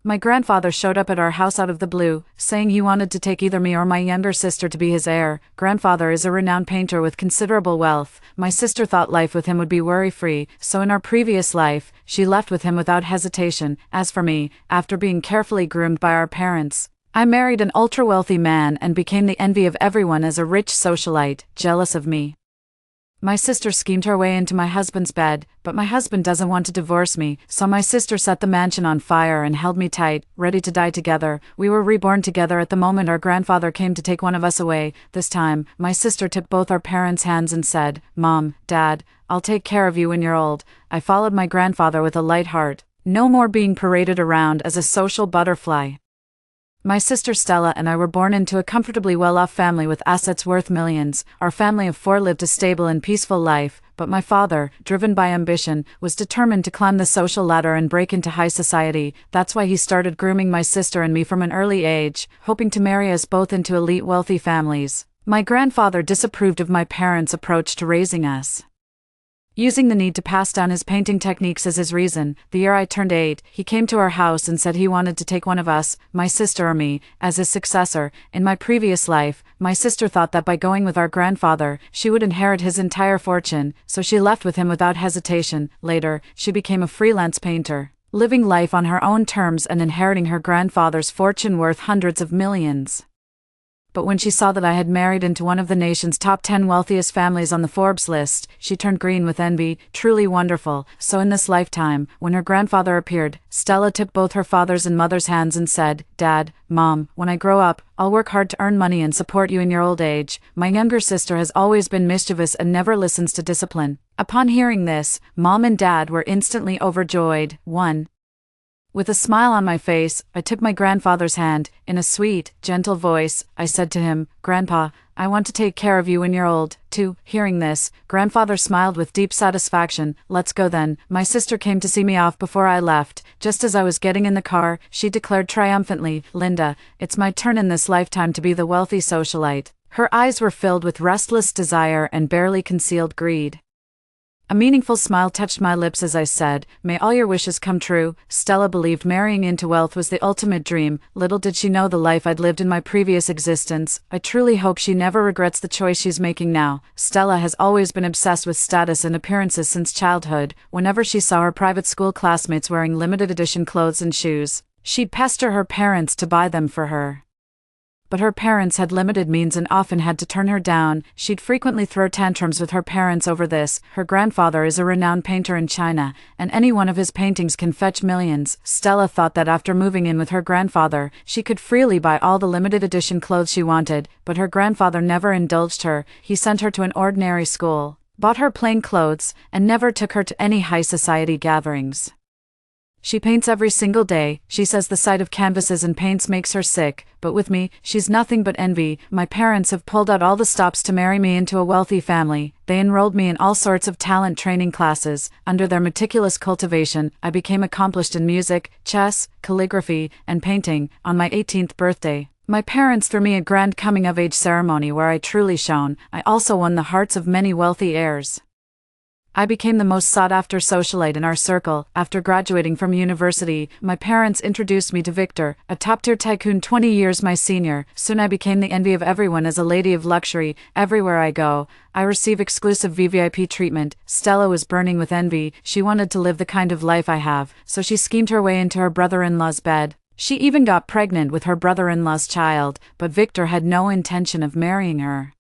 My grandfather showed up at our house out of the blue, saying he wanted to take either me or my younger sister to be his heir. Grandfather is a renowned painter with considerable wealth. My sister thought life with him would be worry-free, so in our previous life, she left with him without hesitation. As for me, after being carefully groomed by our parents, I married an ultra-wealthy man and became the envy of everyone as a rich socialite, jealous of me. My sister schemed her way into my husband's bed, but my husband doesn't want to divorce me, so my sister set the mansion on fire and held me tight, ready to die together. We were reborn together at the moment our grandfather came to take one of us away. This time, my sister took both our parents' hands and said, "Mom, Dad, I'll take care of you when you're old." I followed my grandfather with a light heart. No more being paraded around as a social butterfly. My sister Stella and I were born into a comfortably well-off family with assets worth millions. Our family of four lived a stable and peaceful life, but my father, driven by ambition, was determined to climb the social ladder and break into high society. That's why he started grooming my sister and me from an early age, hoping to marry us both into elite wealthy families. My grandfather disapproved of my parents' approach to raising us, using the need to pass down his painting techniques as his reason. The year I turned 8, he came to our house and said he wanted to take one of us, my sister or me, as his successor. In my previous life, my sister thought that by going with our grandfather, she would inherit his entire fortune, so she left with him without hesitation. Later, she became a freelance painter, living life on her own terms and inheriting her grandfather's fortune worth hundreds of millions. But when she saw that I had married into one of the nation's top 10 wealthiest families on the Forbes list, she turned green with envy. Truly wonderful. So in this lifetime, when her grandfather appeared, Stella took both her father's and mother's hands and said, "Dad, Mom, when I grow up, I'll work hard to earn money and support you in your old age." My younger sister has always been mischievous and never listens to discipline. Upon hearing this, Mom and Dad were instantly overjoyed. 1. With a smile on my face, I took my grandfather's hand. In a sweet, gentle voice, I said to him, "Grandpa, I want to take care of you when you're old." 2. Hearing this, grandfather smiled with deep satisfaction. "Let's go then." My sister came to see me off before I left. Just as I was getting in the car, she declared triumphantly, "Linda, it's my turn in this lifetime to be the wealthy socialite." Her eyes were filled with restless desire and barely concealed greed. A meaningful smile touched my lips as I said, "May all your wishes come true." Stella believed marrying into wealth was the ultimate dream. Little did she know the life I'd lived in my previous existence. I truly hope she never regrets the choice she's making now. Stella has always been obsessed with status and appearances since childhood. Whenever she saw her private school classmates wearing limited edition clothes and shoes, she'd pester her parents to buy them for her. But her parents had limited means and often had to turn her down. She'd frequently throw tantrums with her parents over this. Her grandfather is a renowned painter in China, and any one of his paintings can fetch millions. Stella thought that after moving in with her grandfather, she could freely buy all the limited edition clothes she wanted, but her grandfather never indulged her. He sent her to an ordinary school, bought her plain clothes, and never took her to any high society gatherings. She paints every single day. She says the sight of canvases and paints makes her sick, but with me, she's nothing but envy. My parents have pulled out all the stops to marry me into a wealthy family. They enrolled me in all sorts of talent training classes. Under their meticulous cultivation, I became accomplished in music, chess, calligraphy, and painting. On my 18th birthday, my parents threw me a grand coming-of-age ceremony where I truly shone. I also won the hearts of many wealthy heirs. I became the most sought-after socialite in our circle. After graduating from university, my parents introduced me to Victor, a top-tier tycoon 20 years my senior. Soon I became the envy of everyone as a lady of luxury. Everywhere I go, I receive exclusive VVIP treatment. Stella was burning with envy. She wanted to live the kind of life I have, so she schemed her way into her brother-in-law's bed. She even got pregnant with her brother-in-law's child, but Victor had no intention of marrying her.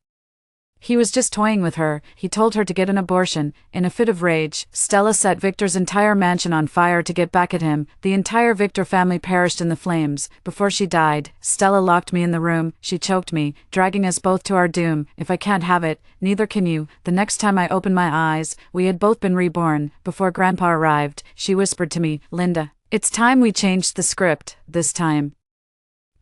He was just toying with her. He told her to get an abortion. In a fit of rage, Stella set Victor's entire mansion on fire to get back at him. The entire Victor family perished in the flames. Before she died, Stella locked me in the room. She choked me, dragging us both to our doom. "If I can't have it, neither can you." The next time I opened my eyes, we had both been reborn. Before Grandpa arrived, she whispered to me, "Linda, it's time we changed the script. This time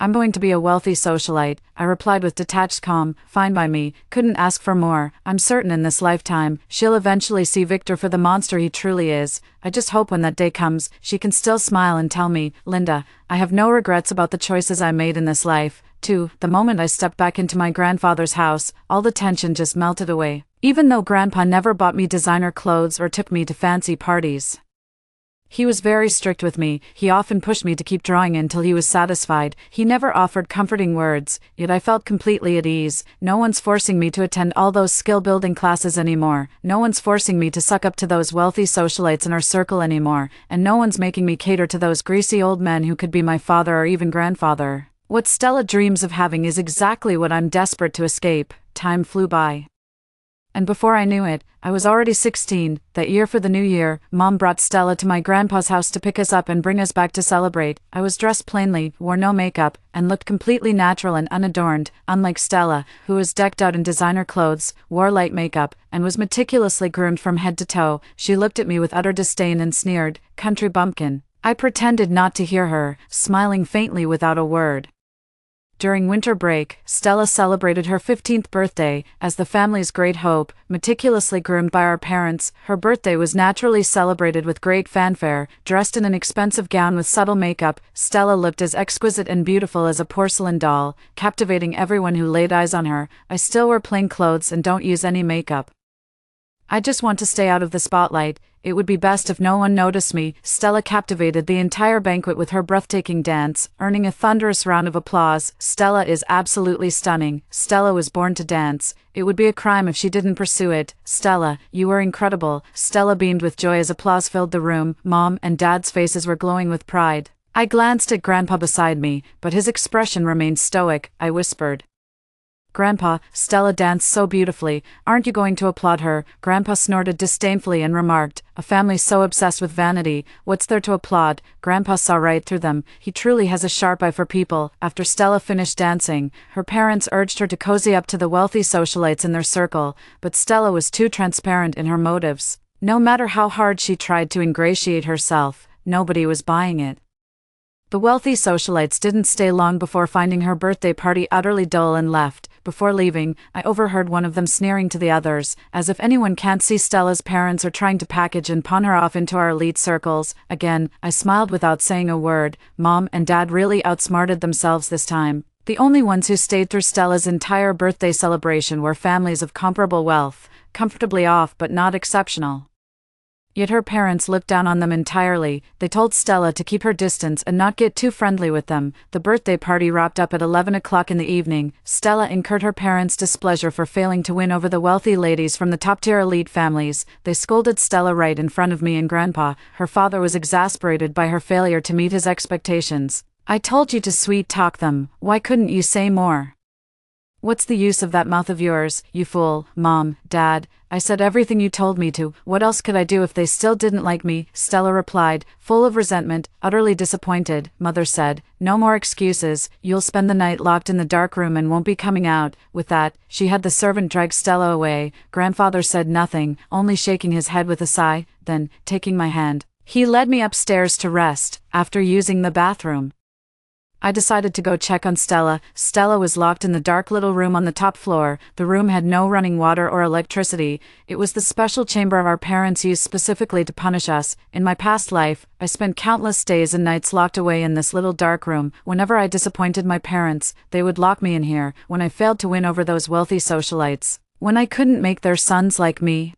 I'm going to be a wealthy socialite." I replied with detached calm, "Fine by me, couldn't ask for more. I'm certain in this lifetime, she'll eventually see Victor for the monster he truly is. I just hope when that day comes, she can still smile and tell me, 'Linda, I have no regrets about the choices I made in this life.'" 2. The moment I stepped back into my grandfather's house, all the tension just melted away. Even though Grandpa never bought me designer clothes or took me to fancy parties, He was very strict with me. He often pushed me to keep drawing until he was satisfied. He never offered comforting words, yet I felt completely at ease. No one's forcing me to attend all those skill-building classes anymore. No one's forcing me to suck up to those wealthy socialites in our circle anymore. And no one's making me cater to those greasy old men who could be my father or even grandfather. What Stella dreams of having is exactly what I'm desperate to escape. Time flew by. And before I knew it, I was already 16. That year for the new year, Mom brought Stella to my grandpa's house to pick us up and bring us back to celebrate. I was dressed plainly, wore no makeup, and looked completely natural and unadorned, unlike Stella, who was decked out in designer clothes, wore light makeup, and was meticulously groomed from head to toe. She looked at me with utter disdain and sneered, "Country bumpkin." I pretended not to hear her, smiling faintly without a word. During winter break, Stella celebrated her 15th birthday. As the family's great hope, meticulously groomed by our parents, her birthday was naturally celebrated with great fanfare. Dressed in an expensive gown with subtle makeup, Stella looked as exquisite and beautiful as a porcelain doll, captivating everyone who laid eyes on her. I still wear plain clothes and don't use any makeup. I just want to stay out of the spotlight. It would be best if no one noticed me. Stella captivated the entire banquet with her breathtaking dance, earning a thunderous round of applause. Stella is absolutely stunning. Stella was born to dance. It would be a crime if she didn't pursue it. Stella, you were incredible. Stella beamed with joy as applause filled the room. Mom and Dad's faces were glowing with pride. I glanced at Grandpa beside me, but his expression remained stoic. I whispered, "Grandpa, Stella danced so beautifully. Aren't you going to applaud her?" Grandpa snorted disdainfully and remarked, "A family so obsessed with vanity, what's there to applaud?" Grandpa saw right through them. He truly has a sharp eye for people. After Stella finished dancing, her parents urged her to cozy up to the wealthy socialites in their circle, but Stella was too transparent in her motives. No matter how hard she tried to ingratiate herself, nobody was buying it. The wealthy socialites didn't stay long before finding her birthday party utterly dull and left. Before leaving, I overheard one of them sneering to the others, as if anyone can't see Stella's parents are trying to package and pawn her off into our elite circles. Again, I smiled without saying a word. Mom and Dad really outsmarted themselves this time. The only ones who stayed through Stella's entire birthday celebration were families of comparable wealth, comfortably off but not exceptional. Yet her parents looked down on them entirely. They told Stella to keep her distance and not get too friendly with them. The birthday party wrapped up at 11 o'clock in the evening. Stella incurred her parents' displeasure for failing to win over the wealthy ladies from the top-tier elite families. They scolded Stella right in front of me and Grandpa. Her father was exasperated by her failure to meet his expectations. "I told you to sweet-talk them. Why couldn't you say more? What's the use of that mouth of yours, you fool?" "Mom, Dad, I said everything you told me to. What else could I do if they still didn't like me?" Stella replied, full of resentment, utterly disappointed. Mother said, "No more excuses. You'll spend the night locked in the dark room and won't be coming out." With that, she had the servant drag Stella away. Grandfather said nothing, only shaking his head with a sigh. Then, taking my hand, he led me upstairs to rest, after using the bathroom. I decided to go check on Stella. Stella was locked in the dark little room on the top floor. The room had no running water or electricity. It was the special chamber our parents used specifically to punish us. In my past life, I spent countless days and nights locked away in this little dark room. Whenever I disappointed my parents, they would lock me in here. When I failed to win over those wealthy socialites, when I couldn't make their sons like me,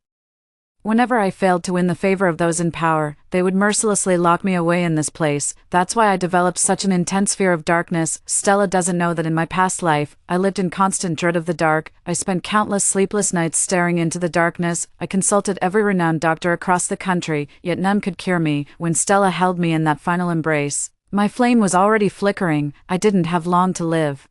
whenever I failed to win the favor of those in power, they would mercilessly lock me away in this place. That's why I developed such an intense fear of darkness. Stella doesn't know that in my past life, I lived in constant dread of the dark. I spent countless sleepless nights staring into the darkness. I consulted every renowned doctor across the country, yet none could cure me. When Stella held me in that final embrace, my flame was already flickering. I didn't have long to live.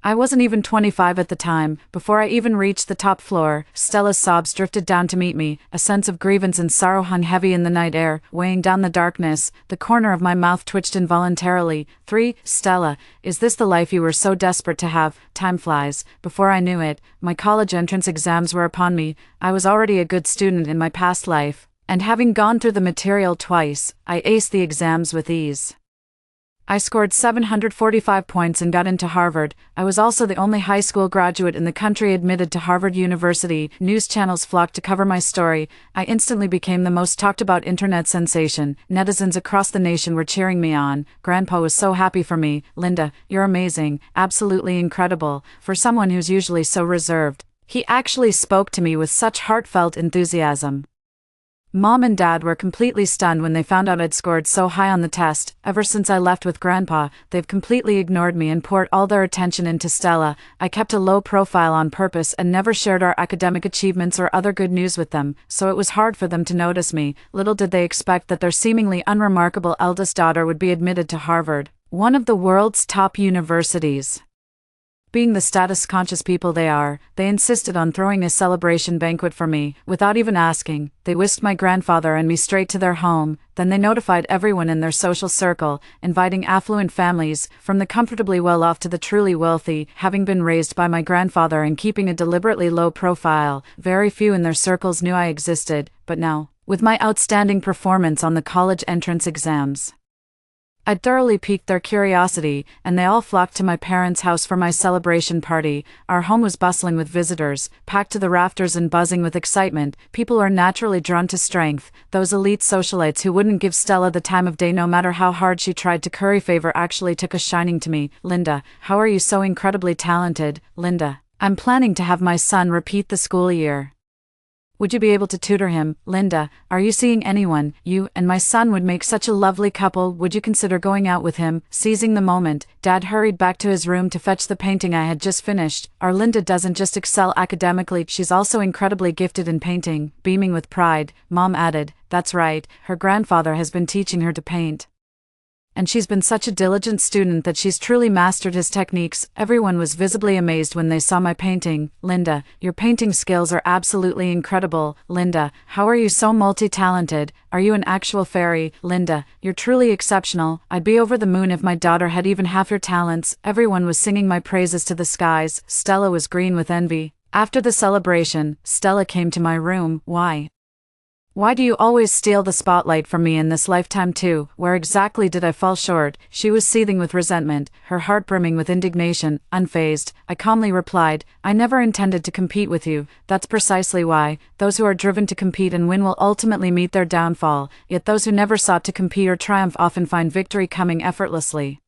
I wasn't even 25 at the time. Before I even reached the top floor, Stella's sobs drifted down to meet me. A sense of grievance and sorrow hung heavy in the night air, weighing down the darkness. The corner of my mouth twitched involuntarily. Stella, is this the life you were so desperate to have? Time flies. Before I knew it, my college entrance exams were upon me. I was already a good student in my past life, and having gone through the material twice, I aced the exams with ease. I scored 745 points and got into Harvard. I was also the only high school graduate in the country admitted to Harvard University. News channels flocked to cover my story. I instantly became the most talked about internet sensation. Netizens across the nation were cheering me on. Grandpa was so happy for me. "Linda, you're amazing, absolutely incredible." For someone who's usually so reserved, he actually spoke to me with such heartfelt enthusiasm. Mom and Dad were completely stunned when they found out I'd scored so high on the test. Ever since I left with Grandpa, they've completely ignored me and poured all their attention into Stella. I kept a low profile on purpose and never shared our academic achievements or other good news with them, so it was hard for them to notice me. Little did they expect that their seemingly unremarkable eldest daughter would be admitted to Harvard, one of the world's top universities. Being the status-conscious people they are, they insisted on throwing a celebration banquet for me. Without even asking, they whisked my grandfather and me straight to their home. Then they notified everyone in their social circle, inviting affluent families, from the comfortably well-off to the truly wealthy. Having been raised by my grandfather and keeping a deliberately low profile, very few in their circles knew I existed. But now, with my outstanding performance on the college entrance exams, I'd thoroughly piqued their curiosity, and they all flocked to my parents' house for my celebration party. Our home was bustling with visitors, packed to the rafters and buzzing with excitement. People are naturally drawn to strength. Those elite socialites who wouldn't give Stella the time of day no matter how hard she tried to curry favor actually took a shining to me. "Linda, how are you so incredibly talented, Linda? I'm planning to have my son repeat the school year. Would you be able to tutor him? Linda, are you seeing anyone? You and my son would make such a lovely couple. Would you consider going out with him?" Seizing the moment, Dad hurried back to his room to fetch the painting I had just finished. "Our Linda doesn't just excel academically, she's also incredibly gifted in painting." Beaming with pride, Mom added, "That's right, her grandfather has been teaching her to paint. And she's been such a diligent student that she's truly mastered his techniques." Everyone was visibly amazed when they saw my painting. "Linda, your painting skills are absolutely incredible. Linda, how are you so multi-talented? Are you an actual fairy? Linda, you're truly exceptional. I'd be over the moon if my daughter had even half your talents." Everyone was singing my praises to the skies. Stella was green with envy. After the celebration, Stella came to my room. Why do you always steal the spotlight from me in this lifetime too? Where exactly did I fall short?" She was seething with resentment, her heart brimming with indignation. Unfazed, I calmly replied, "I never intended to compete with you. That's precisely why. Those who are driven to compete and win will ultimately meet their downfall, yet those who never sought to compete or triumph often find victory coming effortlessly.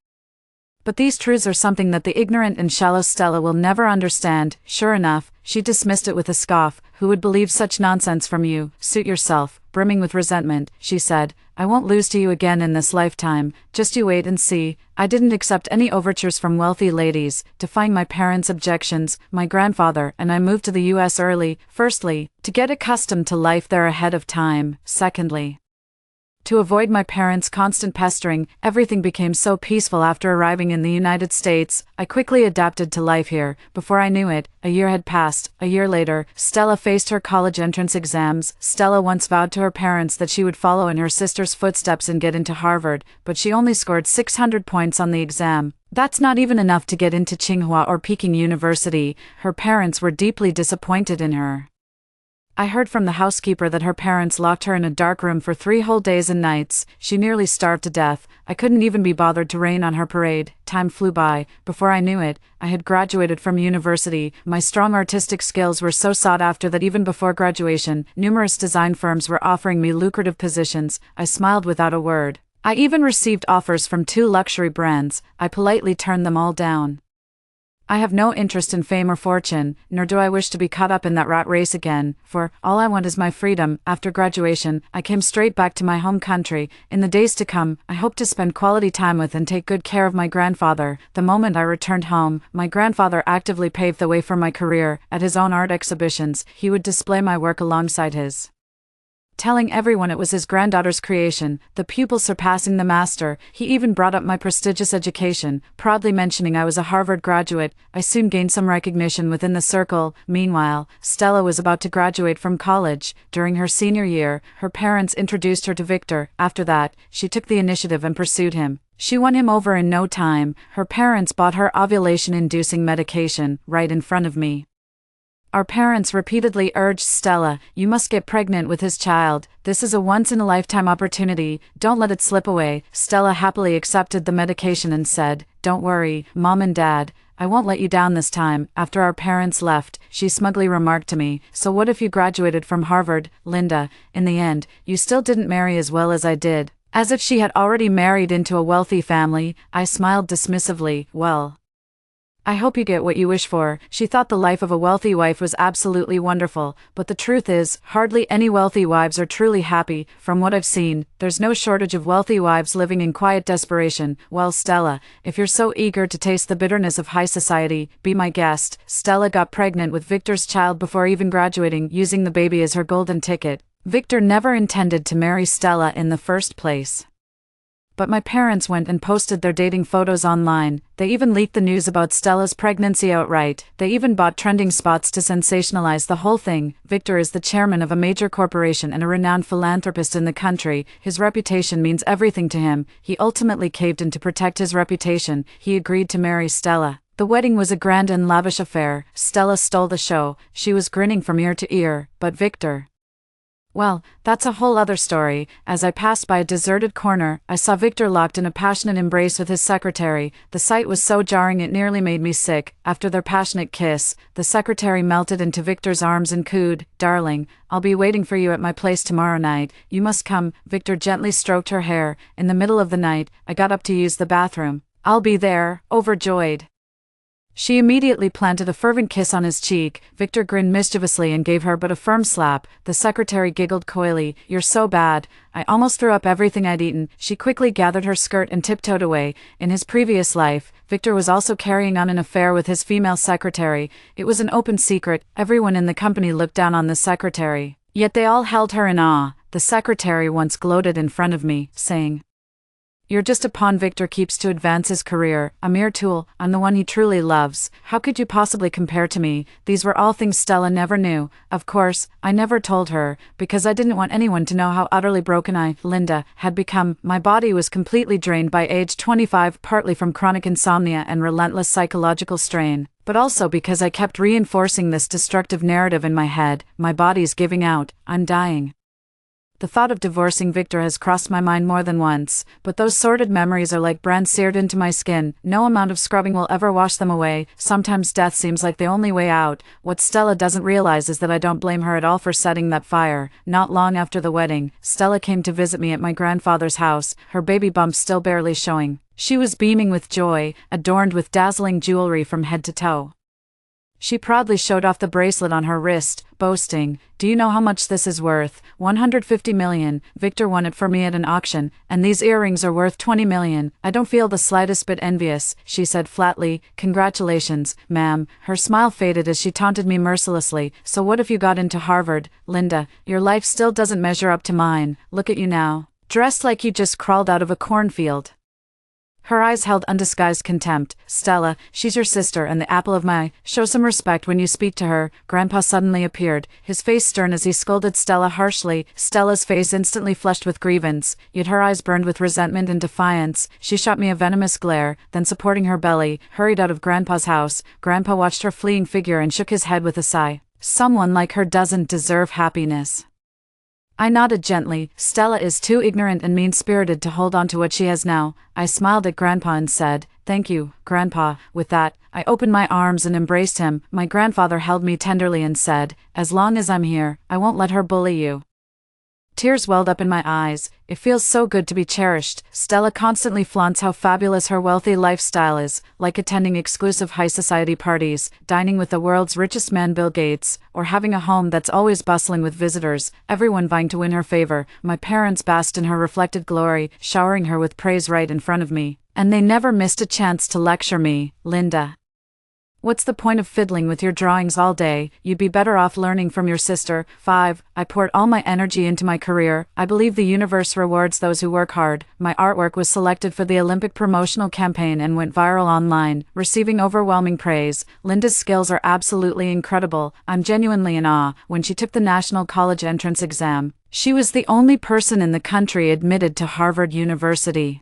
But these truths are something that the ignorant and shallow Stella will never understand." Sure enough, she dismissed it with a scoff. "Who would believe such nonsense from you? Suit yourself." Brimming with resentment, she said, "I won't lose to you again in this lifetime. Just you wait and see." I didn't accept any overtures from wealthy ladies. Defying my parents' objections, my grandfather and I moved to the US early. Firstly, to get accustomed to life there ahead of time. Secondly, to avoid my parents' constant pestering. Everything became so peaceful after arriving in the United States. I quickly adapted to life here. Before I knew it, a year had passed. A year later, Stella faced her college entrance exams. Stella once vowed to her parents that she would follow in her sister's footsteps and get into Harvard, but she only scored 600 points on the exam. That's not even enough to get into Tsinghua or Peking University. Her parents were deeply disappointed in her. I heard from the housekeeper that her parents locked her in a dark room for 3 whole days and nights. She nearly starved to death. I couldn't even be bothered to rain on her parade. Time flew by. Before I knew it, I had graduated from university. My strong artistic skills were so sought after that even before graduation, numerous design firms were offering me lucrative positions. I smiled without a word. I even received offers from 2 luxury brands. I politely turned them all down. I have no interest in fame or fortune, nor do I wish to be caught up in that rat race again, for all I want is my freedom. After graduation, I came straight back to my home country. In the days to come, I hope to spend quality time with and take good care of my grandfather. The moment I returned home, my grandfather actively paved the way for my career. At his own art exhibitions, he would display my work alongside his, telling everyone it was his granddaughter's creation, the pupil surpassing the master. He even brought up my prestigious education, proudly mentioning I was a Harvard graduate. I soon gained some recognition within the circle. Meanwhile, Stella was about to graduate from college. During her senior year, her parents introduced her to Victor. After that, she took the initiative and pursued him. She won him over in no time. Her parents bought her ovulation-inducing medication, right in front of me. Our parents repeatedly urged Stella, "You must get pregnant with his child. This is a once-in-a-lifetime opportunity. Don't let it slip away." Stella happily accepted the medication and said, "Don't worry, Mom and Dad. I won't let you down this time." After our parents left, she smugly remarked to me, "So what if you graduated from Harvard, Linda? In the end, you still didn't marry as well as I did." As if she had already married into a wealthy family, I smiled dismissively. "Well, I hope you get what you wish for. She thought the life of a wealthy wife was absolutely wonderful, but the truth is, hardly any wealthy wives are truly happy. From what I've seen, there's no shortage of wealthy wives living in quiet desperation. Well, Stella, if you're so eager to taste the bitterness of high society, be my guest. Stella got pregnant with Victor's child before even graduating, using the baby as her golden ticket. Victor never intended to marry Stella in the first place. But my parents went and posted their dating photos online. They even leaked the news about Stella's pregnancy outright. They even bought trending spots to sensationalize the whole thing. Victor is the chairman of a major corporation and a renowned philanthropist in the country. His reputation means everything to him. He ultimately caved in to protect his reputation. He agreed to marry Stella. The wedding was a grand and lavish affair. Stella stole the show. She was grinning from ear to ear. But Victor... well, that's a whole other story. As I passed by a deserted corner, I saw Victor locked in a passionate embrace with his secretary. The sight was so jarring it nearly made me sick. After their passionate kiss, the secretary melted into Victor's arms and cooed, "Darling, I'll be waiting for you at my place tomorrow night. You must come." Victor gently stroked her hair. In the middle of the night, I got up to use the bathroom. "I'll be there," overjoyed. She immediately planted a fervent kiss on his cheek. Victor grinned mischievously and gave her but a firm slap. The secretary giggled coyly. "You're so bad. I almost threw up everything I'd eaten." She quickly gathered her skirt and tiptoed away. In his previous life, Victor was also carrying on an affair with his female secretary. It was an open secret. Everyone in the company looked down on the secretary. Yet they all held her in awe. The secretary once gloated in front of me, saying, "You're just a pawn Victor keeps to advance his career, a mere tool. I'm the one he truly loves. How could you possibly compare to me?" These were all things Stella never knew. Of course, I never told her, because I didn't want anyone to know how utterly broken I, Linda, had become. My body was completely drained by age 25, partly from chronic insomnia and relentless psychological strain, but also because I kept reinforcing this destructive narrative in my head. My body's giving out. I'm dying. The thought of divorcing Victor has crossed my mind more than once, but those sordid memories are like brands seared into my skin. No amount of scrubbing will ever wash them away. Sometimes death seems like the only way out. What Stella doesn't realize is that I don't blame her at all for setting that fire. Not long after the wedding, Stella came to visit me at my grandfather's house, her baby bump still barely showing. She was beaming with joy, adorned with dazzling jewelry from head to toe. She proudly showed off the bracelet on her wrist, boasting, "Do you know how much this is worth? 150 million. Victor won it for me at an auction, and these earrings are worth 20 million. I don't feel the slightest bit envious," she said flatly. "Congratulations, ma'am." Her smile faded as she taunted me mercilessly. "So what if you got into Harvard? Linda, your life still doesn't measure up to mine. Look at you now, dressed like you just crawled out of a cornfield." Her eyes held undisguised contempt. "Stella, she's your sister and the apple of my eye. Show some respect when you speak to her." Grandpa suddenly appeared, his face stern as he scolded Stella harshly. Stella's face instantly flushed with grievance, yet her eyes burned with resentment and defiance. She shot me a venomous glare, then supporting her belly, hurried out of Grandpa's house. Grandpa watched her fleeing figure and shook his head with a sigh. "Someone like her doesn't deserve happiness." I nodded gently. "Stella is too ignorant and mean-spirited to hold on to what she has now." I smiled at Grandpa and said, "Thank you, Grandpa." With that, I opened my arms and embraced him. My grandfather held me tenderly and said, "As long as I'm here, I won't let her bully you." Tears welled up in my eyes. It feels so good to be cherished. Stella constantly flaunts how fabulous her wealthy lifestyle is, like attending exclusive high society parties, dining with the world's richest man Bill Gates, or having a home that's always bustling with visitors, everyone vying to win her favor. My parents basked in her reflected glory, showering her with praise right in front of me, and they never missed a chance to lecture me. "Linda, what's the point of fiddling with your drawings all day? You'd be better off learning from your sister." 5. I poured all my energy into my career. I believe the universe rewards those who work hard. My artwork was selected for the Olympic promotional campaign and went viral online, receiving overwhelming praise. Linda's skills are absolutely incredible. I'm genuinely in awe. When she took the National College Entrance exam, she was the only person in the country admitted to Harvard University.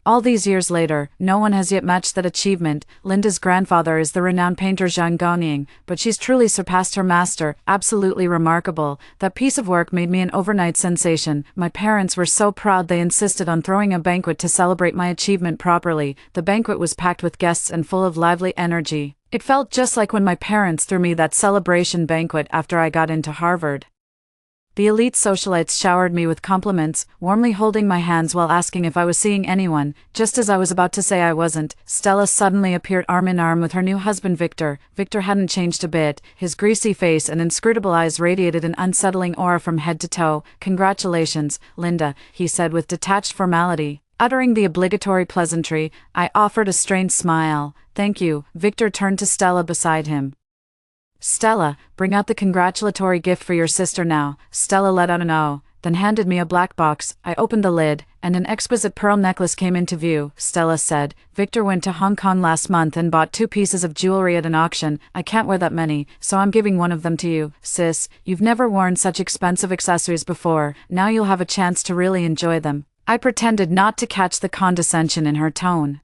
All these years later, no one has yet matched that achievement. Linda's grandfather is the renowned painter Jean Gagnon, but she's truly surpassed her master. Absolutely remarkable. That piece of work made me an overnight sensation. My parents were so proud they insisted on throwing a banquet to celebrate my achievement properly. The banquet was packed with guests and full of lively energy. It felt just like when my parents threw me that celebration banquet after I got into Harvard. The elite socialites showered me with compliments, warmly holding my hands while asking if I was seeing anyone. Just as I was about to say I wasn't, Stella suddenly appeared arm in arm with her new husband Victor. Victor hadn't changed a bit. His greasy face and inscrutable eyes radiated an unsettling aura from head to toe. "Congratulations, Linda," he said with detached formality. Uttering the obligatory pleasantry, I offered a strained smile. "Thank you." Victor turned to Stella beside him. "Stella, bring out the congratulatory gift for your sister now." Stella let out an "oh," then handed me a black box. I opened the lid, and an exquisite pearl necklace came into view. Stella said, "Victor went to Hong Kong last month and bought 2 pieces of jewelry at an auction. I can't wear that many, so I'm giving one of them to you. Sis, you've never worn such expensive accessories before. Now you'll have a chance to really enjoy them." I pretended not to catch the condescension in her tone.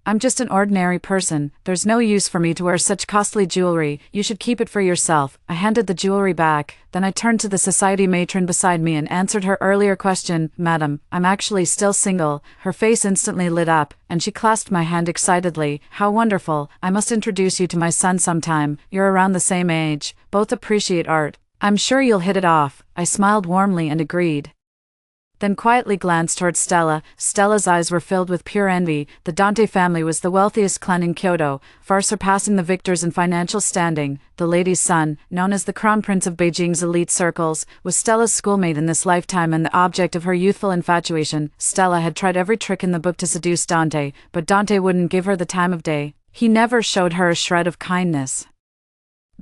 "I'm just an ordinary person. There's no use for me to wear such costly jewelry. You should keep it for yourself." I handed the jewelry back. Then I turned to the society matron beside me and answered her earlier question. "Madam, I'm actually still single." Her face instantly lit up, and she clasped my hand excitedly. "How wonderful. I must introduce you to my son sometime. You're around the same age. Both appreciate art. I'm sure you'll hit it off." I smiled warmly and agreed. Then quietly glanced towards Stella. Stella's eyes were filled with pure envy. The Dante family was the wealthiest clan in Kyoto, far surpassing the Victors in financial standing. The lady's son, known as the Crown Prince of Beijing's elite circles, was Stella's schoolmate in this lifetime and the object of her youthful infatuation. Stella had tried every trick in the book to seduce Dante, but Dante wouldn't give her the time of day. He never showed her a shred of kindness.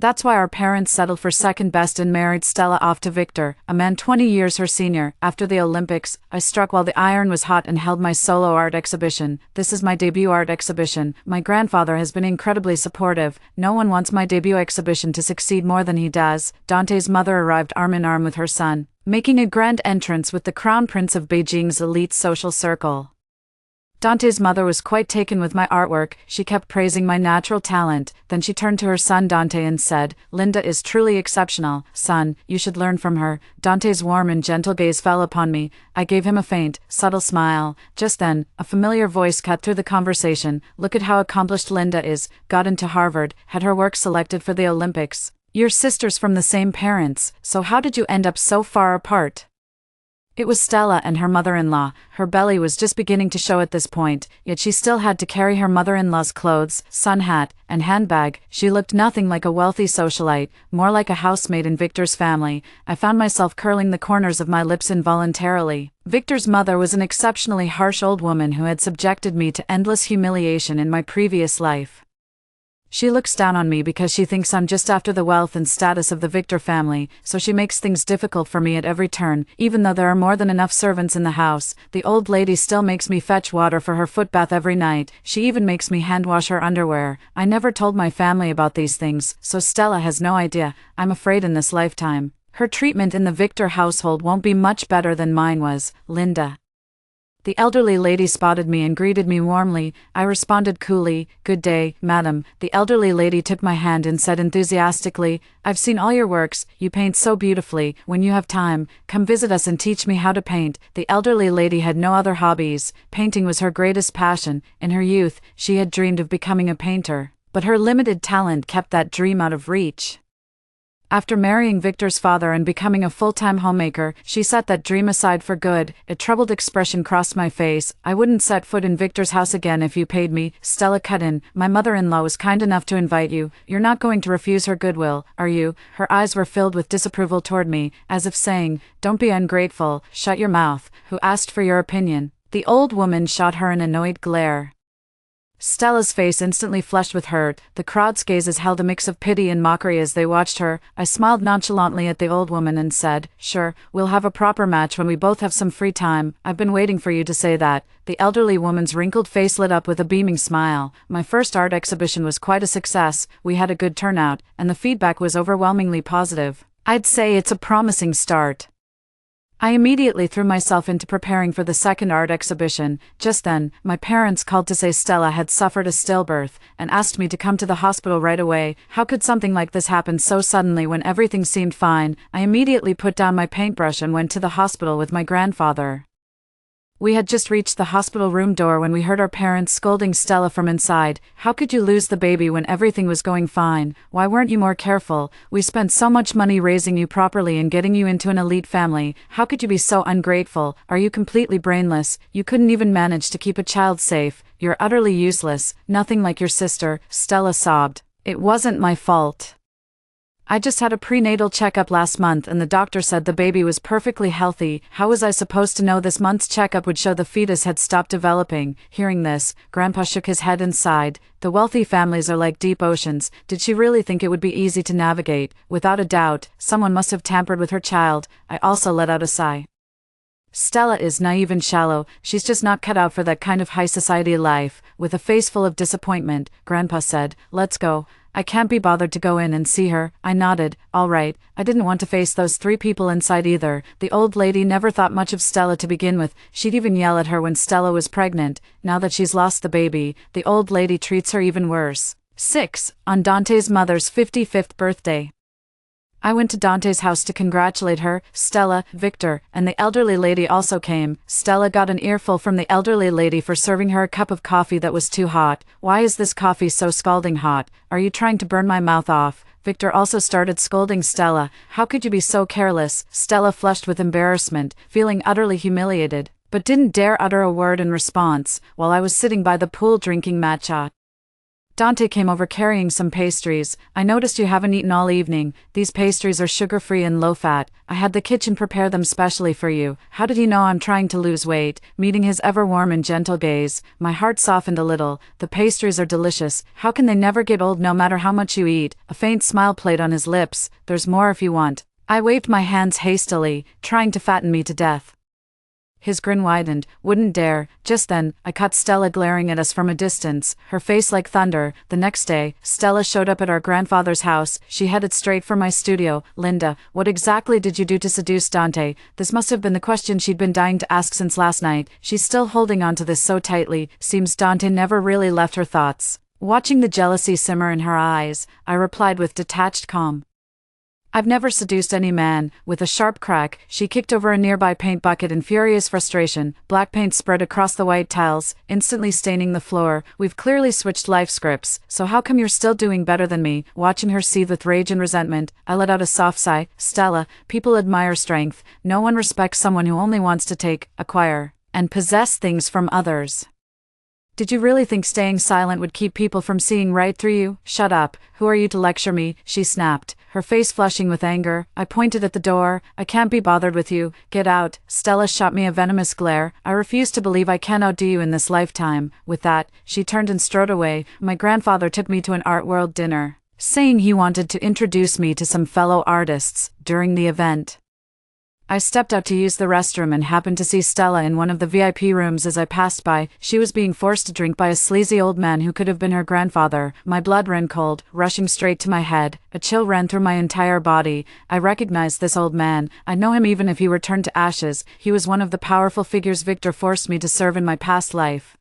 That's why our parents settled for second best and married Stella off to Victor, a man 20 years her senior. After the Olympics, I struck while the iron was hot and held my solo art exhibition. This is my debut art exhibition. My grandfather has been incredibly supportive. No one wants my debut exhibition to succeed more than he does. Dante's mother arrived arm in arm with her son, making a grand entrance with the Crown Prince of Beijing's elite social circle. Dante's mother was quite taken with my artwork. She kept praising my natural talent. Then she turned to her son Dante and said, "Linda is truly exceptional. Son, you should learn from her." Dante's warm and gentle gaze fell upon me. I gave him a faint, subtle smile. Just then, a familiar voice cut through the conversation. "Look at how accomplished Linda is. Got into Harvard, had her work selected for the Olympics. Your sister's from the same parents, so how did you end up so far apart?" It was Stella and her mother-in-law. Her belly was just beginning to show at this point, yet she still had to carry her mother-in-law's clothes, sun hat, and handbag. She looked nothing like a wealthy socialite, more like a housemaid in Victor's family. I found myself curling the corners of my lips involuntarily. Victor's mother was an exceptionally harsh old woman who had subjected me to endless humiliation in my previous life. She looks down on me because she thinks I'm just after the wealth and status of the Victor family, so she makes things difficult for me at every turn. Even though there are more than enough servants in the house, the old lady still makes me fetch water for her footbath every night. She even makes me hand wash her underwear. I never told my family about these things, so Stella has no idea. I'm afraid in this lifetime, her treatment in the Victor household won't be much better than mine was. Linda. The elderly lady spotted me and greeted me warmly. I responded coolly, "Good day, madam." The elderly lady took my hand and said enthusiastically, "I've seen all your works. You paint so beautifully. When you have time, come visit us and teach me how to paint." The elderly lady had no other hobbies. Painting was her greatest passion. In her youth, she had dreamed of becoming a painter, but her limited talent kept that dream out of reach. After marrying Victor's father and becoming a full-time homemaker, she set that dream aside for good. A troubled expression crossed my face. "I wouldn't set foot in Victor's house again if you paid me." Stella cut in. "My mother-in-law was kind enough to invite you. You're not going to refuse her goodwill, are you?" Her eyes were filled with disapproval toward me, as if saying, "Don't be ungrateful. Shut your mouth. Who asked for your opinion?" The old woman shot her an annoyed glare. Stella's face instantly flushed with hurt. The crowd's gazes held a mix of pity and mockery as they watched her. I smiled nonchalantly at the old woman and said, "Sure, we'll have a proper match when we both have some free time. I've been waiting for you to say that." The elderly woman's wrinkled face lit up with a beaming smile. "My first art exhibition was quite a success. We had a good turnout, and the feedback was overwhelmingly positive. I'd say it's a promising start." I immediately threw myself into preparing for the second art exhibition. Just then, my parents called to say Stella had suffered a stillbirth, and asked me to come to the hospital right away. How could something like this happen so suddenly when everything seemed fine? I immediately put down my paintbrush and went to the hospital with my grandfather. We had just reached the hospital room door when we heard our parents scolding Stella from inside. How could you lose the baby when everything was going fine? Why weren't you more careful? We spent so much money raising you properly and getting you into an elite family. How could you be so ungrateful? Are you completely brainless? You couldn't even manage to keep a child safe. You're utterly useless, nothing like your sister, Stella sobbed. It wasn't my fault. I just had a prenatal checkup last month and the doctor said the baby was perfectly healthy. How was I supposed to know this month's checkup would show the fetus had stopped developing? Hearing this, Grandpa shook his head and sighed. The wealthy families are like deep oceans. Did she really think it would be easy to navigate? Without a doubt, someone must have tampered with her child. I also let out a sigh. Stella is naive and shallow. She's just not cut out for that kind of high society life. With a face full of disappointment, Grandpa said, "Let's go." I can't be bothered to go in and see her. I nodded. All right. I didn't want to face those 3 people inside either. The old lady never thought much of Stella to begin with. She'd even yell at her when Stella was pregnant. Now that she's lost the baby, the old lady treats her even worse. 6. On Dante's mother's 55th birthday. I went to Dante's house to congratulate her, Stella, Victor, and the elderly lady also came. Stella got an earful from the elderly lady for serving her a cup of coffee that was too hot. Why is this coffee so scalding hot? Are you trying to burn my mouth off? Victor also started scolding Stella. How could you be so careless? Stella flushed with embarrassment, feeling utterly humiliated, but didn't dare utter a word in response, while I was sitting by the pool drinking matcha. Dante came over carrying some pastries. I noticed you haven't eaten all evening. These pastries are sugar-free and low-fat. I had the kitchen prepare them specially for you. How did he know I'm trying to lose weight? Meeting his ever-warm and gentle gaze, my heart softened a little. The pastries are delicious. How can they never get old no matter how much you eat? A faint smile played on his lips. There's more if you want. I waved my hands hastily, trying to fatten me to death. His grin widened. Wouldn't dare. Just then, I caught Stella glaring at us from a distance, her face like thunder. The next day, Stella showed up at our grandfather's house. She headed straight for my studio. Linda, what exactly did you do to seduce Dante? This must have been the question she'd been dying to ask since last night. She's still holding on to this so tightly. Seems Dante never really left her thoughts. Watching the jealousy simmer in her eyes, I replied with detached calm. I've never seduced any man. With a sharp crack, she kicked over a nearby paint bucket in furious frustration. Black paint spread across the white tiles, instantly staining the floor. We've clearly switched life scripts, so how come you're still doing better than me? Watching her seethe with rage and resentment, I let out a soft sigh. Stella, people admire strength. No one respects someone who only wants to take, acquire, and possess things from others. Did you really think staying silent would keep people from seeing right through you? Shut up. Who are you to lecture me? She snapped, her face flushing with anger. I pointed at the door. I can't be bothered with you. Get out. Stella shot me a venomous glare. I refuse to believe I can outdo you in this lifetime. With that, she turned and strode away. My grandfather took me to an art world dinner, saying he wanted to introduce me to some fellow artists during the event. I stepped out to use the restroom and happened to see Stella in one of the VIP rooms as I passed by. She was being forced to drink by a sleazy old man who could have been her grandfather. My blood ran cold, rushing straight to my head. A chill ran through my entire body. I recognized this old man. I'd know him even if he were turned to ashes. He was one of the powerful figures Victor forced me to serve in my past life.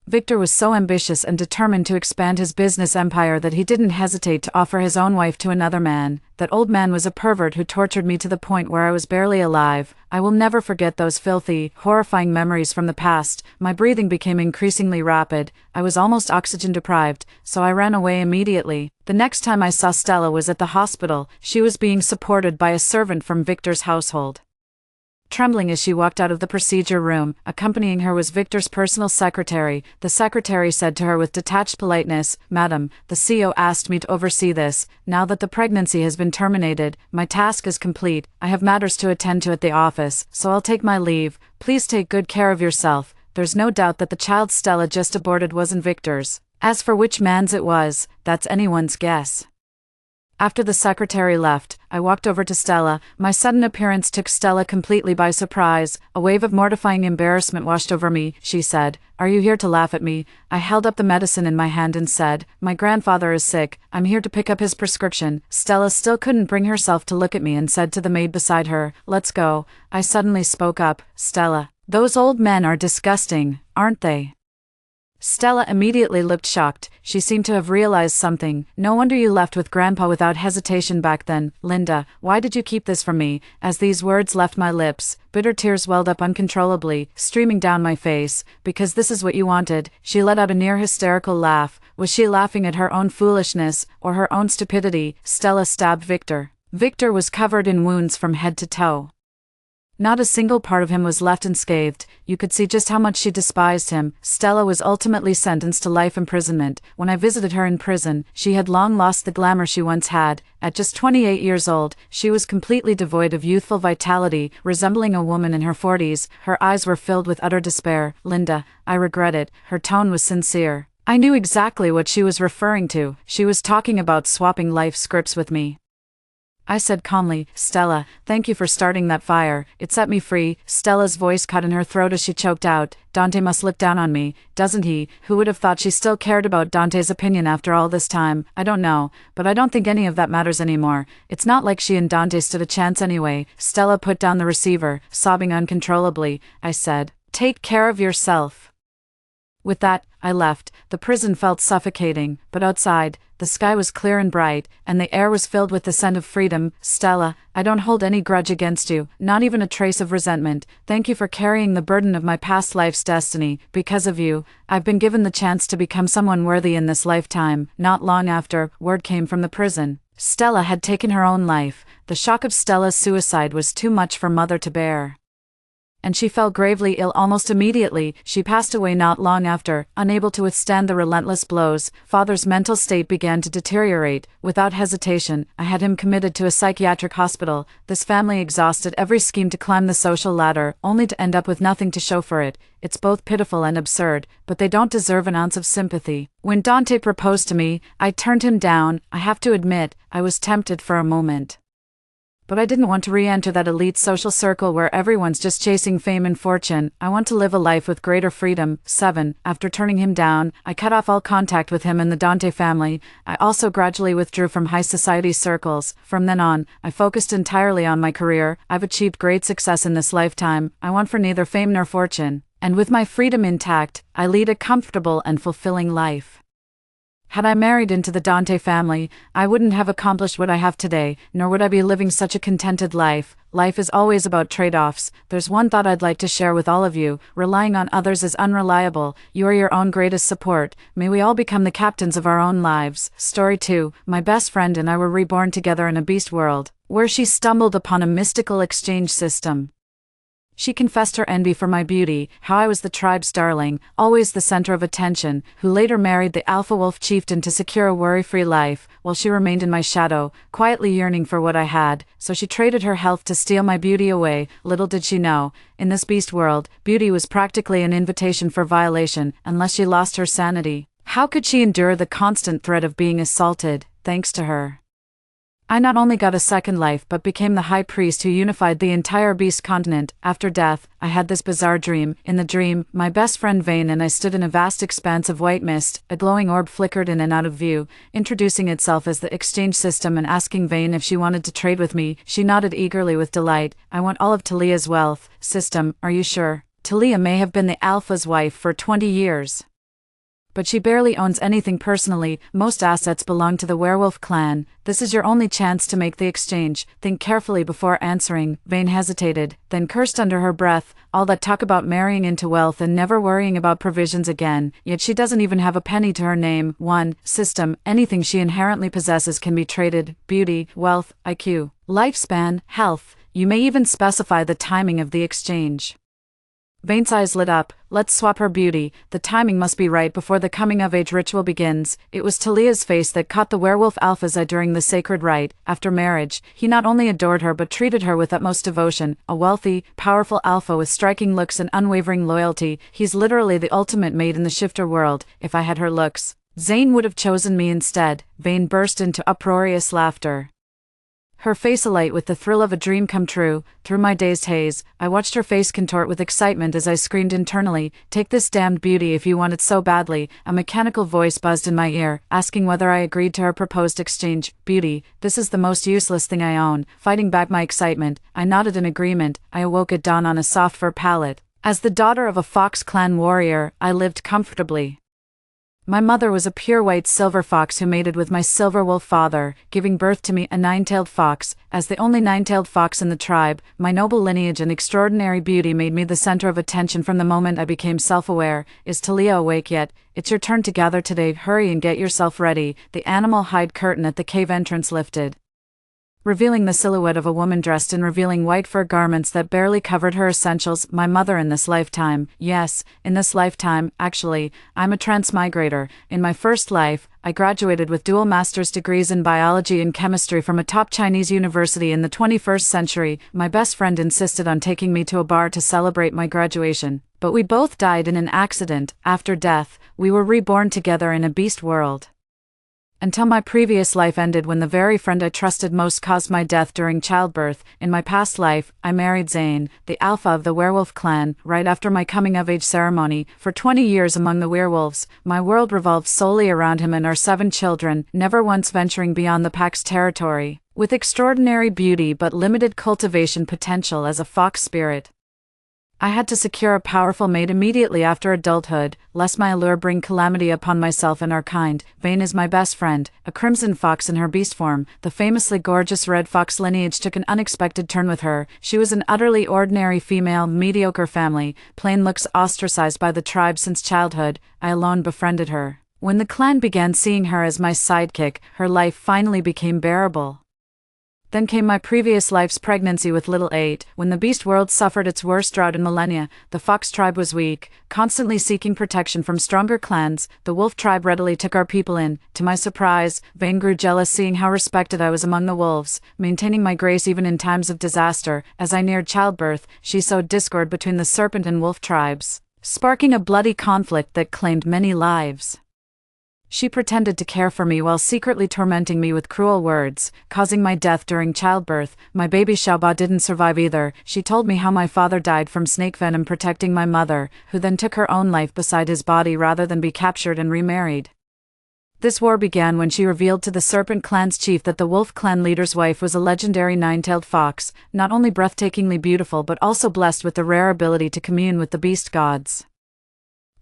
Victor was so ambitious and determined to expand his business empire that he didn't hesitate to offer his own wife to another man. That old man was a pervert who tortured me to the point where I was barely alive. I will never forget those filthy, horrifying memories from the past. My breathing became increasingly rapid. I was almost oxygen deprived, so I ran away immediately. The next time I saw Stella was at the hospital. She was being supported by a servant from Victor's household. Trembling as she walked out of the procedure room, accompanying her was Victor's personal secretary. The secretary said to her with detached politeness, "Madam, the CEO asked me to oversee this. Now that the pregnancy has been terminated, my task is complete. I have matters to attend to at the office, so I'll take my leave. Please take good care of yourself." There's no doubt that the child Stella just aborted wasn't Victor's. As for which man's it was, that's anyone's guess. After the secretary left, I walked over to Stella. My sudden appearance took Stella completely by surprise. A wave of mortifying embarrassment washed over me. She said, "Are you here to laugh at me?" I held up the medicine in my hand and said, "My grandfather is sick. I'm here to pick up his prescription." Stella still couldn't bring herself to look at me and said to the maid beside her, "Let's go." I suddenly spoke up, "Stella, those old men are disgusting, aren't they?" Stella immediately looked shocked. She seemed to have realized something. No wonder you left with Grandpa without hesitation back then. Linda, why did you keep this from me? As these words left my lips, bitter tears welled up uncontrollably, streaming down my face. Because this is what you wanted. She let out a near hysterical laugh. Was she laughing at her own foolishness, or her own stupidity? Stella stabbed Victor. Victor was covered in wounds from head to toe. Not a single part of him was left unscathed. You could see just how much she despised him. Stella was ultimately sentenced to life imprisonment. When I visited her in prison, she had long lost the glamour she once had. At just 28 years old, she was completely devoid of youthful vitality, resembling a woman in her 40s. Her eyes were filled with utter despair. Linda, I regret it. Her tone was sincere. I knew exactly what she was referring to. She was talking about swapping life scripts with me. I said calmly, Stella, thank you for starting that fire. It set me free. Stella's voice caught in her throat as she choked out. Dante must look down on me, doesn't he? Who would have thought she still cared about Dante's opinion after all this time? I don't know, but I don't think any of that matters anymore. It's not like she and Dante stood a chance anyway. Stella put down the receiver, sobbing uncontrollably. I said, take care of yourself. With that, I left. The prison felt suffocating, but outside, the sky was clear and bright, and the air was filled with the scent of freedom. Stella, I don't hold any grudge against you, not even a trace of resentment. Thank you for carrying the burden of my past life's destiny. Because of you, I've been given the chance to become someone worthy in this lifetime. Not long after, word came from the prison. Stella had taken her own life. The shock of Stella's suicide was too much for Mother to bear, and she fell gravely ill almost immediately. She passed away not long after, unable to withstand the relentless blows. Father's mental state began to deteriorate. Without hesitation, I had him committed to a psychiatric hospital. This family exhausted every scheme to climb the social ladder, only to end up with nothing to show for it. It's both pitiful and absurd, but they don't deserve an ounce of sympathy. When Dante proposed to me, I turned him down. I have to admit, I was tempted for a moment. But I didn't want to re-enter that elite social circle where everyone's just chasing fame and fortune. I want to live a life with greater freedom. 7. After turning him down, I cut off all contact with him and the Dante family. I also gradually withdrew from high society circles. From then on, I focused entirely on my career. I've achieved great success in this lifetime. I want for neither fame nor fortune. And with my freedom intact, I lead a comfortable and fulfilling life. Had I married into the Dante family, I wouldn't have accomplished what I have today, nor would I be living such a contented life. Life is always about trade-offs. There's one thought I'd like to share with all of you. Relying on others is unreliable. You are your own greatest support. May we all become the captains of our own lives. Story 2. My best friend and I were reborn together in a beast world, where she stumbled upon a mystical exchange system. She confessed her envy for my beauty, how I was the tribe's darling, always the center of attention, who later married the alpha wolf chieftain to secure a worry-free life, while she remained in my shadow, quietly yearning for what I had. So she traded her health to steal my beauty away. Little did she know, in this beast world, beauty was practically an invitation for violation, unless she lost her sanity. How could she endure the constant threat of being assaulted? Thanks to her, I not only got a second life but became the high priest who unified the entire beast continent. After death, I had this bizarre dream. In the dream, my best friend Vane and I stood in a vast expanse of white mist. A glowing orb flickered in and out of view, introducing itself as the exchange system and asking Vane if she wanted to trade with me. She nodded eagerly with delight. I want all of Talia's wealth. System, are you sure? Talia may have been the alpha's wife for 20 years. But she barely owns anything personally. Most assets belong to the werewolf clan. This is your only chance to make the exchange. Think carefully before answering. Vane hesitated, then cursed under her breath. All that talk about marrying into wealth and never worrying about provisions again, yet she doesn't even have a penny to her name. 1. System, anything she inherently possesses can be traded. Beauty, wealth, IQ, lifespan, health. You may even specify the timing of the exchange. Vane's eyes lit up. Let's swap her beauty. The timing must be right before the coming-of-age ritual begins. It was Talia's face that caught the werewolf alpha's eye during the sacred rite. After marriage, he not only adored her but treated her with utmost devotion. A wealthy, powerful alpha with striking looks and unwavering loyalty. He's literally the ultimate mate in the shifter world. If I had her looks, Zane would have chosen me instead. Vane burst into uproarious laughter, her face alight with the thrill of a dream come true. Through my dazed haze, I watched her face contort with excitement as I screamed internally, "Take this damned beauty if you want it so badly." A mechanical voice buzzed in my ear, asking whether I agreed to her proposed exchange. Beauty, this is the most useless thing I own. Fighting back my excitement, I nodded in agreement. I awoke at dawn on a soft fur pallet. As the daughter of a Fox clan warrior, I lived comfortably. My mother was a pure white silver fox who mated with my silver wolf father, giving birth to me, a nine-tailed fox. As the only nine-tailed fox in the tribe, my noble lineage and extraordinary beauty made me the center of attention from the moment I became self-aware. Is Talia awake yet? It's your turn to gather today. Hurry and get yourself ready. The animal hide curtain at the cave entrance lifted, revealing the silhouette of a woman dressed in revealing white fur garments that barely covered her essentials. My mother in this lifetime. Yes, in this lifetime, actually, I'm a transmigrator. In my first life, I graduated with dual master's degrees in biology and chemistry from a top Chinese university in the 21st century. My best friend insisted on taking me to a bar to celebrate my graduation, but we both died in an accident. After death, we were reborn together in a beast world. Until my previous life ended when the very friend I trusted most caused my death during childbirth. In my past life, I married Zane, the alpha of the werewolf clan, right after my coming-of-age ceremony. For 20 years among the werewolves, my world revolved solely around him and our 7 children, never once venturing beyond the pack's territory. With extraordinary beauty but limited cultivation potential as a fox spirit, I had to secure a powerful mate immediately after adulthood, lest my allure bring calamity upon myself and our kind. Vane is my best friend, a crimson fox in her beast form. The famously gorgeous red fox lineage took an unexpected turn with her. She was an utterly ordinary female, mediocre family, plain looks, ostracized by the tribe since childhood. I alone befriended her. When the clan began seeing her as my sidekick, her life finally became bearable. Then came my previous life's pregnancy with little 8. When the beast world suffered its worst drought in millennia, the fox tribe was weak, constantly seeking protection from stronger clans. The wolf tribe readily took our people in. To my surprise, Vane grew jealous seeing how respected I was among the wolves, maintaining my grace even in times of disaster. As I neared childbirth, she sowed discord between the serpent and wolf tribes, sparking a bloody conflict that claimed many lives. She pretended to care for me while secretly tormenting me with cruel words, causing my death during childbirth. My baby Xiaoba didn't survive either. She told me how my father died from snake venom protecting my mother, who then took her own life beside his body rather than be captured and remarried. This war began when she revealed to the Serpent Clan's chief that the Wolf Clan leader's wife was a legendary nine-tailed fox, not only breathtakingly beautiful but also blessed with the rare ability to commune with the beast gods.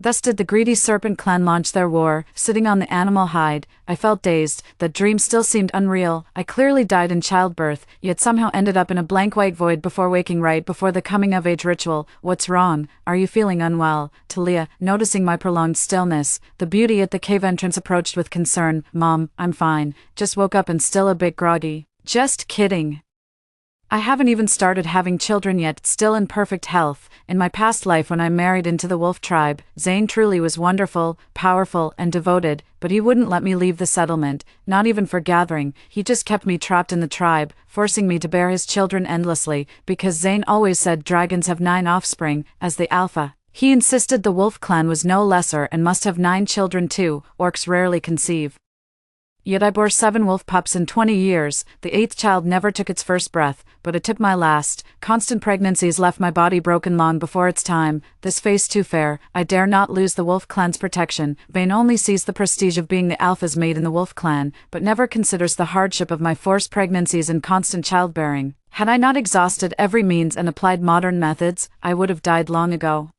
Thus did the greedy Serpent Clan launch their war. Sitting on the animal hide, I felt dazed. That dream still seemed unreal. I clearly died in childbirth, yet somehow ended up in a blank white void before waking right before the coming-of-age ritual. What's wrong? Are you feeling unwell? Talia, noticing my prolonged stillness, the beauty at the cave entrance approached with concern. Mom, I'm fine. Just woke up and still a bit groggy. Just kidding. I haven't even started having children yet, still in perfect health. In my past life when I married into the wolf tribe, Zane truly was wonderful, powerful, and devoted, but he wouldn't let me leave the settlement, not even for gathering. He just kept me trapped in the tribe, forcing me to bear his children endlessly, because Zane always said dragons have 9 offspring, as the alpha. He insisted the wolf clan was no lesser and must have 9 children too. Orcs rarely conceive. Yet I bore 7 wolf pups in 20 years. The 8th child never took its first breath, but it took my last. Constant pregnancies left my body broken long before its time. This face too fair. I dare not lose the wolf clan's protection. Vane only sees the prestige of being the alpha's mate in the wolf clan, but never considers the hardship of my forced pregnancies and constant childbearing. Had I not exhausted every means and applied modern methods, I would have died long ago.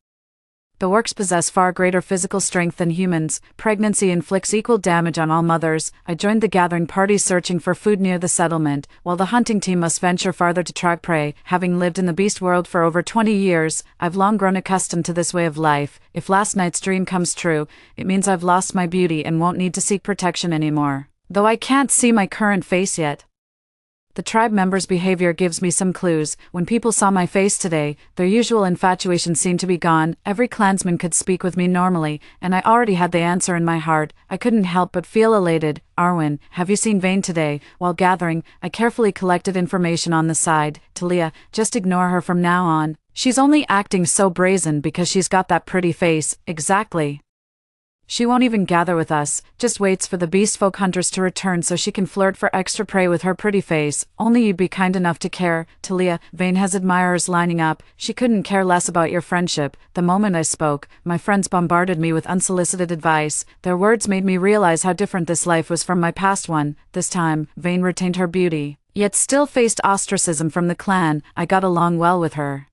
The orcs possess far greater physical strength than humans. Pregnancy inflicts equal damage on all mothers. I joined the gathering party searching for food near the settlement, while the hunting team must venture farther to track prey. Having lived in the beast world for over 20 years, I've long grown accustomed to this way of life. If last night's dream comes true, it means I've lost my beauty and won't need to seek protection anymore. Though I can't see my current face yet. The tribe members' behavior gives me some clues. When people saw my face today, their usual infatuation seemed to be gone. Every clansman could speak with me normally, and I already had the answer in my heart. I couldn't help but feel elated. Arwen, have you seen Vane today? While gathering, I carefully collected information on the side. Talia, just ignore her from now on. She's only acting so brazen because she's got that pretty face. Exactly. She won't even gather with us, just waits for the beast folk hunters to return so she can flirt for extra prey with her pretty face. Only you'd be kind enough to care. Talia, Vane has admirers lining up. She couldn't care less about your friendship. The moment I spoke, my friends bombarded me with unsolicited advice. Their words made me realize how different this life was from my past one. This time, Vane retained her beauty, yet still faced ostracism from the clan. I got along well with her.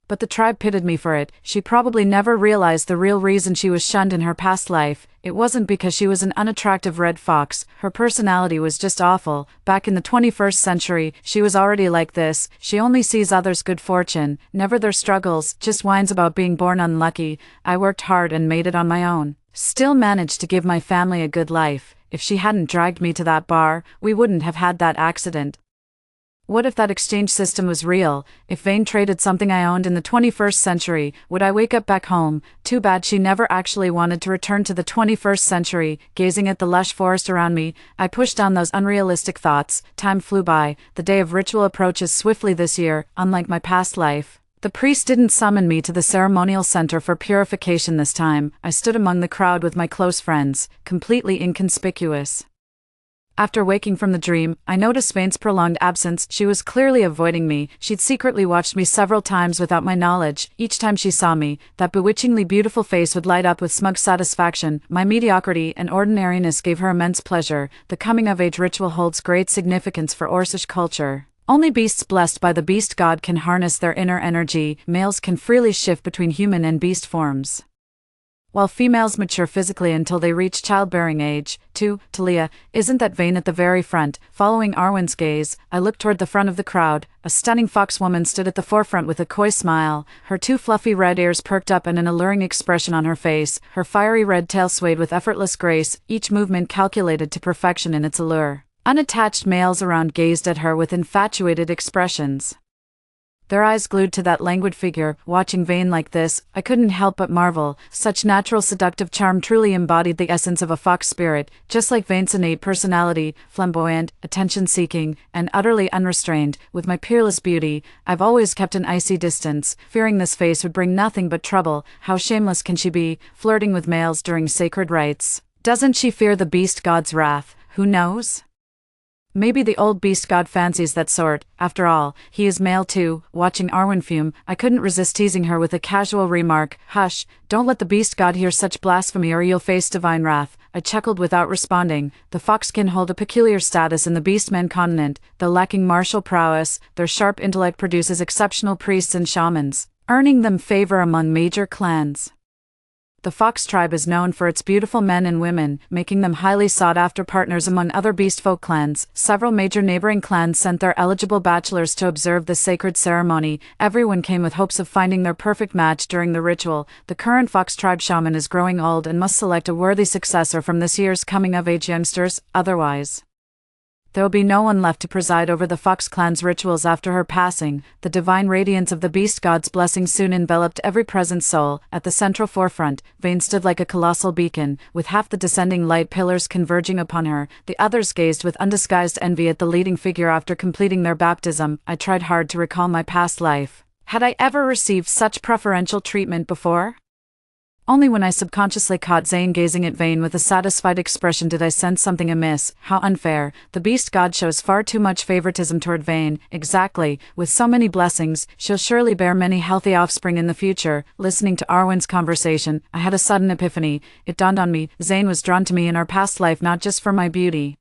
But the tribe pitied me for it. She probably never realized the real reason she was shunned in her past life. It wasn't because she was an unattractive red fox. Her personality was just awful. Back in the 21st century, she was already like this. She only sees others' good fortune, never their struggles, just whines about being born unlucky. I worked hard and made it on my own. Still managed to give my family a good life. If she hadn't dragged me to that bar, we wouldn't have had that accident. What if that exchange system was real? If Vane traded something I owned in the 21st century, would I wake up back home? Too bad she never actually wanted to return to the 21st century. Gazing at the lush forest around me, I pushed down those unrealistic thoughts. Time flew by. The day of ritual approaches swiftly this year, unlike my past life. The priest didn't summon me to the ceremonial center for purification this time. I stood among the crowd with my close friends, completely inconspicuous. After waking from the dream, I noticed Vane's prolonged absence. She was clearly avoiding me. She'd secretly watched me several times without my knowledge. Each time she saw me, that bewitchingly beautiful face would light up with smug satisfaction. My mediocrity and ordinariness gave her immense pleasure. The coming-of-age ritual holds great significance for Orcish culture. Only beasts blessed by the beast god can harness their inner energy. Males can freely shift between human and beast forms, while females mature physically until they reach childbearing age. Talia, isn't that Vane at the very front? Following Arwen's gaze, I looked toward the front of the crowd. A stunning fox woman stood at the forefront with a coy smile, her two fluffy red ears perked up and an alluring expression on her face. Her fiery red tail swayed with effortless grace, each movement calculated to perfection in its allure. Unattached males around gazed at her with infatuated expressions, their eyes glued to that languid figure. Watching Vane like this, I couldn't help but marvel. Such natural seductive charm truly embodied the essence of a fox spirit, just like Vane's innate personality, flamboyant, attention-seeking, and utterly unrestrained. With my peerless beauty, I've always kept an icy distance, fearing this face would bring nothing but trouble. How shameless can she be, flirting with males during sacred rites? Doesn't she fear the beast god's wrath? Who knows? Maybe the old beast god fancies that sort. After all, he is male too. Watching Arwen fume, I couldn't resist teasing her with a casual remark. Hush, don't let the beast god hear such blasphemy or you'll face divine wrath. I chuckled without responding. The foxkin hold a peculiar status in the beastmen continent. Though lacking martial prowess, their sharp intellect produces exceptional priests and shamans, earning them favor among major clans. The fox tribe is known for its beautiful men and women, making them highly sought-after partners among other beast folk clans. Several major neighboring clans sent their eligible bachelors to observe the sacred ceremony. Everyone came with hopes of finding their perfect match during the ritual. The current fox tribe shaman is growing old and must select a worthy successor from this year's coming-of-age youngsters, otherwise there will be no one left to preside over the Fox clan's rituals after her passing. The divine radiance of the beast god's blessing soon enveloped every present soul. At the central forefront, Vane stood like a colossal beacon, with half the descending light pillars converging upon her. The others gazed with undisguised envy at the leading figure after completing their baptism. I tried hard to recall my past life. Had I ever received such preferential treatment before? Only when I subconsciously caught Zane gazing at Vane with a satisfied expression did I sense something amiss. How unfair. The beast god shows far too much favoritism toward Vane. Exactly. With so many blessings, she'll surely bear many healthy offspring in the future. Listening to Arwen's conversation, I had a sudden epiphany. It dawned on me, Zane was drawn to me in our past life not just for my beauty,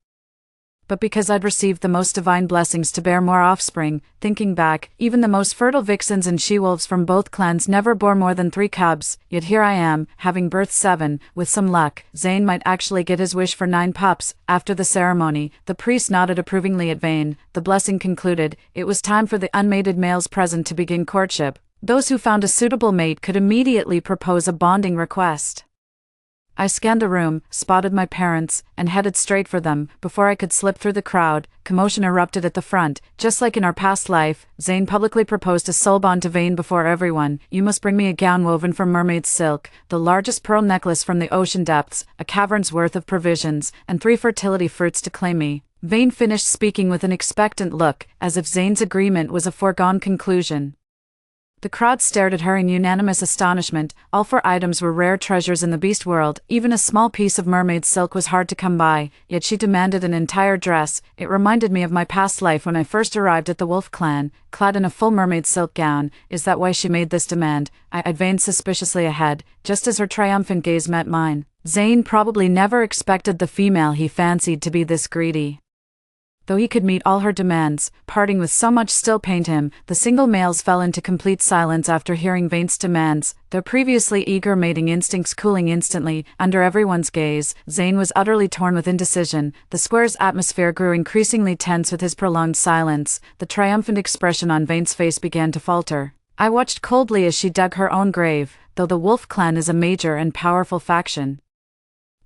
but because I'd received the most divine blessings to bear more offspring. Thinking back, even the most fertile vixens and she-wolves from both clans never bore more than 3 cubs, yet here I am, having birthed 7. With some luck, Zane might actually get his wish for 9 pups. After the ceremony, the priest nodded approvingly at Vane. The blessing concluded, it was time for the unmated males present to begin courtship. Those who found a suitable mate could immediately propose a bonding request. I scanned the room, spotted my parents, and headed straight for them. Before I could slip through the crowd, commotion erupted at the front. Just like in our past life, Zane publicly proposed a soul bond to Vane before everyone. You must bring me a gown woven from mermaid silk, the largest pearl necklace from the ocean depths, a cavern's worth of provisions, and 3 fertility fruits to claim me. Vane finished speaking with an expectant look, as if Zane's agreement was a foregone conclusion. The crowd stared at her in unanimous astonishment. All 4 items were rare treasures in the beast world. Even a small piece of mermaid silk was hard to come by, yet she demanded an entire dress. It reminded me of my past life when I first arrived at the Wolf clan, clad in a full mermaid silk gown. Is that why she made this demand? I advanced suspiciously ahead, just as her triumphant gaze met mine. Zane probably never expected the female he fancied to be this greedy. Though he could meet all her demands, parting with so much still pained him. The single males fell into complete silence after hearing Vane's demands, their previously eager mating instincts cooling instantly under everyone's gaze. Zane was utterly torn with indecision. The square's atmosphere grew increasingly tense with his prolonged silence. The triumphant expression on Vane's face began to falter. I watched coldly as she dug her own grave. Though the wolf clan is a major and powerful faction,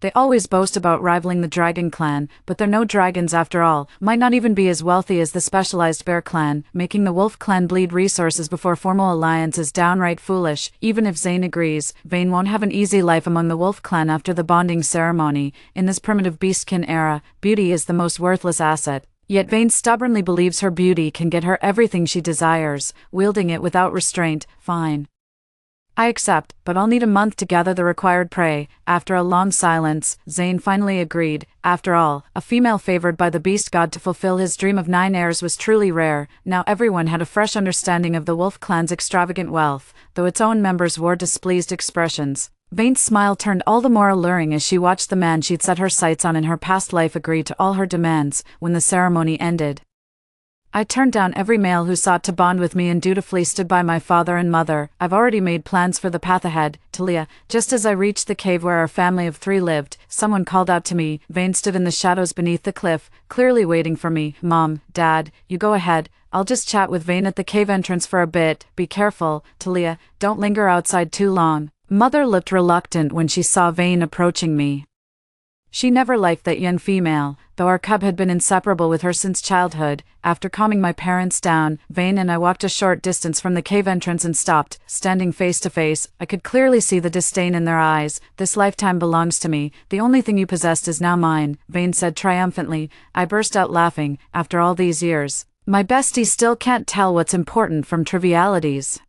they always boast about rivaling the dragon clan, but they're no dragons after all, might not even be as wealthy as the specialized bear clan. Making the wolf clan bleed resources before formal alliance is downright foolish. Even if Zane agrees, Vane won't have an easy life among the wolf clan after the bonding ceremony. In this primitive beastkin era, beauty is the most worthless asset. Yet Vane stubbornly believes her beauty can get her everything she desires, wielding it without restraint. Fine, I accept, but I'll need a month to gather the required prey. After a long silence, Zane finally agreed. After all, a female favored by the beast god to fulfill his dream of 9 heirs was truly rare. Now everyone had a fresh understanding of the wolf clan's extravagant wealth, though its own members wore displeased expressions. Vane's smile turned all the more alluring as she watched the man she'd set her sights on in her past life agree to all her demands. When the ceremony ended, I turned down every male who sought to bond with me and dutifully stood by my father and mother. I've already made plans for the path ahead, Talia. Just as I reached the cave where our family of 3 lived, someone called out to me. Vane stood in the shadows beneath the cliff, clearly waiting for me. Mom, Dad, you go ahead. I'll just chat with Vane at the cave entrance for a bit. Be careful, Talia. Don't linger outside too long. Mother looked reluctant when she saw Vane approaching me. She never liked that young female, though our cub had been inseparable with her since childhood. After calming my parents down, Vane and I walked a short distance from the cave entrance and stopped, standing face to face. I could clearly see the disdain in their eyes. This lifetime belongs to me. The only thing you possessed is now mine, Vane said triumphantly. I burst out laughing. After all these years, my bestie still can't tell what's important from trivialities.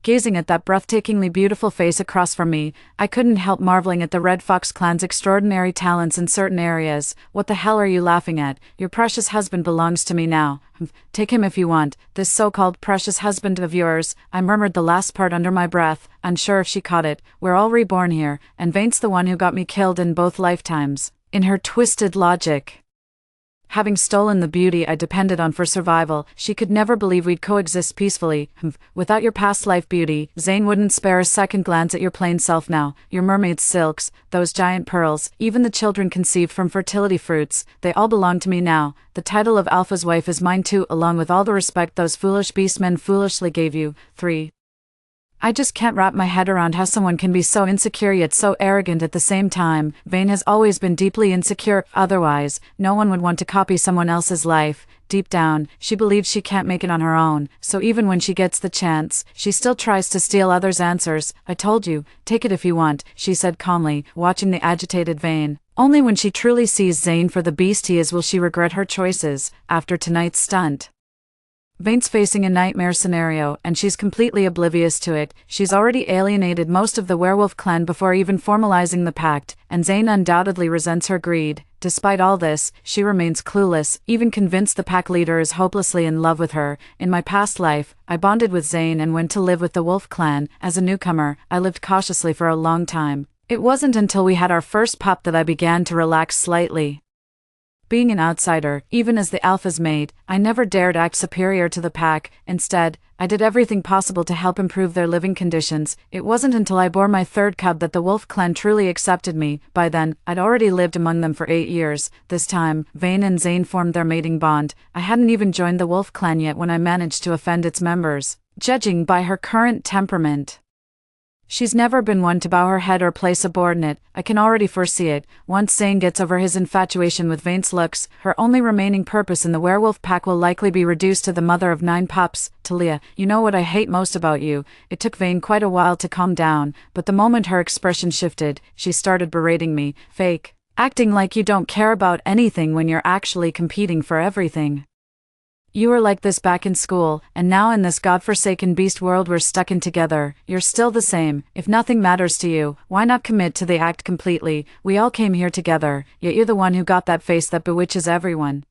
Gazing at that breathtakingly beautiful face across from me, I couldn't help marveling at the Red Fox clan's extraordinary talents in certain areas. What the hell are you laughing at? Your precious husband belongs to me now. Take him if you want. This so-called precious husband of yours, I murmured the last part under my breath, unsure if she caught it. We're all reborn here, and Vane's the one who got me killed in both lifetimes. In her twisted logic, having stolen the beauty I depended on for survival, she could never believe we'd coexist peacefully. Without your past life beauty, Zane wouldn't spare a second glance at your plain self now. Your mermaid's silks, those giant pearls, even the children conceived from fertility fruits, they all belong to me now. The title of Alpha's wife is mine too, along with all the respect those foolish beastmen foolishly gave you. 3. I just can't wrap my head around how someone can be so insecure yet so arrogant at the same time. Vane has always been deeply insecure, otherwise, no one would want to copy someone else's life. Deep down, she believes she can't make it on her own, so even when she gets the chance, she still tries to steal others' answers. I told you, take it if you want, she said calmly, watching the agitated Vane. Only when she truly sees Zane for the beast he is will she regret her choices. After tonight's stunt, Vane's facing a nightmare scenario, and she's completely oblivious to it. She's already alienated most of the werewolf clan before even formalizing the pact, and Zane undoubtedly resents her greed. Despite all this, she remains clueless, even convinced the pack leader is hopelessly in love with her. In my past life, I bonded with Zane and went to live with the wolf clan. As a newcomer, I lived cautiously for a long time. It wasn't until we had our first pup that I began to relax slightly. Being an outsider, even as the alpha's mate, I never dared act superior to the pack. Instead, I did everything possible to help improve their living conditions. It wasn't until I bore my 3rd cub that the wolf clan truly accepted me. By then, I'd already lived among them for 8 years. This time, Vane and Zane formed their mating bond. I hadn't even joined the wolf clan yet when I managed to offend its members. Judging by her current temperament, she's never been one to bow her head or play subordinate. I can already foresee it. Once Zane gets over his infatuation with Vane's looks, her only remaining purpose in the werewolf pack will likely be reduced to the mother of 9 pups. Talia, you know what I hate most about you? It took Vane quite a while to calm down, but the moment her expression shifted, she started berating me. Fake. Acting like you don't care about anything when you're actually competing for everything. You were like this back in school, and now in this godforsaken beast world we're stuck in together, you're still the same. If nothing matters to you, why not commit to the act completely? We all came here together, yet you're the one who got that face that bewitches everyone.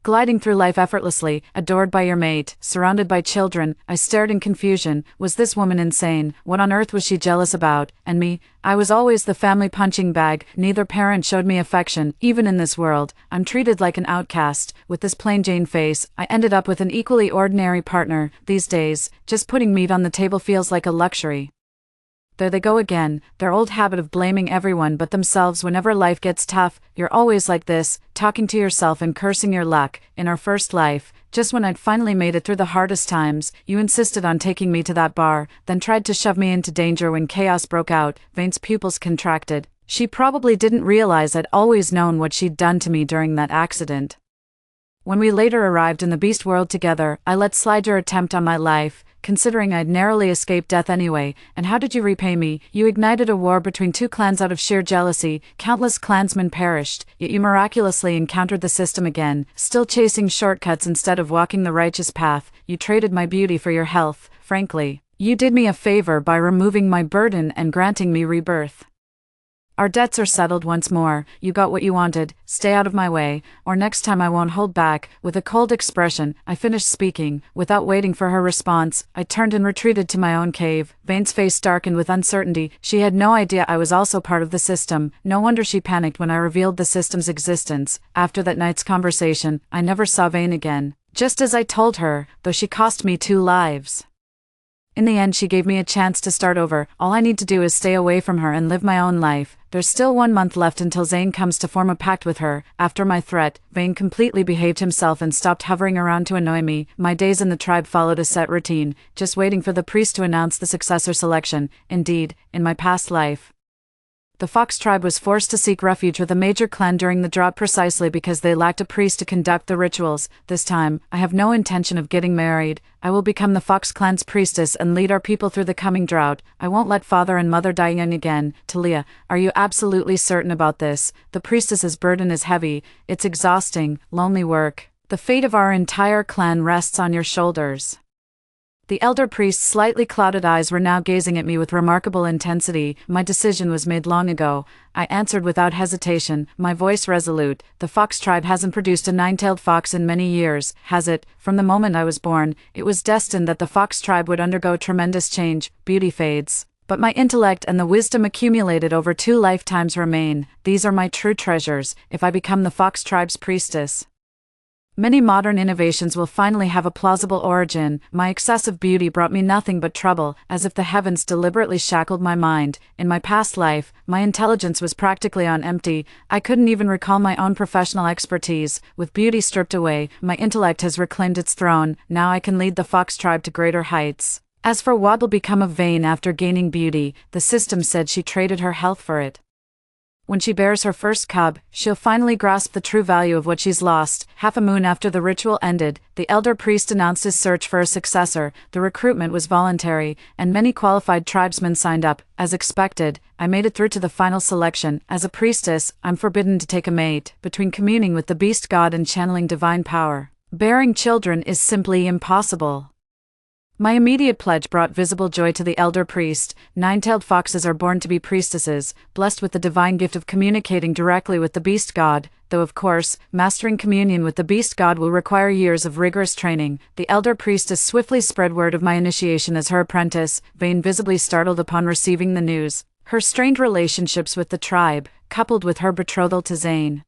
Gliding through life effortlessly, adored by your mate, surrounded by children, I stared in confusion. Was this woman insane? What on earth was she jealous about? And me? I was always the family punching bag. Neither parent showed me affection. Even in this world, I'm treated like an outcast. With this plain Jane face, I ended up with an equally ordinary partner. These days, just putting meat on the table feels like a luxury. There they go again, their old habit of blaming everyone but themselves whenever life gets tough. You're always like this, talking to yourself and cursing your luck. In our first life, just when I'd finally made it through the hardest times, you insisted on taking me to that bar, then tried to shove me into danger when chaos broke out. Vane's pupils contracted. She probably didn't realize I'd always known what she'd done to me during that accident. When we later arrived in the beast world together, I let slide your attempt on my life, considering I'd narrowly escaped death anyway. And how did you repay me? You ignited a war between two clans out of sheer jealousy. Countless clansmen perished, yet you miraculously encountered the system again, still chasing shortcuts instead of walking the righteous path. You traded my beauty for your health. Frankly, you did me a favor by removing my burden and granting me rebirth. Our debts are settled once more. You got what you wanted. Stay out of my way, or next time I won't hold back. With a cold expression, I finished speaking. Without waiting for her response, I turned and retreated to my own cave. Vane's face darkened with uncertainty. She had no idea I was also part of the system. No wonder she panicked when I revealed the system's existence. After that night's conversation, I never saw Vane again. Just as I told her, though she cost me 2 lives. In the end, she gave me a chance to start over. All I need to do is stay away from her and live my own life. There's still 1 month left until Zane comes to form a pact with her. After my threat, Vane completely behaved himself and stopped hovering around to annoy me. My days in the tribe followed a set routine, just waiting for the priest to announce the successor selection. Indeed, in my past life, the Fox tribe was forced to seek refuge with a major clan during the drought precisely because they lacked a priest to conduct the rituals. This time, I have no intention of getting married. I will become the Fox clan's priestess and lead our people through the coming drought. I won't let father and mother die young again. Talia, are you absolutely certain about this? The priestess's burden is heavy. It's exhausting, lonely work. The fate of our entire clan rests on your shoulders. The elder priest's slightly clouded eyes were now gazing at me with remarkable intensity. My decision was made long ago. I answered without hesitation, my voice resolute. The Fox tribe hasn't produced a 9-tailed fox in many years, has it? From the moment I was born, it was destined that the Fox tribe would undergo tremendous change. Beauty fades, but my intellect and the wisdom accumulated over 2 lifetimes remain. These are my true treasures, if I become the Fox tribe's priestess. Many modern innovations will finally have a plausible origin. My excessive beauty brought me nothing but trouble, as if the heavens deliberately shackled my mind. In my past life, my intelligence was practically on empty. I couldn't even recall my own professional expertise. With beauty stripped away, my intellect has reclaimed its throne. Now I can lead the Fox tribe to greater heights. As for what will become of Vane after gaining beauty, the system said she traded her health for it. When she bears her first cub, she'll finally grasp the true value of what she's lost. Half a moon after the ritual ended, the elder priest announced his search for a successor. The recruitment was voluntary, and many qualified tribesmen signed up. As expected, I made it through to the final selection. As a priestess, I'm forbidden to take a mate. Between communing with the beast god and channeling divine power, bearing children is simply impossible. My immediate pledge brought visible joy to the elder priest. 9-tailed foxes are born to be priestesses, blessed with the divine gift of communicating directly with the beast god, though of course, mastering communion with the beast god will require years of rigorous training. The elder priestess swiftly spread word of my initiation as her apprentice. Vane visibly startled upon receiving the news. Her strained relationships with the tribe, coupled with her betrothal to Zane,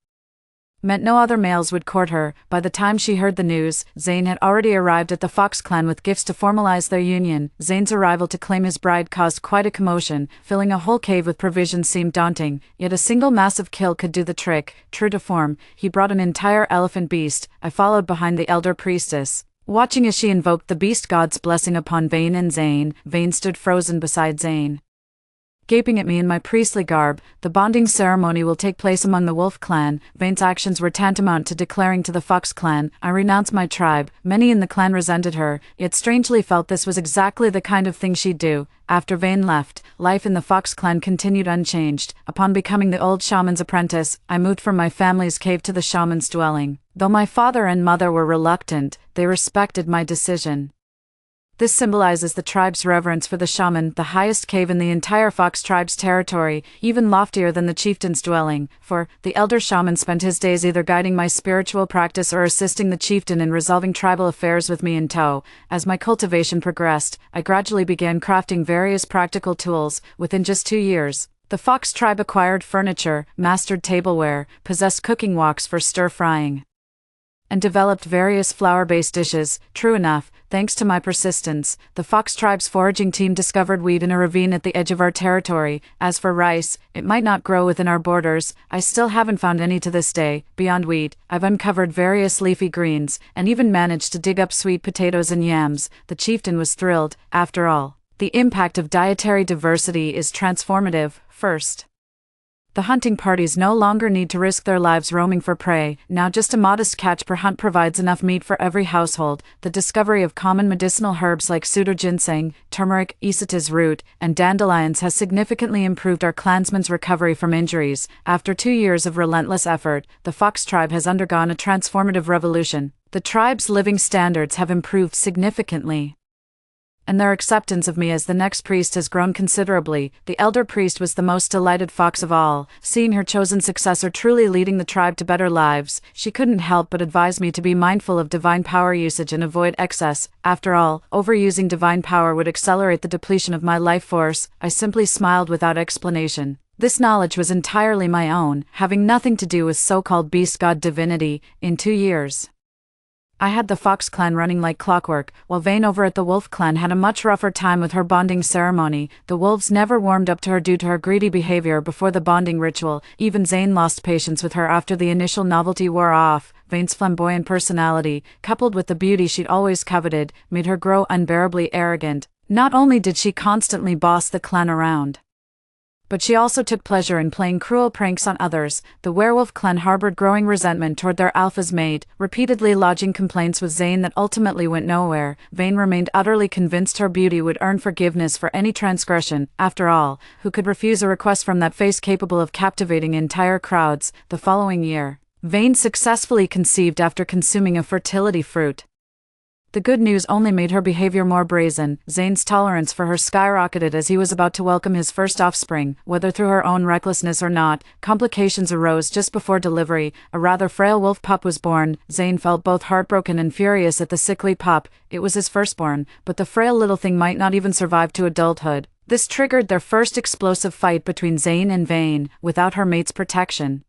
meant no other males would court her. By the time she heard the news, Zane had already arrived at the Fox clan with gifts to formalize their union. Zane's arrival to claim his bride caused quite a commotion. Filling a whole cave with provisions seemed daunting, yet a single massive kill could do the trick. True to form, he brought an entire elephant beast. I followed behind the elder priestess, watching as she invoked the beast god's blessing upon Vane and Zane. Vane stood frozen beside Zane, gaping at me in my priestly garb. The bonding ceremony will take place among the Wolf clan. Vane's actions were tantamount to declaring to the Fox clan, I renounce my tribe. Many in the clan resented her, yet strangely felt this was exactly the kind of thing she'd do. After Vane left, life in the Fox clan continued unchanged. Upon becoming the old shaman's apprentice, I moved from my family's cave to the shaman's dwelling. Though my father and mother were reluctant, they respected my decision. This symbolizes the tribe's reverence for the shaman, the highest cave in the entire Fox tribe's territory, even loftier than the chieftain's dwelling, for the elder shaman spent his days either guiding my spiritual practice or assisting the chieftain in resolving tribal affairs with me in tow. As my cultivation progressed, I gradually began crafting various practical tools. Within just 2 years, the Fox tribe acquired furniture, mastered tableware, possessed cooking woks for stir-frying, and developed various flour-based dishes. True enough, thanks to my persistence, the Fox tribe's foraging team discovered wheat in a ravine at the edge of our territory. As for rice, it might not grow within our borders. I still haven't found any to this day. Beyond wheat, I've uncovered various leafy greens, and even managed to dig up sweet potatoes and yams. The chieftain was thrilled. After all, the impact of dietary diversity is transformative. First, the hunting parties no longer need to risk their lives roaming for prey. Now just a modest catch per hunt provides enough meat for every household. The discovery of common medicinal herbs like pseudo ginseng, turmeric, isatis root, and dandelions has significantly improved our clansmen's recovery from injuries. After 2 years of relentless effort, the Fox tribe has undergone a transformative revolution. The tribe's living standards have improved significantly, and their acceptance of me as the next priest has grown considerably. The elder priest was the most delighted Fox of all, seeing her chosen successor truly leading the tribe to better lives. She couldn't help but advise me to be mindful of divine power usage and avoid excess. After all, overusing divine power would accelerate the depletion of my life force. I simply smiled without explanation. This knowledge was entirely my own, having nothing to do with so-called beast god divinity. In 2 years, I had the Fox clan running like clockwork, while Vane over at the Wolf clan had a much rougher time with her bonding ceremony. The wolves never warmed up to her due to her greedy behavior before the bonding ritual. Even Zane lost patience with her after the initial novelty wore off. Vane's flamboyant personality, coupled with the beauty she'd always coveted, made her grow unbearably arrogant. Not only did she constantly boss the clan around, but she also took pleasure in playing cruel pranks on others. The werewolf clan harbored growing resentment toward their alpha's mate, repeatedly lodging complaints with Zane that ultimately went nowhere. Vane remained utterly convinced her beauty would earn forgiveness for any transgression. After all, who could refuse a request from that face capable of captivating entire crowds? The following year, Vane successfully conceived after consuming a fertility fruit. The good news only made her behavior more brazen. Zane's tolerance for her skyrocketed as he was about to welcome his first offspring. Whether through her own recklessness or not, complications arose just before delivery. A rather frail wolf pup was born. Zane felt both heartbroken and furious at the sickly pup. It was his firstborn, but the frail little thing might not even survive to adulthood. This triggered their first explosive fight between Zane and Vane. Without her mate's protection,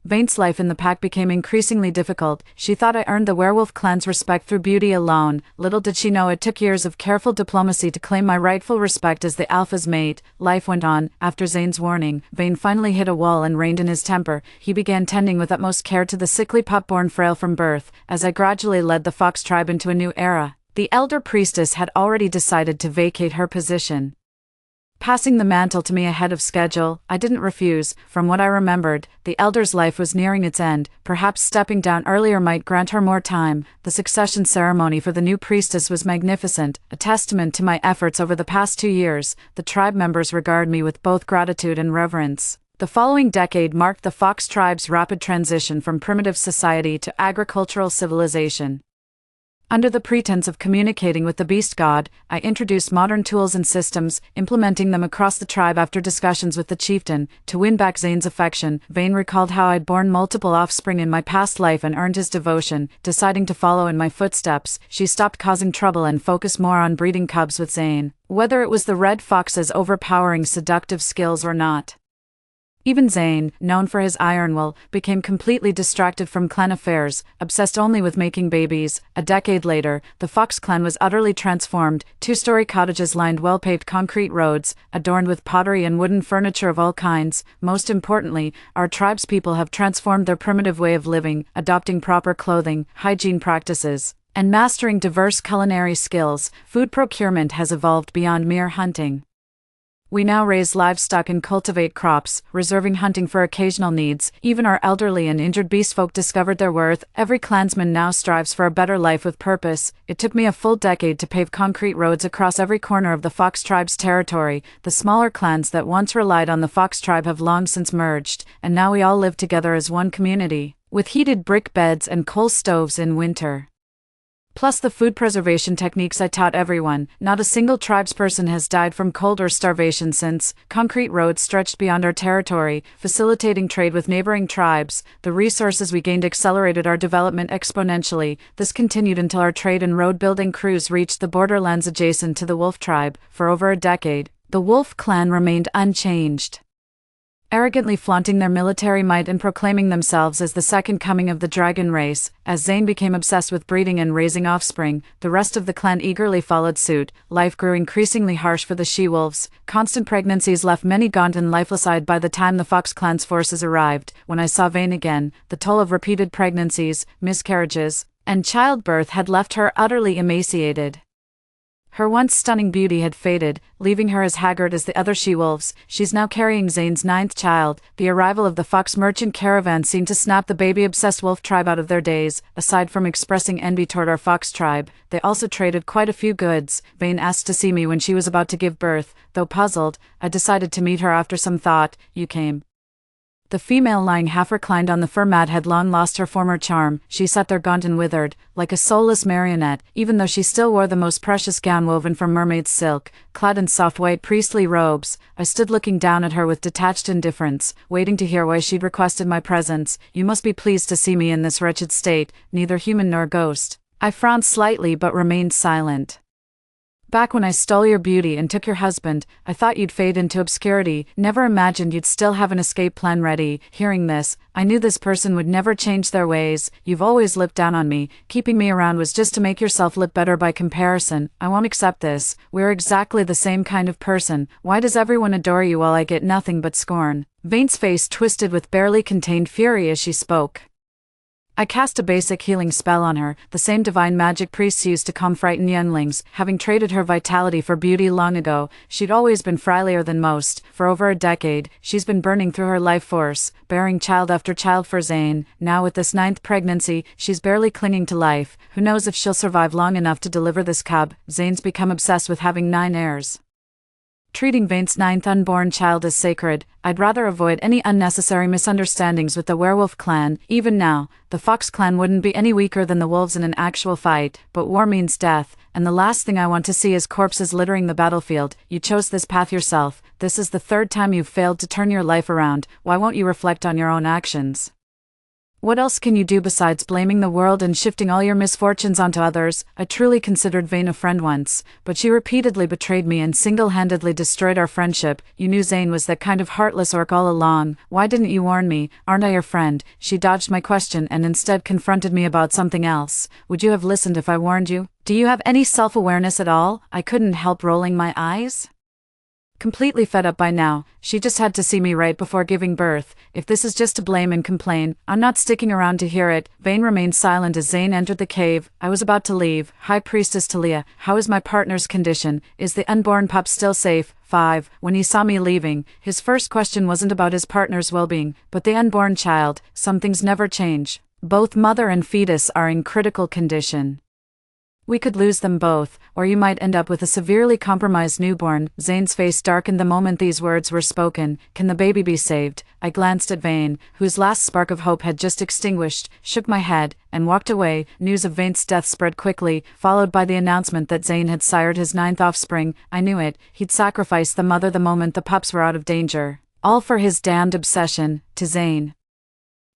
Vane's life in the pack became increasingly difficult. She thought I earned the werewolf clan's respect through beauty alone. Little did she know it took years of careful diplomacy to claim my rightful respect as the alpha's mate. Life went on. After Zane's warning, Vane finally hit a wall and reined in his temper. He began tending with utmost care to the sickly pup born frail from birth. As I gradually led the Fox tribe into a new era, the elder priestess had already decided to vacate her position, passing the mantle to me ahead of schedule. I didn't refuse. From what I remembered, the elder's life was nearing its end. Perhaps stepping down earlier might grant her more time. The succession ceremony for the new priestess was magnificent, a testament to my efforts over the past 2 years. The tribe members regard me with both gratitude and reverence. The following decade marked the Fox tribe's rapid transition from primitive society to agricultural civilization. Under the pretense of communicating with the beast god, I introduced modern tools and systems, implementing them across the tribe after discussions with the chieftain. To win back Zane's affection, Vane recalled how I'd borne multiple offspring in my past life and earned his devotion. Deciding to follow in my footsteps, she stopped causing trouble and focused more on breeding cubs with Zane. Whether it was the red fox's overpowering seductive skills or not, even Zane, known for his iron will, became completely distracted from clan affairs, obsessed only with making babies. A decade later, the Fox clan was utterly transformed. 2-story cottages lined well-paved concrete roads, adorned with pottery and wooden furniture of all kinds. Most importantly, our tribe's people have transformed their primitive way of living, adopting proper clothing, hygiene practices, and mastering diverse culinary skills. Food procurement has evolved beyond mere hunting. We now raise livestock and cultivate crops, reserving hunting for occasional needs. Even our elderly and injured beastfolk discovered their worth. Every clansman now strives for a better life with purpose. It took me a full decade to pave concrete roads across every corner of the Fox tribe's territory. The smaller clans that once relied on the Fox tribe have long since merged, and now we all live together as one community, with heated brick beds and coal stoves in winter, Plus the food preservation techniques I taught everyone. Not a single tribesperson has died from cold or starvation since. Concrete roads stretched beyond our territory, facilitating trade with neighboring tribes. The resources we gained accelerated our development exponentially. This continued until our trade and road-building crews reached the borderlands adjacent to the Wolf tribe. For over a decade, the Wolf clan remained unchanged, arrogantly flaunting their military might and proclaiming themselves as the second coming of the dragon race. As Zane became obsessed with breeding and raising offspring, the rest of the clan eagerly followed suit. Life grew increasingly harsh for the she-wolves. Constant pregnancies left many gaunt and lifeless-eyed by the time the Fox clan's forces arrived. When I saw Vane again, the toll of repeated pregnancies, miscarriages, and childbirth had left her utterly emaciated. Her once stunning beauty had faded, leaving her as haggard as the other she-wolves. She's now carrying Zane's 9th child. The arrival of the Fox merchant caravan seemed to snap the baby-obsessed wolf tribe out of their daze. Aside from expressing envy toward our Fox tribe, they also traded quite a few goods. Vane asked to see me when she was about to give birth. Though puzzled, I decided to meet her after some thought. You came. The female lying half reclined on the fur mat had long lost her former charm. She sat there gaunt and withered, like a soulless marionette, even though she still wore the most precious gown woven from mermaid's silk, clad in soft white priestly robes. I stood looking down at her with detached indifference, waiting to hear why she'd requested my presence. You must be pleased to see me in this wretched state, neither human nor ghost. I frowned slightly but remained silent. Back when I stole your beauty and took your husband, I thought you'd fade into obscurity, never imagined you'd still have an escape plan ready. Hearing this, I knew this person would never change their ways. You've always looked down on me. Keeping me around was just to make yourself look better by comparison. I won't accept this. We're exactly the same kind of person. Why does everyone adore you while I get nothing but scorn? Vane's face twisted with barely contained fury as she spoke. I cast a basic healing spell on her, the same divine magic priests used to calm frightened younglings. Having traded her vitality for beauty long ago, she'd always been frilier than most. For over a decade, she's been burning through her life force, bearing child after child for Zane. Now with this 9th pregnancy, she's barely clinging to life. Who knows if she'll survive long enough to deliver this cub? Zane's become obsessed with having 9 heirs, treating Vane's 9th unborn child as sacred. I'd rather avoid any unnecessary misunderstandings with the werewolf clan. Even now, the Fox clan wouldn't be any weaker than the wolves in an actual fight, but war means death, and the last thing I want to see is corpses littering the battlefield. You chose this path yourself. This is the 3rd time you've failed to turn your life around. Why won't you reflect on your own actions? What else can you do besides blaming the world and shifting all your misfortunes onto others? I truly considered Vane a friend once, but she repeatedly betrayed me and single-handedly destroyed our friendship. You knew Zane was that kind of heartless orc all along. Why didn't you warn me? Aren't I your friend? She dodged my question and instead confronted me about something else. Would you have listened if I warned you? Do you have any self-awareness at all? I couldn't help rolling my eyes. Completely fed up by now, she just had to see me right before giving birth. If this is just to blame and complain, I'm not sticking around to hear it. Vane remained silent as Zane entered the cave. I was about to leave. High Priestess Talia, how is my partner's condition? Is the unborn pup still safe? 5. When he saw me leaving, his first question wasn't about his partner's well-being, but the unborn child. Some things never change. Both mother and fetus are in critical condition. We could lose them both, or you might end up with a severely compromised newborn. Zane's face darkened the moment these words were spoken. Can the baby be saved? I glanced at Vane, whose last spark of hope had just extinguished, shook my head, and walked away. News of Vane's death spread quickly, followed by the announcement that Zane had sired his 9th offspring. I knew it. He'd sacrificed the mother the moment the pups were out of danger. All for his damned obsession. To Zane,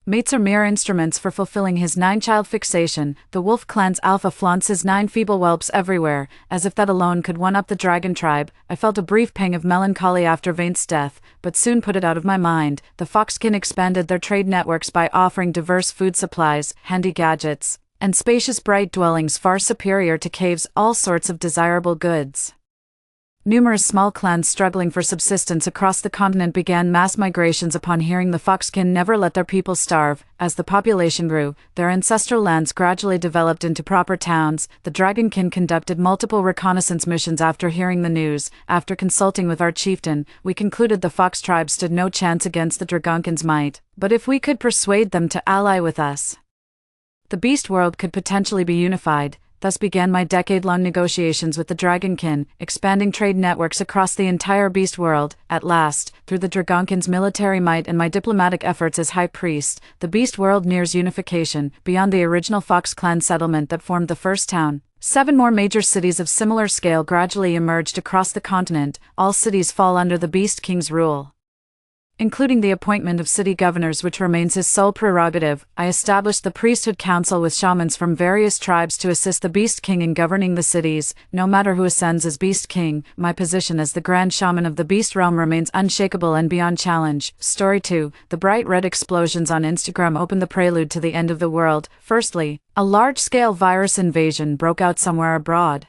mates are mere instruments for fulfilling his 9-child fixation. The wolf clan's alpha flaunts his 9 feeble whelps everywhere, as if that alone could one-up the dragon tribe. I felt a brief pang of melancholy after Vane's death, but soon put it out of my mind. The Foxkin expanded their trade networks by offering diverse food supplies, handy gadgets, and spacious bright dwellings far superior to caves, all sorts of desirable goods. Numerous small clans struggling for subsistence across the continent began mass migrations upon hearing the Foxkin never let their people starve. As the population grew, their ancestral lands gradually developed into proper towns. The Dragonkin conducted multiple reconnaissance missions after hearing the news. After consulting with our chieftain, we concluded the Fox tribe stood no chance against the Dragonkin's might. But if we could persuade them to ally with us, the beast world could potentially be unified. Thus began my decade-long negotiations with the Dragonkin, expanding trade networks across the entire beast world. At last, through the Dragonkin's military might and my diplomatic efforts as High Priest, the beast world nears unification, beyond the original Fox clan settlement that formed the first town. 7 more major cities of similar scale gradually emerged across the continent. All cities fall under the Beast King's rule, including the appointment of city governors, which remains his sole prerogative. I established the priesthood council with shamans from various tribes to assist the Beast King in governing the cities. No matter who ascends as Beast King, my position as the Grand Shaman of the Beast Realm remains unshakable and beyond challenge. Story 2. The bright red explosions on Instagram opened the prelude to the end of the world. Firstly, a large-scale virus invasion broke out somewhere abroad.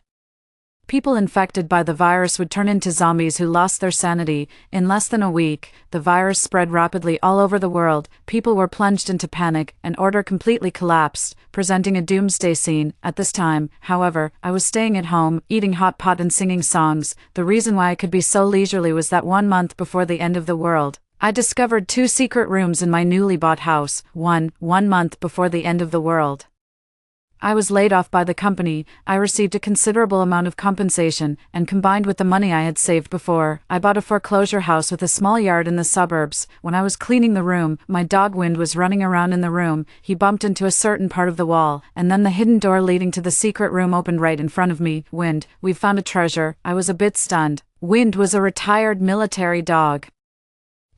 People infected by the virus would turn into zombies who lost their sanity. In less than a week, the virus spread rapidly all over the world. People were plunged into panic, and order completely collapsed, presenting a doomsday scene. At this time, however, I was staying at home, eating hot pot and singing songs. The reason why I could be so leisurely was that 1 month before the end of the world, I discovered 2 secret rooms in my newly bought house. 1 month before the end of the world, I was laid off by the company. I received a considerable amount of compensation, and combined with the money I had saved before, I bought a foreclosure house with a small yard in the suburbs. When I was cleaning the room, my dog Wind was running around in the room. He bumped into a certain part of the wall, and then the hidden door leading to the secret room opened right in front of me. Wind, we've found a treasure. I was a bit stunned. Wind was a retired military dog.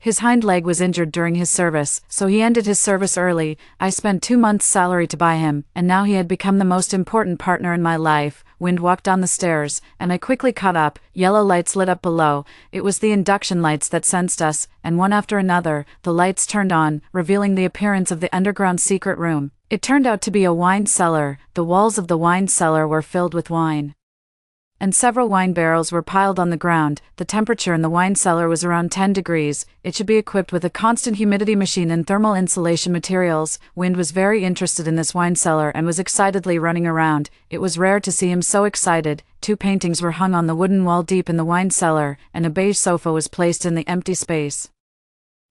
His hind leg was injured during his service, so he ended his service early. I spent 2 months' salary to buy him, and now he had become the most important partner in my life. Wind walked down the stairs, and I quickly caught up. Yellow lights lit up below. It was the induction lights that sensed us, and one after another, the lights turned on, revealing the appearance of the underground secret room. It turned out to be a wine cellar. The walls of the wine cellar were filled with wine, and several wine barrels were piled on the ground. The temperature in the wine cellar was around 10 degrees. It should be equipped with a constant humidity machine and thermal insulation materials. Wind was very interested in this wine cellar and was excitedly running around. It was rare to see him so excited. 2 paintings were hung on the wooden wall deep in the wine cellar, and a beige sofa was placed in the empty space.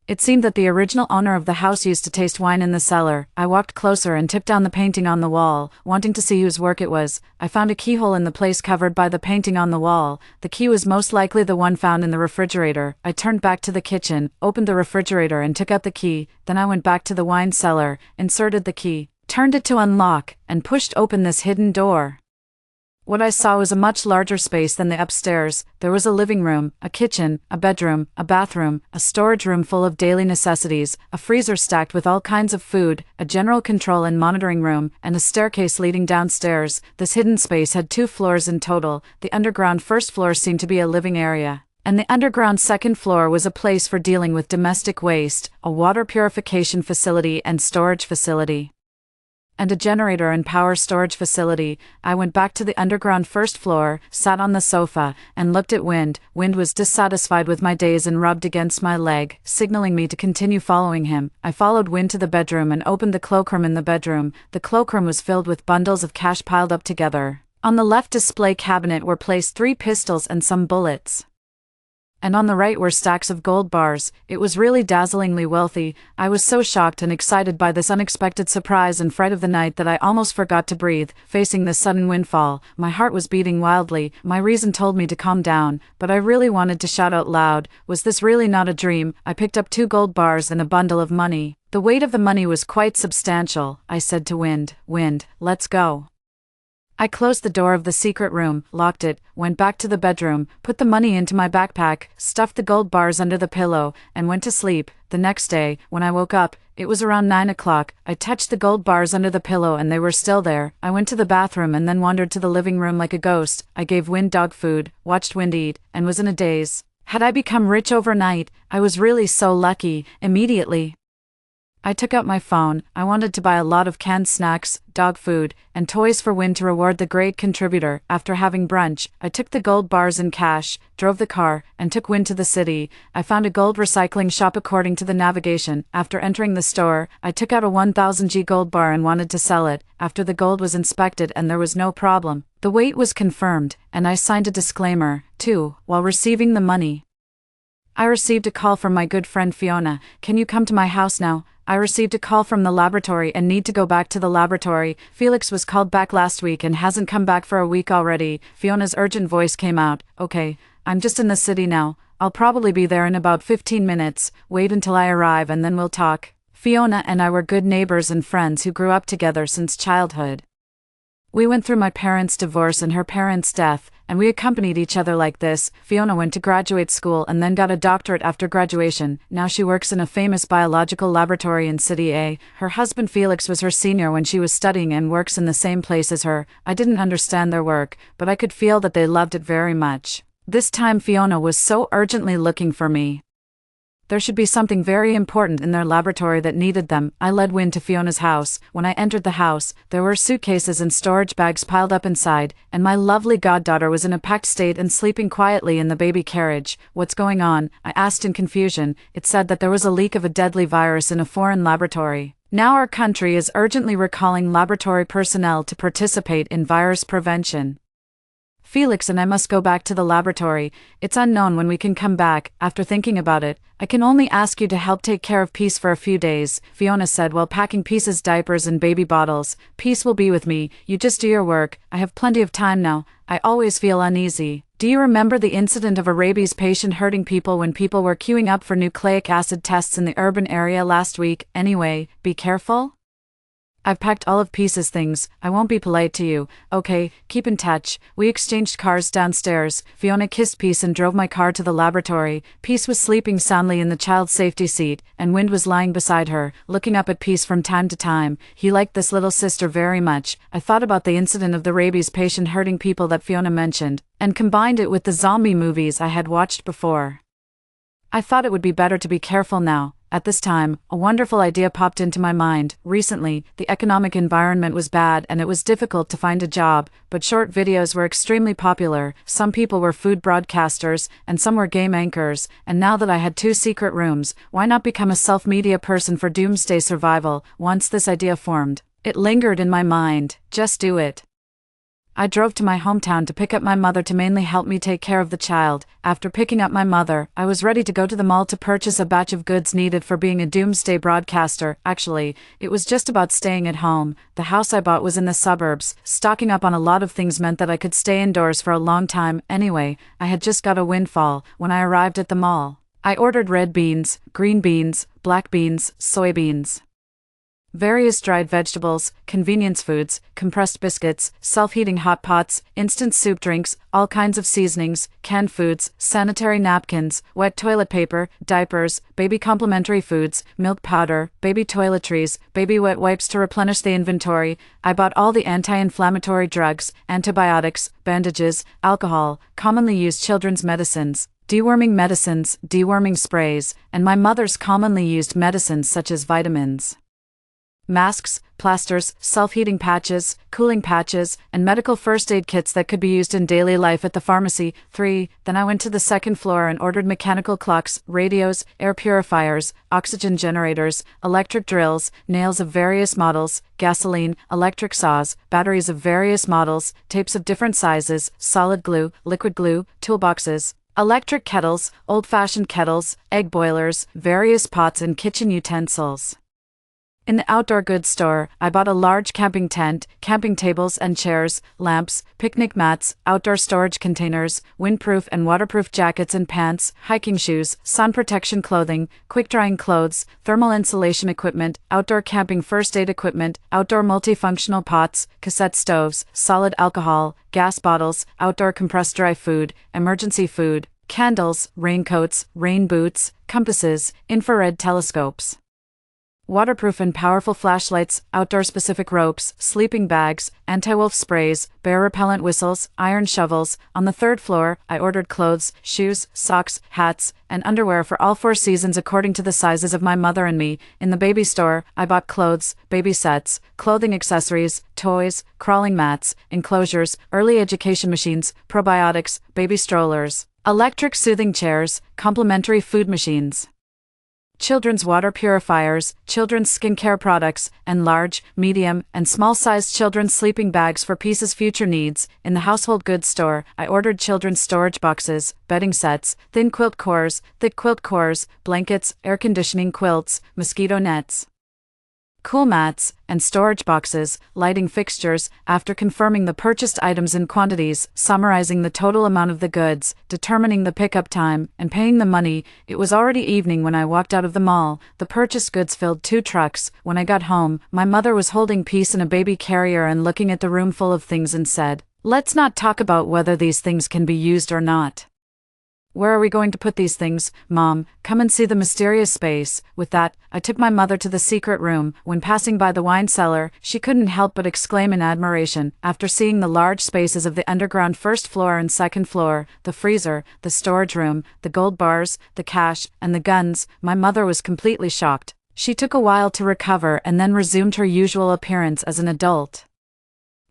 It seemed that the original owner of the house used to taste wine in the cellar. I walked closer and tipped down the painting on the wall, wanting to see whose work it was. I found a keyhole in the place covered by the painting on the wall. The key was most likely the one found in the refrigerator. I turned back to the kitchen, opened the refrigerator and took out the key. Then I went back to the wine cellar, inserted the key, turned it to unlock, and pushed open this hidden door. What I saw was a much larger space than the upstairs. There was a living room, a kitchen, a bedroom, a bathroom, a storage room full of daily necessities, a freezer stacked with all kinds of food, a general control and monitoring room, and a staircase leading downstairs. This hidden space had 2 floors in total. The underground first floor seemed to be a living area, and the underground second floor was a place for dealing with domestic waste, a water purification facility and storage facility, and a generator and power storage facility. I went back to the underground first floor, sat on the sofa, and looked at Wind. Wind was dissatisfied with my days and rubbed against my leg, signaling me to continue following him. I followed Wind to the bedroom and opened the cloakroom in the bedroom. The cloakroom was filled with bundles of cash piled up together. On the left display cabinet were placed 3 pistols and some bullets, and on the right were stacks of gold bars. It was really dazzlingly wealthy. I was so shocked and excited by this unexpected surprise and fright of the night that I almost forgot to breathe. Facing this sudden windfall, my heart was beating wildly. My reason told me to calm down, but I really wanted to shout out loud. Was this really not a dream? I picked up 2 gold bars and a bundle of money. The weight of the money was quite substantial. I said to Wind, "Wind, let's go." I closed the door of the secret room, locked it, went back to the bedroom, put the money into my backpack, stuffed the gold bars under the pillow, and went to sleep. The next day, when I woke up, it was around 9 o'clock. I touched the gold bars under the pillow and they were still there. I went to the bathroom and then wandered to the living room like a ghost. I gave Wind dog food, watched Wind eat, and was in a daze. Had I become rich overnight? I was really so lucky. Immediately, I took out my phone. I wanted to buy a lot of canned snacks, dog food, and toys for Wind to reward the great contributor. After having brunch, I took the gold bars in cash, drove the car, and took Wind to the city. I found a gold recycling shop according to the navigation. After entering the store, I took out a 1000G gold bar and wanted to sell it. After the gold was inspected and there was no problem, the weight was confirmed, and I signed a disclaimer, too, while receiving the money. I received a call from my good friend Fiona. "Can you come to my house now? I received a call from the laboratory and need to go back to the laboratory. Felix was called back last week and hasn't come back for a week already. Fiona's urgent voice came out. Okay, I'm just in the city now. I'll probably be there in about 15 minutes. Wait until I arrive and then we'll talk. Fiona and I were good neighbors and friends who grew up together since childhood. We went through my parents' divorce and her parents' death, and we accompanied each other like this. Fiona went to graduate school and then got a doctorate after graduation. Now she works in a famous biological laboratory in City A. Her husband Felix was her senior when she was studying and works in the same place as her. I didn't understand their work, but I could feel that they loved it very much. This time Fiona was so urgently looking for me. There should be something very important in their laboratory that needed them. I led Wynne to Fiona's house. When I entered the house, there were suitcases and storage bags piled up inside, and my lovely goddaughter was in a packed state and sleeping quietly in the baby carriage. What's going on? I asked in confusion. It said that there was a leak of a deadly virus in a foreign laboratory. Now our country is urgently recalling laboratory personnel to participate in virus prevention. Felix and I must go back to the laboratory. It's unknown when we can come back. After thinking about it, I can only ask you to help take care of Peace for a few days, Fiona said while packing Peace's diapers and baby bottles. Peace will be with me. You just do your work. I have plenty of time now. I always feel uneasy. Do you remember the incident of a rabies patient hurting people when people were queuing up for nucleic acid tests in the urban area last week? Anyway, be careful. I've packed all of Peace's things. I won't be polite to you. Okay, keep in touch. We exchanged cars downstairs. Fiona kissed Peace and drove my car to the laboratory. Peace was sleeping soundly in the child safety seat, and Wynne was lying beside her, looking up at Peace from time to time. He liked this little sister very much. I thought about the incident of the rabies patient hurting people that Fiona mentioned, and combined it with the zombie movies I had watched before. I thought it would be better to be careful now. At this time, a wonderful idea popped into my mind. Recently, the economic environment was bad and it was difficult to find a job, but short videos were extremely popular. Some people were food broadcasters, and some were game anchors, and now that I had 2 secret rooms, why not become a self-media person for doomsday survival? Once this idea formed, it lingered in my mind. Just do it. I drove to my hometown to pick up my mother to mainly help me take care of the child. After picking up my mother, I was ready to go to the mall to purchase a batch of goods needed for being a doomsday broadcaster. Actually, it was just about staying at home. The house I bought was in the suburbs. Stocking up on a lot of things meant that I could stay indoors for a long time. Anyway, I had just got a windfall when I arrived at the mall. I ordered red beans, green beans, black beans, soybeans, various dried vegetables, convenience foods, compressed biscuits, self-heating hot pots, instant soup drinks, all kinds of seasonings, canned foods, sanitary napkins, wet toilet paper, diapers, baby complementary foods, milk powder, baby toiletries, baby wet wipes to replenish the inventory. I bought all the anti-inflammatory drugs, antibiotics, bandages, alcohol, commonly used children's medicines, deworming medicines, deworming sprays, and my mother's commonly used medicines such as vitamins, masks, plasters, self-heating patches, cooling patches, and medical first aid kits that could be used in daily life at the pharmacy. 3. Then I went to the second floor and ordered mechanical clocks, radios, air purifiers, oxygen generators, electric drills, nails of various models, gasoline, electric saws, batteries of various models, tapes of different sizes, solid glue, liquid glue, toolboxes, electric kettles, old-fashioned kettles, egg boilers, various pots and kitchen utensils. In the outdoor goods store, I bought a large camping tent, camping tables and chairs, lamps, picnic mats, outdoor storage containers, windproof and waterproof jackets and pants, hiking shoes, sun protection clothing, quick-drying clothes, thermal insulation equipment, outdoor camping first aid equipment, outdoor multifunctional pots, cassette stoves, solid alcohol, gas bottles, outdoor compressed dry food, emergency food, candles, raincoats, rain boots, compasses, infrared telescopes, waterproof and powerful flashlights, outdoor-specific ropes, sleeping bags, anti-wolf sprays, bear repellent whistles, iron shovels. On the third floor, I ordered clothes, shoes, socks, hats, and underwear for all 4 seasons according to the sizes of my mother and me. In the baby store, I bought clothes, baby sets, clothing accessories, toys, crawling mats, enclosures, early education machines, probiotics, baby strollers, electric soothing chairs, complimentary food machines, children's water purifiers, children's skincare products, and large, medium, and small-sized children's sleeping bags for Peace's future needs. In the household goods store, I ordered children's storage boxes, bedding sets, thin quilt cores, thick quilt cores, blankets, air conditioning quilts, mosquito nets, cool mats, and storage boxes, lighting fixtures. After confirming the purchased items in quantities, summarizing the total amount of the goods, determining the pickup time, and paying the money, it was already evening when I walked out of the mall. The purchased goods filled 2 trucks. When I got home, my mother was holding Peace in a baby carrier and looking at the room full of things and said, "Let's not talk about whether these things can be used or not." "Where are we going to put these things, Mom? Come and see the mysterious space." With that, I took my mother to the secret room. When passing by the wine cellar, she couldn't help but exclaim in admiration. After seeing the large spaces of the underground first floor and second floor, the freezer, the storage room, the gold bars, the cash, and the guns, my mother was completely shocked. She took a while to recover and then resumed her usual appearance as an adult.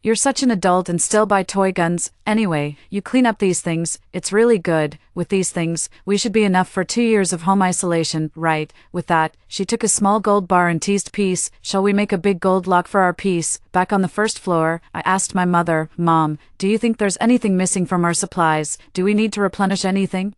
"You're such an adult and still buy toy guns. Anyway, you clean up these things, it's really good. With these things, we should be enough for 2 years of home isolation, right?" With that, she took a small gold bar and teased Peace, "Shall we make a big gold lock for our Peace?" Back on the first floor, I asked my mother, "Mom, do you think there's anything missing from our supplies? Do we need to replenish anything?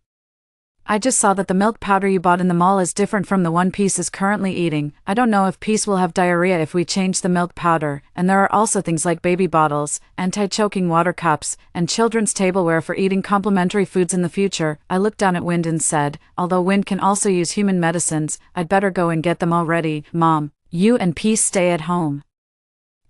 I just saw that the milk powder you bought in the mall is different from the one Peace is currently eating. I don't know if Peace will have diarrhea if we change the milk powder, and there are also things like baby bottles, anti-choking water cups, and children's tableware for eating complementary foods in the future." I looked down at Wind and said, "Although Wind can also use human medicines, I'd better go and get them already. Mom, you and Peace stay at home.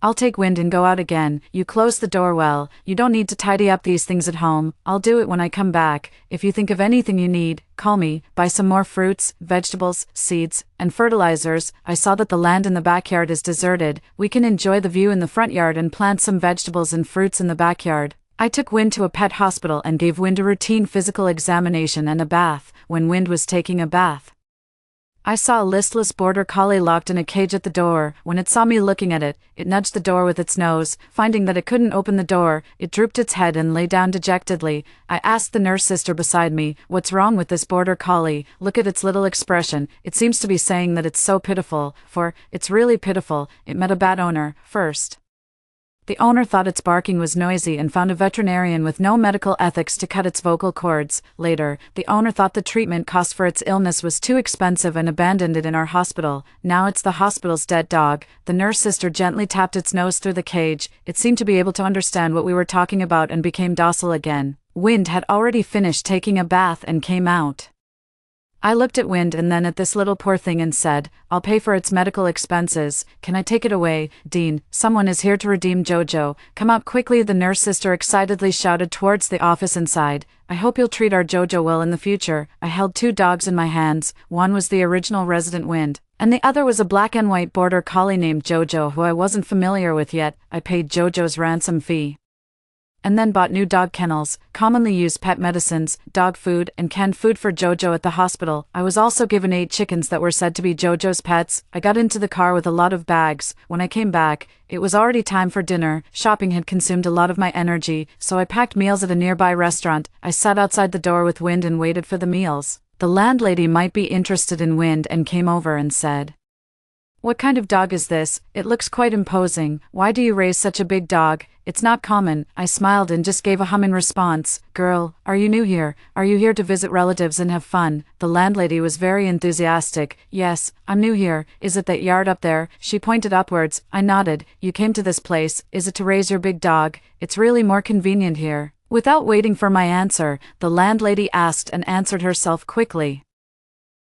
I'll take Wind and go out again. You close the door well. You don't need to tidy up these things at home. I'll do it when I come back. If you think of anything you need, call me. Buy some more fruits, vegetables, seeds, and fertilizers. I saw that the land in the backyard is deserted. We can enjoy the view in the front yard and plant some vegetables and fruits in the backyard." I took Wind to a pet hospital and gave Wind a routine physical examination and a bath. When Wind was taking a bath, I saw a listless border collie locked in a cage at the door. When it saw me looking at it, it nudged the door with its nose. Finding that it couldn't open the door, it drooped its head and lay down dejectedly. I asked the nurse sister beside me, "What's wrong with this border collie? Look at its little expression. It seems to be saying that it's so pitiful. For, it's really pitiful. It met a bad owner, first. The owner thought its barking was noisy and found a veterinarian with no medical ethics to cut its vocal cords. Later, the owner thought the treatment cost for its illness was too expensive and abandoned it in our hospital. Now it's the hospital's dead dog." The nurse sister gently tapped its nose through the cage. It seemed to be able to understand what we were talking about and became docile again. Wind had already finished taking a bath and came out. I looked at Wind and then at this little poor thing and said, "I'll pay for its medical expenses. Can I take it away? Dean, someone is here to redeem Jojo. Come out quickly." The nurse sister excitedly shouted towards the office inside. "I hope you'll treat our Jojo well in the future." I held 2 dogs in my hands. One was the original resident Wind, and the other was a black and white border collie named Jojo who I wasn't familiar with yet. I paid Jojo's ransom fee and then bought new dog kennels, commonly used pet medicines, dog food, and canned food for Jojo at the hospital. I was also given 8 chickens that were said to be Jojo's pets. I got into the car with a lot of bags. When I came back, it was already time for dinner. Shopping had consumed a lot of my energy, so I packed meals at a nearby restaurant. I sat outside the door with Wind and waited for the meals. The landlady might be interested in Wind and came over and said, "What kind of dog is this? It looks quite imposing. Why do you raise such a big dog? It's not common." I smiled and just gave a hum in response. "Girl, are you new here? Are you here to visit relatives and have fun?" The landlady was very enthusiastic. "Yes, I'm new here. Is it that yard up there?" She pointed upwards. I nodded. "You came to this place, is it to raise your big dog? It's really more convenient here." Without waiting for my answer, the landlady asked and answered herself quickly.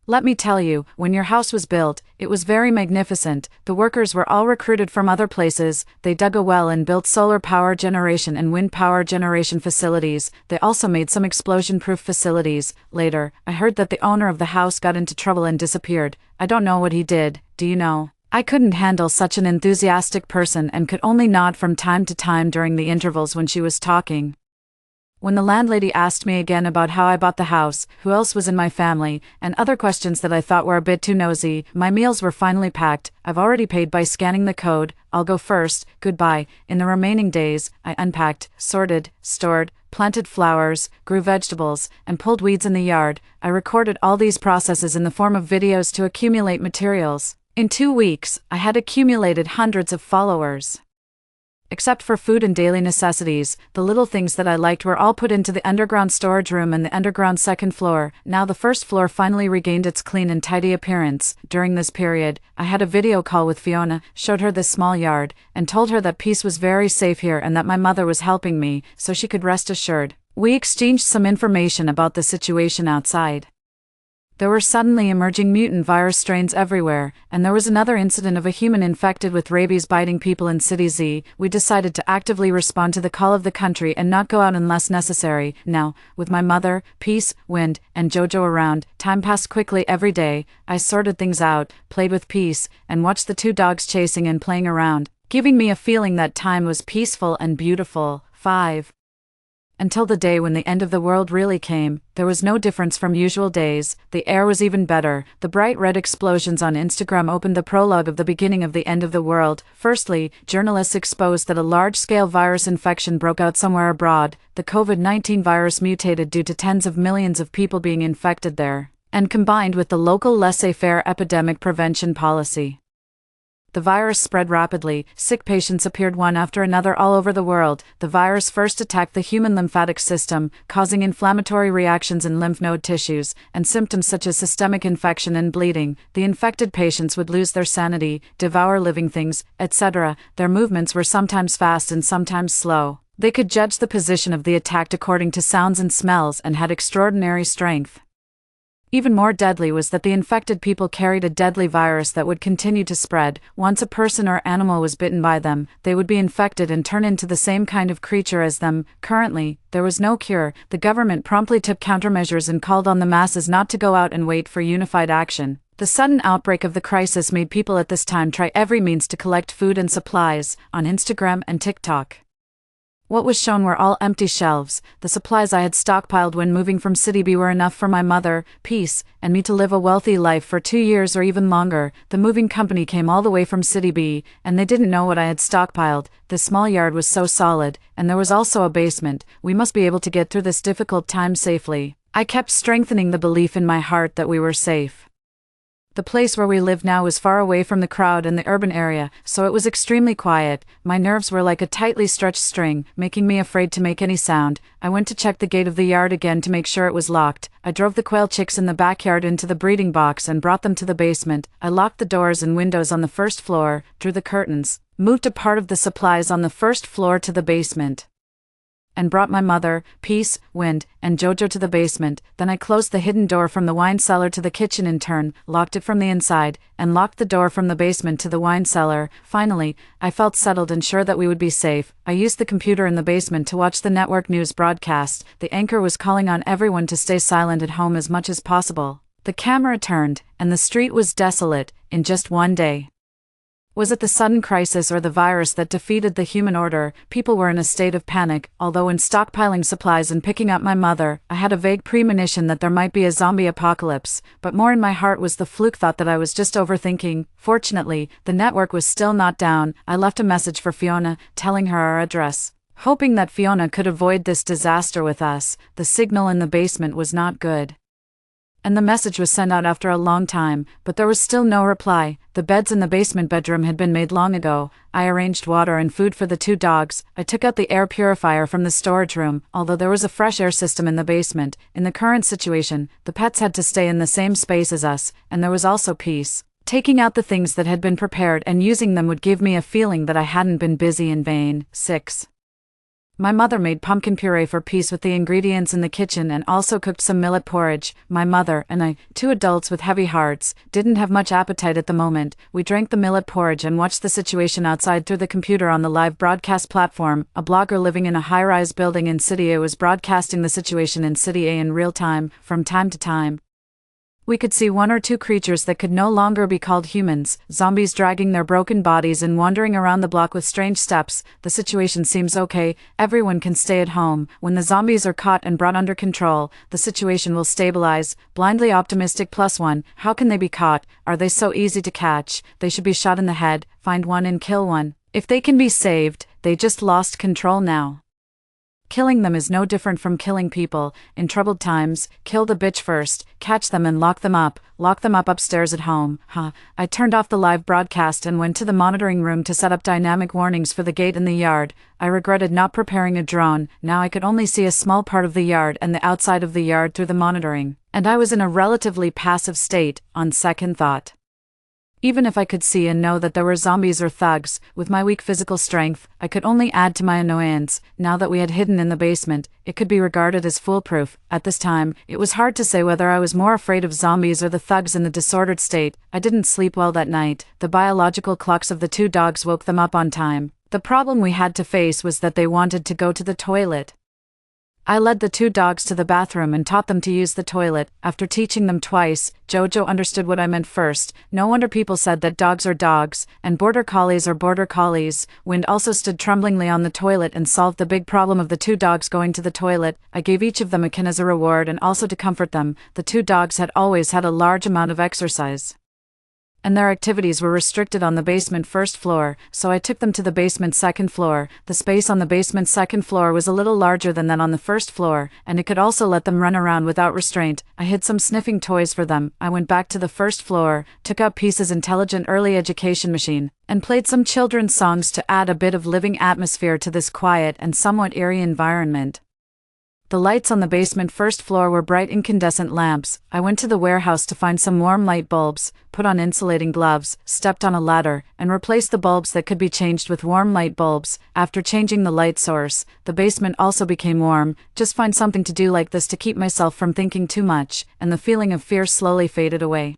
"Let me tell you, when your house was built, it was very magnificent. The workers were all recruited from other places. They dug a well and built solar power generation and wind power generation facilities. They also made some explosion-proof facilities. Later, I heard that the owner of the house got into trouble and disappeared. I don't know what he did. Do you know?" I couldn't handle such an enthusiastic person and could only nod from time to time during the intervals when she was talking. When the landlady asked me again about how I bought the house, who else was in my family, and other questions that I thought were a bit too nosy, my meals were finally packed. I've already paid by scanning the code. I'll go first. Goodbye. In the remaining days, I unpacked, sorted, stored, planted flowers, grew vegetables, and pulled weeds in the yard. I recorded all these processes in the form of videos to accumulate materials. In 2 weeks, I had accumulated hundreds of followers. Except for food and daily necessities, the little things that I liked were all put into the underground storage room and the underground second floor. Now the first floor finally regained its clean and tidy appearance. During this period, I had a video call with Fiona, showed her this small yard, and told her that peace was very safe here and that my mother was helping me, so she could rest assured. We exchanged some information about the situation outside. There were suddenly emerging mutant virus strains everywhere, and there was another incident of a human infected with rabies biting people in City Z. We decided to actively respond to the call of the country and not go out unless necessary. Now, with my mother, Peace, Wind, and Jojo around, time passed quickly every day. I sorted things out, played with Peace, and watched the two dogs chasing and playing around, giving me a feeling that time was peaceful and beautiful. 5. Until the day when the end of the world really came, there was no difference from usual days. The air was even better. The bright red explosions on Instagram opened the prologue of the beginning of the end of the world. Firstly, journalists exposed that a large-scale virus infection broke out somewhere abroad. The COVID-19 virus mutated due to tens of millions of people being infected there, and combined with the local laissez-faire epidemic prevention policy, the virus spread rapidly. Sick patients appeared one after another all over the world. The virus first attacked the human lymphatic system, causing inflammatory reactions in lymph node tissues, and symptoms such as systemic infection and bleeding. The infected patients would lose their sanity, devour living things, etc. Their movements were sometimes fast and sometimes slow. They could judge the position of the attacked according to sounds and smells and had extraordinary strength. Even more deadly was that the infected people carried a deadly virus that would continue to spread. Once a person or animal was bitten by them, they would be infected and turn into the same kind of creature as them. Currently, there was no cure. The government promptly took countermeasures and called on the masses not to go out and wait for unified action. The sudden outbreak of the crisis made people at this time try every means to collect food and supplies on Instagram and TikTok. What was shown were all empty shelves. The supplies I had stockpiled when moving from City B were enough for my mother, Peace, and me to live a wealthy life for 2 years or even longer. The moving company came all the way from City B, and they didn't know what I had stockpiled. The small yard was so solid, and there was also a basement. We must be able to get through this difficult time safely. I kept strengthening the belief in my heart that we were safe. The place where we lived now was far away from the crowd and the urban area, so it was extremely quiet. My nerves were like a tightly stretched string, making me afraid to make any sound. I went to check the gate of the yard again to make sure it was locked. I drove the quail chicks in the backyard into the breeding box and brought them to the basement. I locked the doors and windows on the first floor, drew the curtains, moved a part of the supplies on the first floor to the basement, and brought my mother, Peace, Wind, and Jojo to the basement. Then I closed the hidden door from the wine cellar to the kitchen in turn, locked it from the inside, and locked the door from the basement to the wine cellar. Finally, I felt settled and sure that we would be safe. I used the computer in the basement to watch the network news broadcast. The anchor was calling on everyone to stay silent at home as much as possible. The camera turned, and the street was desolate, in just one day. Was it the sudden crisis or the virus that defeated the human order? People were in a state of panic, although in stockpiling supplies and picking up my mother, I had a vague premonition that there might be a zombie apocalypse, but more in my heart was the fluke thought that I was just overthinking. Fortunately, the network was still not down. I left a message for Fiona, telling her our address, hoping that Fiona could avoid this disaster with us. The signal in the basement was not good, and the message was sent out after a long time, but there was still no reply. The beds in the basement bedroom had been made long ago. I arranged water and food for the two dogs. I took out the air purifier from the storage room, although there was a fresh air system in the basement. In the current situation, the pets had to stay in the same space as us, and there was also peace. Taking out the things that had been prepared and using them would give me a feeling that I hadn't been busy in vain. 6. My mother made pumpkin puree for Peace with the ingredients in the kitchen and also cooked some millet porridge. My mother and I, two adults with heavy hearts, didn't have much appetite at the moment. We drank the millet porridge and watched the situation outside through the computer on the live broadcast platform. A blogger living in a high-rise building in City A was broadcasting the situation in City A in real time. From time to time, we could see one or two creatures that could no longer be called humans, zombies dragging their broken bodies and wandering around the block with strange steps. The situation seems okay, everyone can stay at home. When the zombies are caught and brought under control, the situation will stabilize. Blindly optimistic +1, how can they be caught? Are they so easy to catch? They should be shot in the head, find one and kill one. If they can be saved, they just lost control now. Killing them is no different from killing people. In troubled times, kill the bitch first, catch them and lock them up upstairs at home. I turned off the live broadcast and went to the monitoring room to set up dynamic warnings for the gate and the yard. I regretted not preparing a drone. Now I could only see a small part of the yard and the outside of the yard through the monitoring, and I was in a relatively passive state, on second thought. Even if I could see and know that there were zombies or thugs, with my weak physical strength, I could only add to my annoyance. Now that we had hidden in the basement, it could be regarded as foolproof. At this time, it was hard to say whether I was more afraid of zombies or the thugs in the disordered state. I didn't sleep well that night. The biological clocks of the 2 dogs woke them up on time. The problem we had to face was that they wanted to go to the toilet. I led the 2 dogs to the bathroom and taught them to use the toilet. After teaching them twice, Jojo understood what I meant first. No wonder people said that dogs are dogs, and border collies are border collies. Wind also stood tremblingly on the toilet and solved the big problem of the 2 dogs going to the toilet. I gave each of them a can as a reward and also to comfort them. The 2 dogs had always had a large amount of exercise, and their activities were restricted on the basement 1st floor, so I took them to the basement 2nd floor. The space on the basement 2nd floor was a little larger than that on the 1st floor, and it could also let them run around without restraint. I hid some sniffing toys for them. I went back to the 1st floor, took out Peace's intelligent early education machine, and played some children's songs to add a bit of living atmosphere to this quiet and somewhat eerie environment. The lights on the basement 1st floor were bright incandescent lamps. I went to the warehouse to find some warm light bulbs, put on insulating gloves, stepped on a ladder, and replaced the bulbs that could be changed with warm light bulbs. After changing the light source, the basement also became warm. Just find something to do like this to keep myself from thinking too much, and the feeling of fear slowly faded away.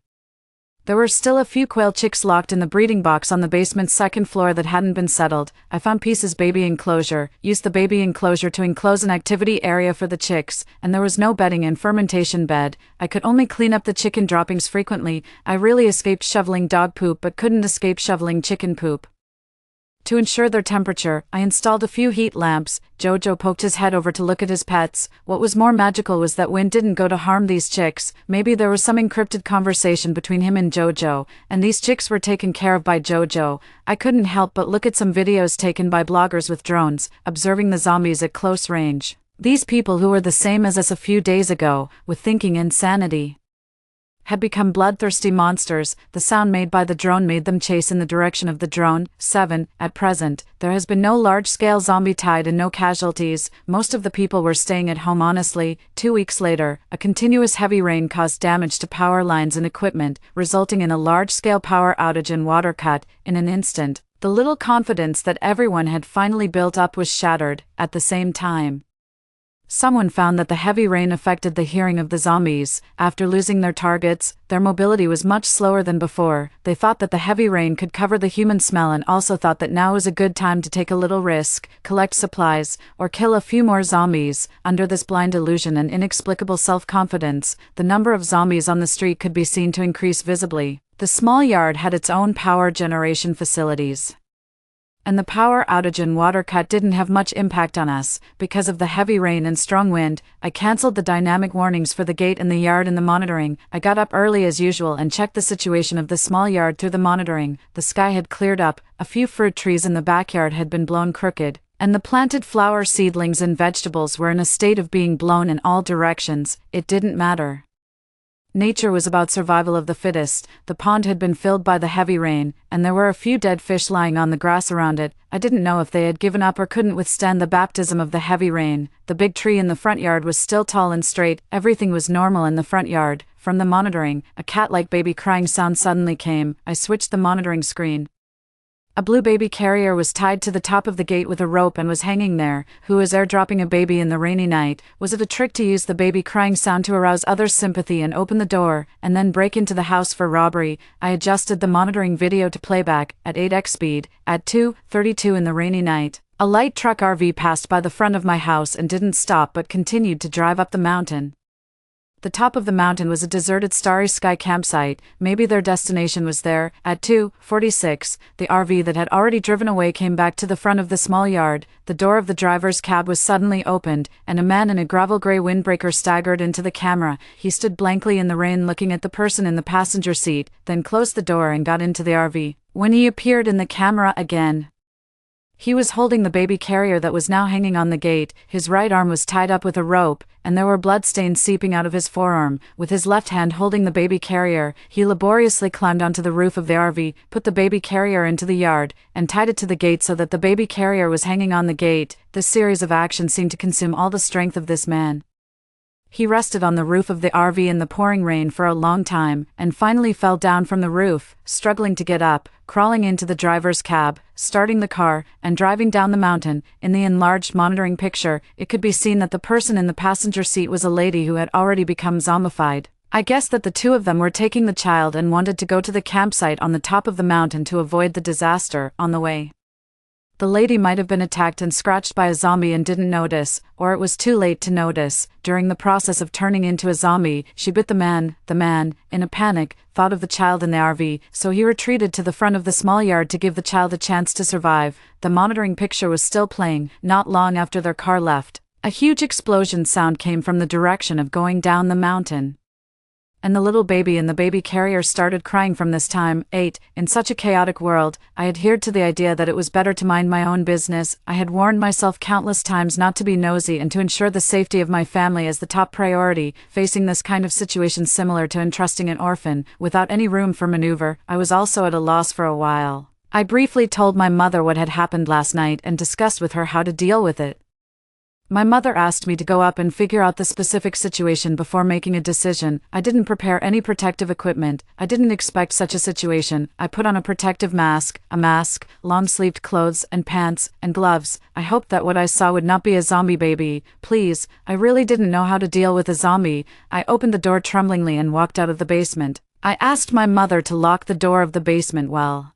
There were still a few quail chicks locked in the breeding box on the basement's 2nd floor that hadn't been settled. I found Peace's baby enclosure, used the baby enclosure to enclose an activity area for the chicks, and there was no bedding and fermentation bed. I could only clean up the chicken droppings frequently. I really escaped shoveling dog poop but couldn't escape shoveling chicken poop. To ensure their temperature, I installed a few heat lamps. Jojo poked his head over to look at his pets. What was more magical was that Wind didn't go to harm these chicks. Maybe there was some encrypted conversation between him and Jojo, and these chicks were taken care of by Jojo. I couldn't help but look at some videos taken by bloggers with drones, observing the zombies at close range. These people who were the same as us a few days ago, with thinking insanity, had become bloodthirsty monsters. The sound made by the drone made them chase in the direction of the drone. 7. At present, there has been no large-scale zombie tide and no casualties. Most of the people were staying at home honestly. 2 weeks later, a continuous heavy rain caused damage to power lines and equipment, resulting in a large-scale power outage and water cut. In an instant, the little confidence that everyone had finally built up was shattered. At the same time, someone found that the heavy rain affected the hearing of the zombies. After losing their targets, their mobility was much slower than before. They thought that the heavy rain could cover the human smell and also thought that now was a good time to take a little risk, collect supplies, or kill a few more zombies. Under this blind illusion and inexplicable self-confidence, the number of zombies on the street could be seen to increase visibly. The small yard had its own power generation facilities, and the power outage and water cut didn't have much impact on us. Because of the heavy rain and strong wind, I cancelled the dynamic warnings for the gate and the yard and the monitoring. I got up early as usual and checked the situation of the small yard through the monitoring. The sky had cleared up, a few fruit trees in the backyard had been blown crooked, and the planted flower seedlings and vegetables were in a state of being blown in all directions. It didn't matter. Nature was about survival of the fittest. The pond had been filled by the heavy rain, and there were a few dead fish lying on the grass around it. I didn't know if they had given up or couldn't withstand the baptism of the heavy rain. The big tree in the front yard was still tall and straight. Everything was normal in the front yard. From the monitoring, a cat-like baby crying sound suddenly came. I switched the monitoring screen. A blue baby carrier was tied to the top of the gate with a rope and was hanging there. Who was airdropping a baby in the rainy night? Was it a trick to use the baby crying sound to arouse others' sympathy and open the door, and then break into the house for robbery? I adjusted the monitoring video to playback at 8x speed. At 2:32 in the rainy night, a light truck RV passed by the front of my house and didn't stop but continued to drive up the mountain. The top of the mountain was a deserted Starry Sky campsite. Maybe their destination was there. At 2:46, the RV that had already driven away came back to the front of the small yard. The door of the driver's cab was suddenly opened, and a man in a gravel-gray windbreaker staggered into the camera. He stood blankly in the rain looking at the person in the passenger seat, then closed the door and got into the RV. When he appeared in the camera again, He was holding the baby carrier that was now hanging on the gate, his right arm was tied up with a rope, and there were bloodstains seeping out of his forearm. With his left hand holding the baby carrier, he laboriously climbed onto the roof of the RV, put the baby carrier into the yard, and tied it to the gate so that the baby carrier was hanging on the gate. This series of actions seemed to consume all the strength of this man. He rested on the roof of the RV in the pouring rain for a long time, and finally fell down from the roof, struggling to get up, crawling into the driver's cab, starting the car, and driving down the mountain. In the enlarged monitoring picture, it could be seen that the person in the passenger seat was a lady who had already become zombified. I guessed that the two of them were taking the child and wanted to go to the campsite on the top of the mountain to avoid the disaster. On the way, the lady might have been attacked and scratched by a zombie and didn't notice, or it was too late to notice. During the process of turning into a zombie, she bit the man. The man, in a panic, thought of the child in the RV, so he retreated to the front of the small yard to give the child a chance to survive. The monitoring picture was still playing, not long after their car left. A huge explosion sound came from the direction of going down the mountain, and the little baby in the baby carrier started crying from this time. 8. In such a chaotic world, I adhered to the idea that it was better to mind my own business. I had warned myself countless times not to be nosy and to ensure the safety of my family as the top priority. Facing this kind of situation similar to entrusting an orphan, without any room for maneuver, I was also at a loss for a while. I briefly told my mother what had happened last night and discussed with her how to deal with it. My mother asked me to go up and figure out the specific situation before making a decision. I didn't prepare any protective equipment. I didn't expect such a situation. I put on a protective mask, long-sleeved clothes and pants, and gloves. I hoped that what I saw would not be a zombie baby. Please, I really didn't know how to deal with a zombie. I opened the door tremblingly and walked out of the basement. I asked my mother to lock the door of the basement well.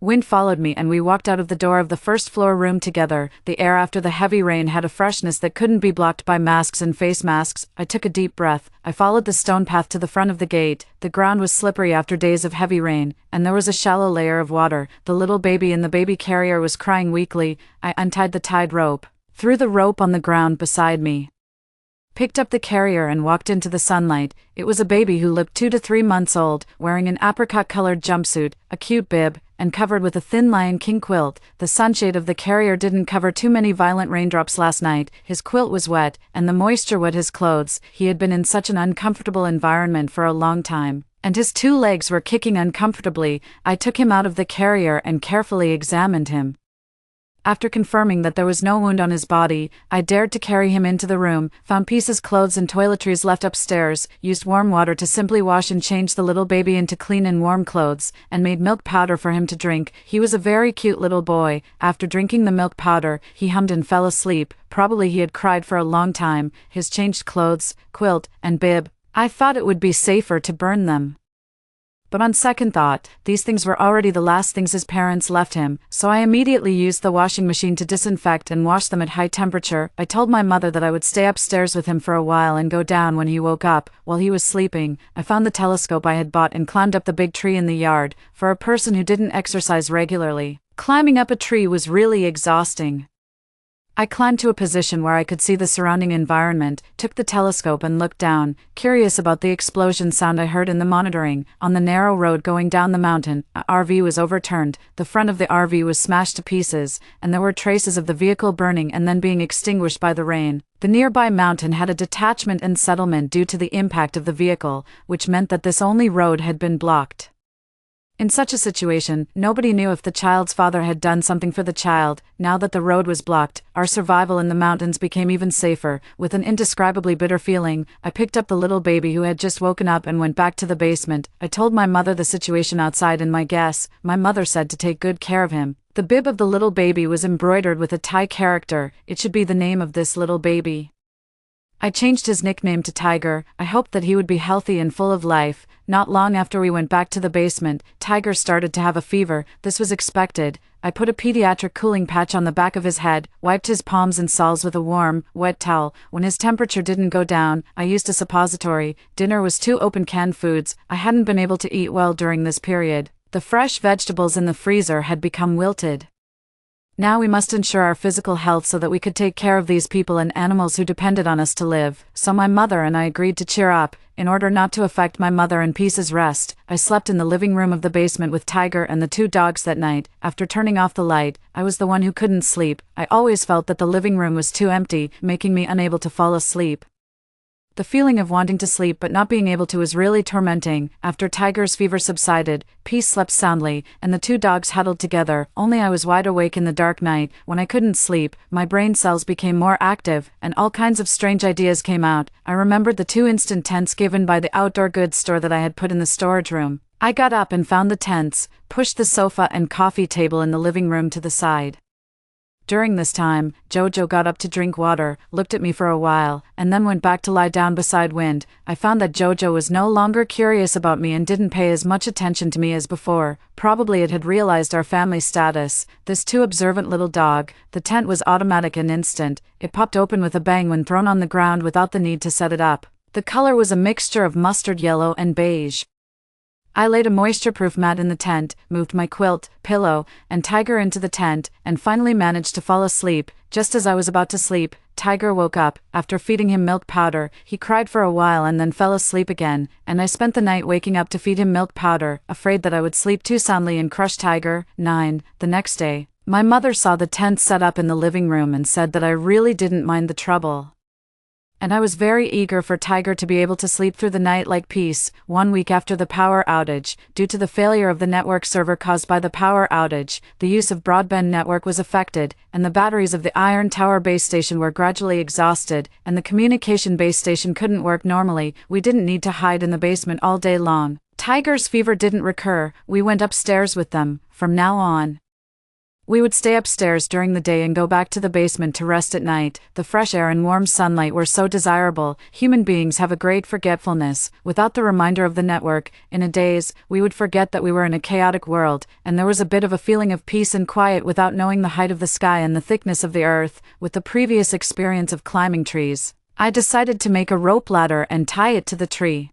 Wind followed me and we walked out of the door of the first floor room together. The air after the heavy rain had a freshness that couldn't be blocked by masks and face masks. I took a deep breath. I followed the stone path to the front of the gate. The ground was slippery after days of heavy rain, and there was a shallow layer of water. The little baby in the baby carrier was crying weakly. I untied the tied rope, threw the rope on the ground beside me, picked up the carrier and walked into the sunlight. It was a baby who looked 2 to 3 months old, wearing an apricot-colored jumpsuit, a cute bib, and covered with a thin Lion King quilt. The sunshade of the carrier didn't cover too many violent raindrops last night. His quilt was wet, and the moisture wet his clothes. He had been in such an uncomfortable environment for a long time, and his 2 legs were kicking uncomfortably. I took him out of the carrier and carefully examined him. After confirming that there was no wound on his body, I dared to carry him into the room, found pieces, clothes and toiletries left upstairs, used warm water to simply wash and change the little baby into clean and warm clothes, and made milk powder for him to drink. He was a very cute little boy. After drinking the milk powder, he hummed and fell asleep. Probably he had cried for a long time. His changed clothes, quilt, and bib, I thought it would be safer to burn them. But on second thought, these things were already the last things his parents left him, so I immediately used the washing machine to disinfect and wash them at high temperature. I told my mother that I would stay upstairs with him for a while and go down when he woke up. While he was sleeping, I found the telescope I had bought and climbed up the big tree in the yard. For a person who didn't exercise regularly, climbing up a tree was really exhausting. I climbed to a position where I could see the surrounding environment, took the telescope and looked down, curious about the explosion sound I heard in the monitoring. On the narrow road going down the mountain, a RV was overturned, the front of the RV was smashed to pieces, and there were traces of the vehicle burning and then being extinguished by the rain. The nearby mountain had a detachment and settlement due to the impact of the vehicle, which meant that this only road had been blocked. In such a situation, nobody knew if the child's father had done something for the child. Now that the road was blocked, our survival in the mountains became even safer. With an indescribably bitter feeling, I picked up the little baby who had just woken up and went back to the basement. I told my mother the situation outside and my guess. My mother said to take good care of him. The bib of the little baby was embroidered with a Thai character. It should be the name of this little baby. I changed his nickname to Tiger. I hoped that he would be healthy and full of life. Not long after we went back to the basement, Tiger started to have a fever. This was expected. I put a pediatric cooling patch on the back of his head, wiped his palms and soles with a warm, wet towel. When his temperature didn't go down, I used a suppository. Dinner was 2 open canned foods. I hadn't been able to eat well during this period. The fresh vegetables in the freezer had become wilted. Now we must ensure our physical health so that we could take care of these people and animals who depended on us to live. So my mother and I agreed to cheer up. In order not to affect my mother and Peace's rest, I slept in the living room of the basement with Tiger and the 2 dogs that night. After turning off the light, I was the one who couldn't sleep. I always felt that the living room was too empty, making me unable to fall asleep. The feeling of wanting to sleep but not being able to was really tormenting. After Tiger's fever subsided, Peace slept soundly, and the 2 dogs huddled together. Only I was wide awake in the dark night. When I couldn't sleep, my brain cells became more active, and all kinds of strange ideas came out. I remembered the 2 instant tents given by the outdoor goods store that I had put in the storage room. I got up and found the tents, pushed the sofa and coffee table in the living room to the side. During this time, Jojo got up to drink water, looked at me for a while, and then went back to lie down beside Wind. I found that Jojo was no longer curious about me and didn't pay as much attention to me as before. Probably it had realized our family status. This too observant little dog. The tent was automatic and instant. It popped open with a bang when thrown on the ground without the need to set it up. The color was a mixture of mustard yellow and beige. I laid a moisture-proof mat in the tent, moved my quilt, pillow, and Tiger into the tent, and finally managed to fall asleep. Just as I was about to sleep, Tiger woke up. After feeding him milk powder, he cried for a while and then fell asleep again, and I spent the night waking up to feed him milk powder, afraid that I would sleep too soundly and crush Tiger. 9. The next day, my mother saw the tent set up in the living room and said that I really didn't mind the trouble. And I was very eager for Tiger to be able to sleep through the night like Peace. 1 week after the power outage, due to the failure of the network server caused by the power outage, the use of broadband network was affected, and the batteries of the Iron Tower base station were gradually exhausted, and the communication base station couldn't work normally. We didn't need to hide in the basement all day long. Tiger's fever didn't recur. We went upstairs with them. From now on, we would stay upstairs during the day and go back to the basement to rest at night. The fresh air and warm sunlight were so desirable. Human beings have a great forgetfulness. Without the reminder of the network, in a daze, we would forget that we were in a chaotic world, and there was a bit of a feeling of peace and quiet without knowing the height of the sky and the thickness of the earth. With the previous experience of climbing trees, I decided to make a rope ladder and tie it to the tree.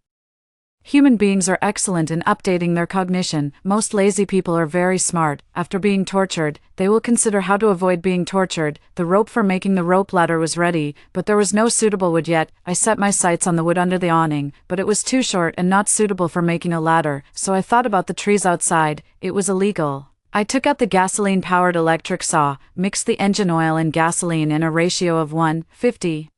Human beings are excellent in updating their cognition. Most lazy people are very smart. After being tortured, they will consider how to avoid being tortured. The rope for making the rope ladder was ready, but there was no suitable wood yet. I set my sights on the wood under the awning, but it was too short and not suitable for making a ladder, so I thought about the trees outside. It was illegal. I took out the gasoline-powered electric saw, mixed the engine oil and gasoline in a ratio of 1:50.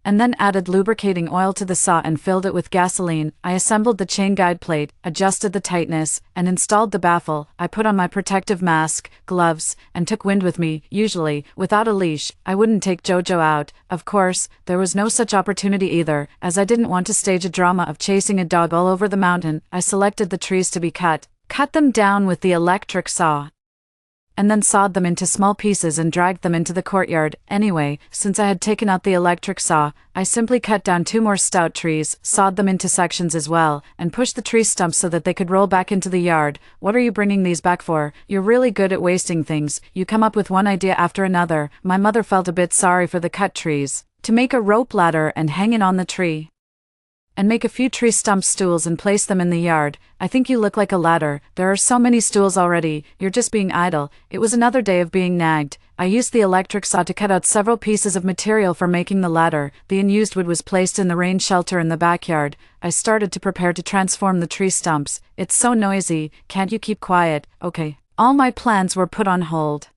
And then added lubricating oil to the saw and filled it with gasoline. I assembled the chain guide plate, adjusted the tightness, and installed the baffle. I put on my protective mask, gloves, and took Wind with me. Usually, without a leash, I wouldn't take Jojo out. Of course, there was no such opportunity either, as I didn't want to stage a drama of chasing a dog all over the mountain. I selected the trees to be cut them down with the electric saw, and then sawed them into small pieces and dragged them into the courtyard. Anyway, since I had taken out the electric saw, I simply cut down 2 more stout trees, sawed them into sections as well, and pushed the tree stumps so that they could roll back into the yard. What are you bringing these back for? You're really good at wasting things. You come up with one idea after another. My mother felt a bit sorry for the cut trees. To make a rope ladder and hang it on the tree, and make a few tree stump stools and place them in the yard. I think you look like a ladder. There are so many stools already. You're just being idle. It was another day of being nagged. I used the electric saw to cut out several pieces of material for making the ladder. The unused wood was placed in the rain shelter in the backyard. I started to prepare to transform the tree stumps. It's so noisy. Can't you keep quiet? Okay. All my plans were put on hold.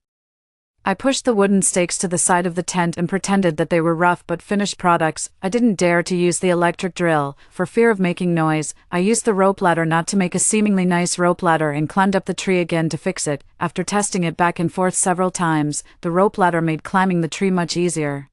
I pushed the wooden stakes to the side of the tent and pretended that they were rough but finished products. I didn't dare to use the electric drill, for fear of making noise. I used the rope ladder not to make a seemingly nice rope ladder and climbed up the tree again to fix it. After testing it back and forth several times, the rope ladder made climbing the tree much easier.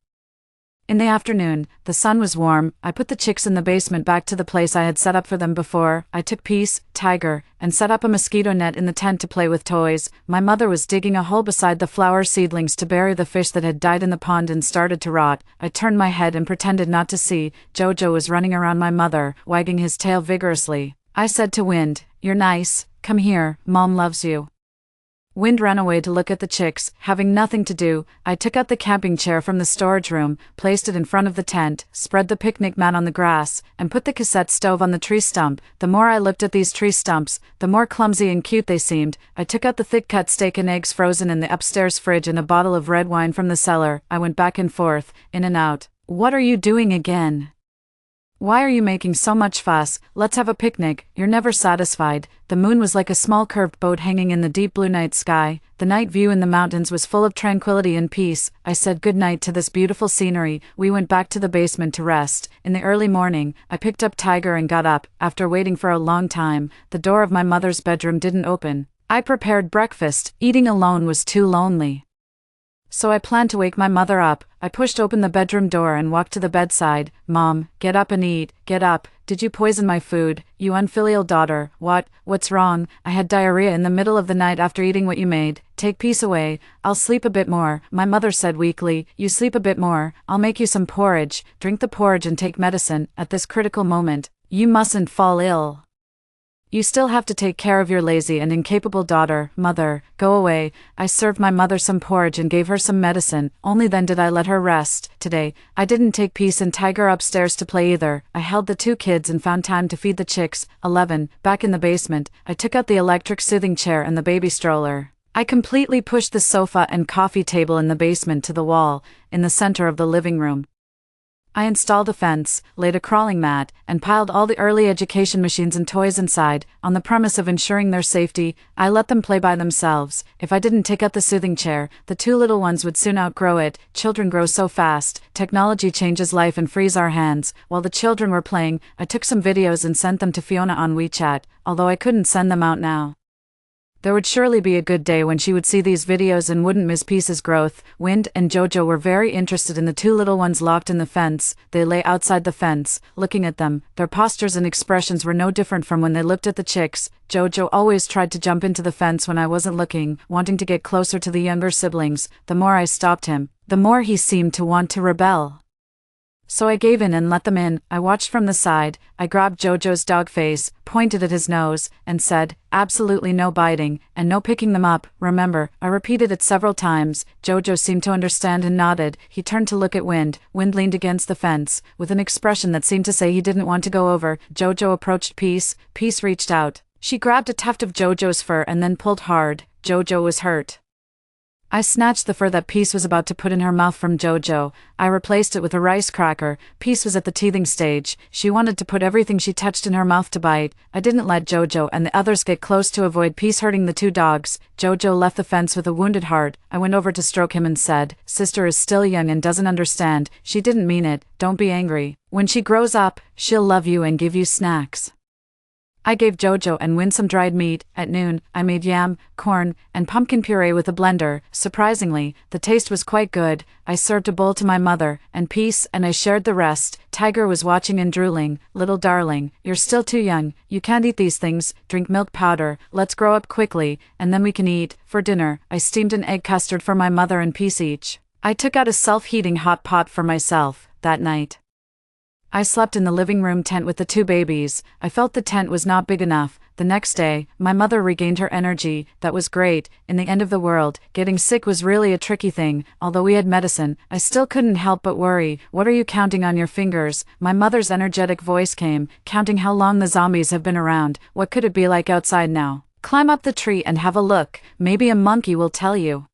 In the afternoon, the sun was warm. I put the chicks in the basement back to the place I had set up for them before. I took Peace, Tiger, and set up a mosquito net in the tent to play with toys. My mother was digging a hole beside the flower seedlings to bury the fish that had died in the pond and started to rot. I turned my head and pretended not to see. Jojo was running around my mother, wagging his tail vigorously. I said to Wind, "You're nice. Come here, Mom loves you." Wind ran away to look at the chicks. Having nothing to do, I took out the camping chair from the storage room, placed it in front of the tent, spread the picnic mat on the grass, and put the cassette stove on the tree stump. The more I looked at these tree stumps, the more clumsy and cute they seemed. I took out the thick-cut steak and eggs frozen in the upstairs fridge and a bottle of red wine from the cellar. I went back and forth, in and out. "What are you doing again? Why are you making so much fuss? Let's have a picnic." You're never satisfied. The moon was like a small curved boat hanging in the deep blue night sky. The night view in the mountains was full of tranquility and peace. I said good night to this beautiful scenery. We went back to the basement to rest. In the early morning, I picked up Tiger and got up. After waiting for a long time, the door of my mother's bedroom didn't open. I prepared breakfast. Eating alone was too lonely, so I planned to wake my mother up. I pushed open the bedroom door and walked to the bedside. "Mom, get up and eat. Get up. Did you poison my food, you unfilial daughter?" What's wrong? "I had diarrhea in the middle of the night after eating what you made. Take peace away. I'll sleep a bit more," my mother said weakly. "You sleep a bit more. I'll make you some porridge. Drink the porridge and take medicine. At this critical moment, you mustn't fall ill. You still have to take care of your lazy and incapable daughter." "Mother, go away." I served my mother some porridge and gave her some medicine. Only then did I let her rest. Today, I didn't take Peace and Tiger upstairs to play either. I held the two kids and found time to feed the chicks. 11. Back in the basement, I took out the electric soothing chair and the baby stroller. I completely pushed the sofa and coffee table in the basement to the wall, in the center of the living room. I installed a fence, laid a crawling mat, and piled all the early education machines and toys inside. On the premise of ensuring their safety, I let them play by themselves. If I didn't take out the soothing chair, the two little ones would soon outgrow it. Children grow so fast. Technology changes life and frees our hands. While the children were playing, I took some videos and sent them to Fiona on WeChat, although I couldn't send them out now. There would surely be a good day when she would see these videos and wouldn't miss Peace's growth. Wind and Jojo were very interested in the two little ones locked in the fence. They lay outside the fence, looking at them. Their postures and expressions were no different from when they looked at the chicks. Jojo always tried to jump into the fence when I wasn't looking, wanting to get closer to the younger siblings. The more I stopped him, the more he seemed to want to rebel. So I gave in and let them in. I watched from the side. I grabbed Jojo's dog face, pointed at his nose, and said, "Absolutely no biting, and no picking them up, remember." I repeated it several times. Jojo seemed to understand and nodded. He turned to look at Wind. Wind leaned against the fence, with an expression that seemed to say he didn't want to go over. Jojo approached Peace. Peace reached out. She grabbed a tuft of Jojo's fur and then pulled hard. Jojo was hurt. I snatched the fur that Peace was about to put in her mouth from Jojo. I replaced it with a rice cracker. Peace was at the teething stage. She wanted to put everything she touched in her mouth to bite. I didn't let Jojo and the others get close to avoid Peace hurting the two dogs. Jojo left the fence with a wounded heart. I went over to stroke him and said, "Sister is still young and doesn't understand. She didn't mean it. Don't be angry. When she grows up, she'll love you and give you snacks." I gave Jojo and Wind some dried meat. At noon, I made yam, corn, and pumpkin puree with a blender. Surprisingly, the taste was quite good. I served a bowl to my mother and Peace, and I shared the rest. Tiger was watching and drooling. "Little darling, you're still too young. You can't eat these things. Drink milk powder. Let's grow up quickly, and then we can eat." For dinner, I steamed an egg custard for my mother and Peace each. I took out a self-heating hot pot for myself. That night, I slept in the living room tent with the two babies. I felt the tent was not big enough. The next day, my mother regained her energy. That was great. In the end of the world, getting sick was really a tricky thing. Although we had medicine, I still couldn't help but worry. "What are you counting on your fingers?" My mother's energetic voice came. "Counting how long the zombies have been around. What could it be like outside now? Climb up the tree and have a look. Maybe a monkey will tell you."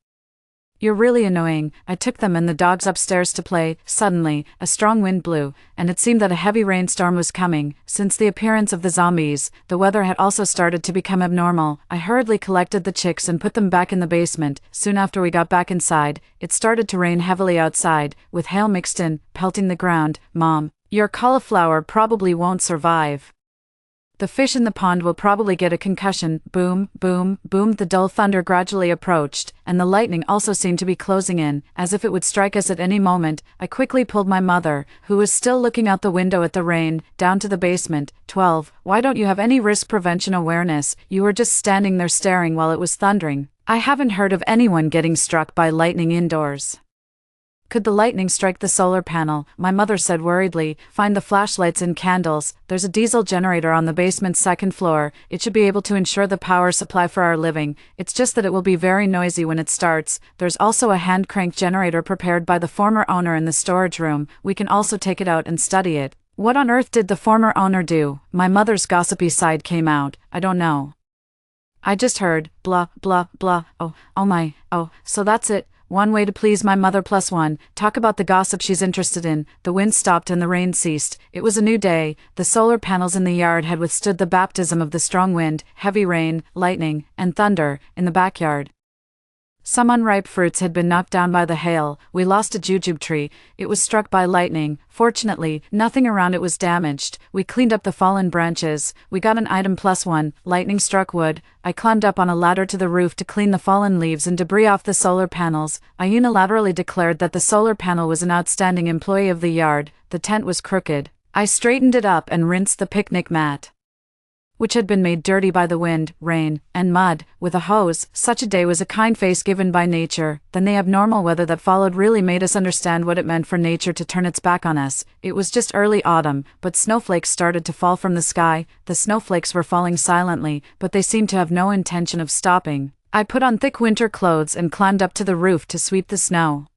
"You're really annoying." I took them and the dogs upstairs to play. Suddenly, a strong wind blew, and it seemed that a heavy rainstorm was coming. Since the appearance of the zombies, the weather had also started to become abnormal. I hurriedly collected the chicks and put them back in the basement. Soon after we got back inside, it started to rain heavily outside, with hail mixed in, pelting the ground. "Mom, your cauliflower probably won't survive. The fish in the pond will probably get a concussion." Boom, boom, boom. The dull thunder gradually approached, and the lightning also seemed to be closing in, as if it would strike us at any moment. I quickly pulled my mother, who was still looking out the window at the rain, down to the basement. 12. Why don't you have any risk prevention awareness? You were just standing there staring while it was thundering. I haven't heard of anyone getting struck by lightning indoors. Could the lightning strike the solar panel? My mother said worriedly. Find the flashlights and candles. There's a diesel generator on the basement's second floor. It should be able to ensure the power supply for our living. It's just that it will be very noisy when it starts. There's also a hand crank generator prepared by the former owner in the storage room. We can also take it out and study it. What on earth did the former owner do? My mother's gossipy side came out. I don't know. I just heard, blah, blah, blah. Oh my, so that's it. One way to please my mother +1, talk about the gossip she's interested in. The wind stopped and the rain ceased. It was a new day. The solar panels in the yard had withstood the baptism of the strong wind, heavy rain, lightning, and thunder in the backyard. Some unripe fruits had been knocked down by the hail. We lost a jujube tree. It was struck by lightning. Fortunately, nothing around it was damaged. We cleaned up the fallen branches. We got an item +1, lightning struck wood. I climbed up on a ladder to the roof to clean the fallen leaves and debris off the solar panels. I unilaterally declared that the solar panel was an outstanding employee of the yard. The tent was crooked. I straightened it up and rinsed the picnic mat, which had been made dirty by the wind, rain, and mud, with a hose. Such a day was a kind face given by nature. Then the abnormal weather that followed really made us understand what it meant for nature to turn its back on us. It was just early autumn, but snowflakes started to fall from the sky. The snowflakes were falling silently, but they seemed to have no intention of stopping. I put on thick winter clothes and climbed up to the roof to sweep the snow,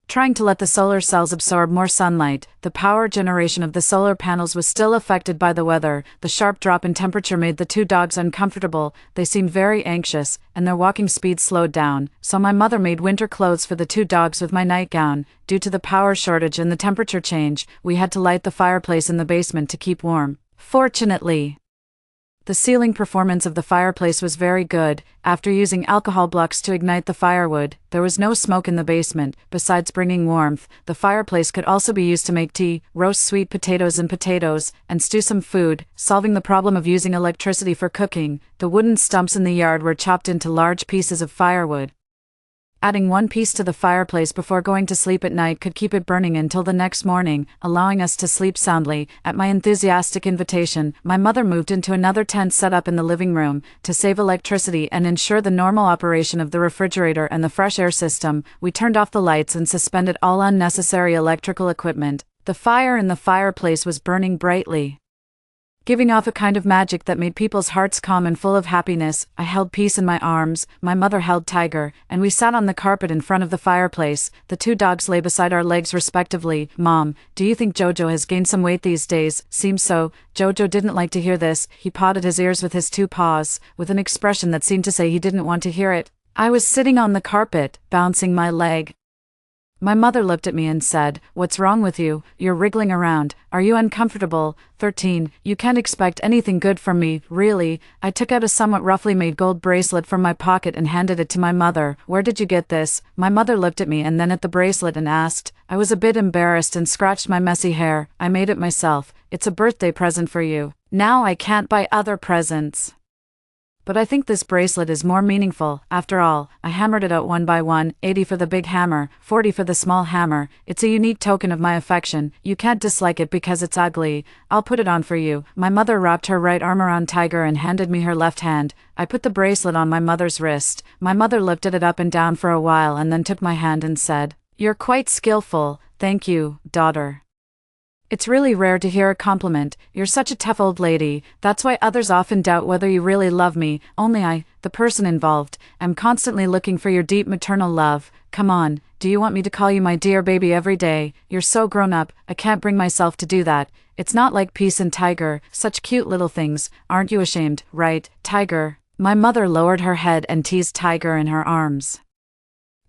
trying to let the solar cells absorb more sunlight. The power generation of the solar panels was still affected by the weather. The sharp drop in temperature made the two dogs uncomfortable. They seemed very anxious, and their walking speed slowed down, so my mother made winter clothes for the two dogs with my nightgown. Due to the power shortage and the temperature change, we had to light the fireplace in the basement to keep warm. Fortunately, the sealing performance of the fireplace was very good. After using alcohol blocks to ignite the firewood, there was no smoke in the basement. Besides bringing warmth, the fireplace could also be used to make tea, roast sweet potatoes, and stew some food, solving the problem of using electricity for cooking. The wooden stumps in the yard were chopped into large pieces of firewood. Adding one piece to the fireplace before going to sleep at night could keep it burning until the next morning, allowing us to sleep soundly. At my enthusiastic invitation, my mother moved into another tent set up in the living room. To save electricity and ensure the normal operation of the refrigerator and the fresh air system, we turned off the lights and suspended all unnecessary electrical equipment. The fire in the fireplace was burning brightly, giving off a kind of magic that made people's hearts calm and full of happiness. I held Peace in my arms, my mother held Tiger, and we sat on the carpet in front of the fireplace. The two dogs lay beside our legs respectively. Mom, do you think Jojo has gained some weight these days? Seems so. Jojo didn't like to hear this. He pawed at his ears with his two paws, with an expression that seemed to say he didn't want to hear it. I was sitting on the carpet, bouncing my leg. My mother looked at me and said, "What's wrong with you? You're wriggling around. Are you uncomfortable?" 13. You can't expect anything good from me, really. I took out a somewhat roughly made gold bracelet from my pocket and handed it to my mother. Where did you get this? My mother looked at me and then at the bracelet and asked. I was a bit embarrassed and scratched my messy hair. I made it myself. It's a birthday present for you. Now I can't buy other presents, but I think this bracelet is more meaningful. After all, I hammered it out one by one, 80 for the big hammer, 40 for the small hammer. It's a unique token of my affection. You can't dislike it because it's ugly. I'll put it on for you. My mother wrapped her right arm around Tiger and handed me her left hand. I put the bracelet on my mother's wrist. My mother looked at it up and down for a while and then took my hand and said, "You're quite skillful. Thank you, daughter. It's really rare to hear a compliment. You're such a tough old lady. That's why others often doubt whether you really love me. Only I, the person involved, am constantly looking for your deep maternal love. Come on, do you want me to call you my dear baby every day? You're so grown up, I can't bring myself to do that. It's not like Peace and Tiger, such cute little things. Aren't you ashamed, right, Tiger?" My mother lowered her head and teased Tiger in her arms.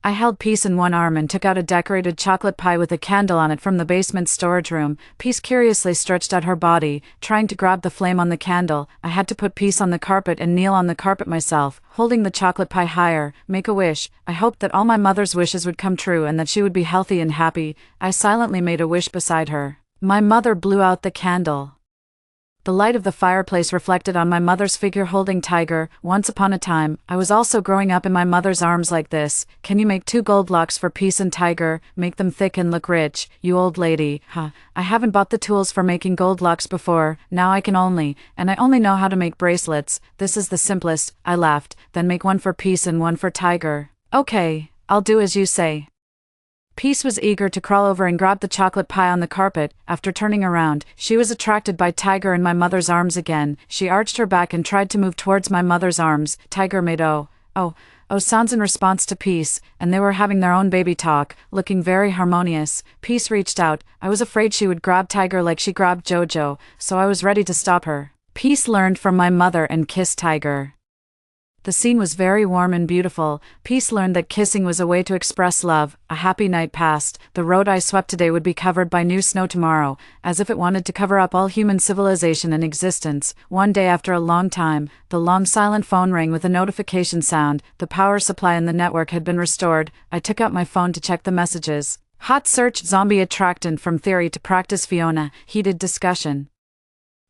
I held Peace in one arm and took out a decorated chocolate pie with a candle on it from the basement storage room. Peace curiously stretched out her body, trying to grab the flame on the candle. I had to put Peace on the carpet and kneel on the carpet myself, holding the chocolate pie higher. Make a wish. I hoped that all my mother's wishes would come true and that she would be healthy and happy. I silently made a wish beside her. My mother blew out the candle. The light of the fireplace reflected on my mother's figure holding Tiger. Once upon a time, I was also growing up in my mother's arms like this. Can you make 2 gold locks for Peace and Tiger? Make them thick and look rich, you old lady. I haven't bought the tools for making gold locks before. Now I only know how to make bracelets. This is the simplest. I laughed. Then make one for Peace and one for Tiger. Okay, I'll do as you say. Peace was eager to crawl over and grab the chocolate pie on the carpet. After turning around, she was attracted by Tiger in my mother's arms again. She arched her back and tried to move towards my mother's arms. Tiger made oh sounds in response to Peace, and they were having their own baby talk, looking very harmonious. Peace reached out. I was afraid she would grab Tiger like she grabbed Jojo, so I was ready to stop her. Peace learned from my mother and kissed Tiger. The scene was very warm and beautiful. Peace learned that kissing was a way to express love. A happy night passed. The road I swept today would be covered by new snow tomorrow, as if it wanted to cover up all human civilization and existence. One day after a long time, the long silent phone rang with a notification sound. The power supply in the network had been restored. I took out my phone to check the messages. Hot search: zombie attractant from theory to practice. Fiona. Heated discussion.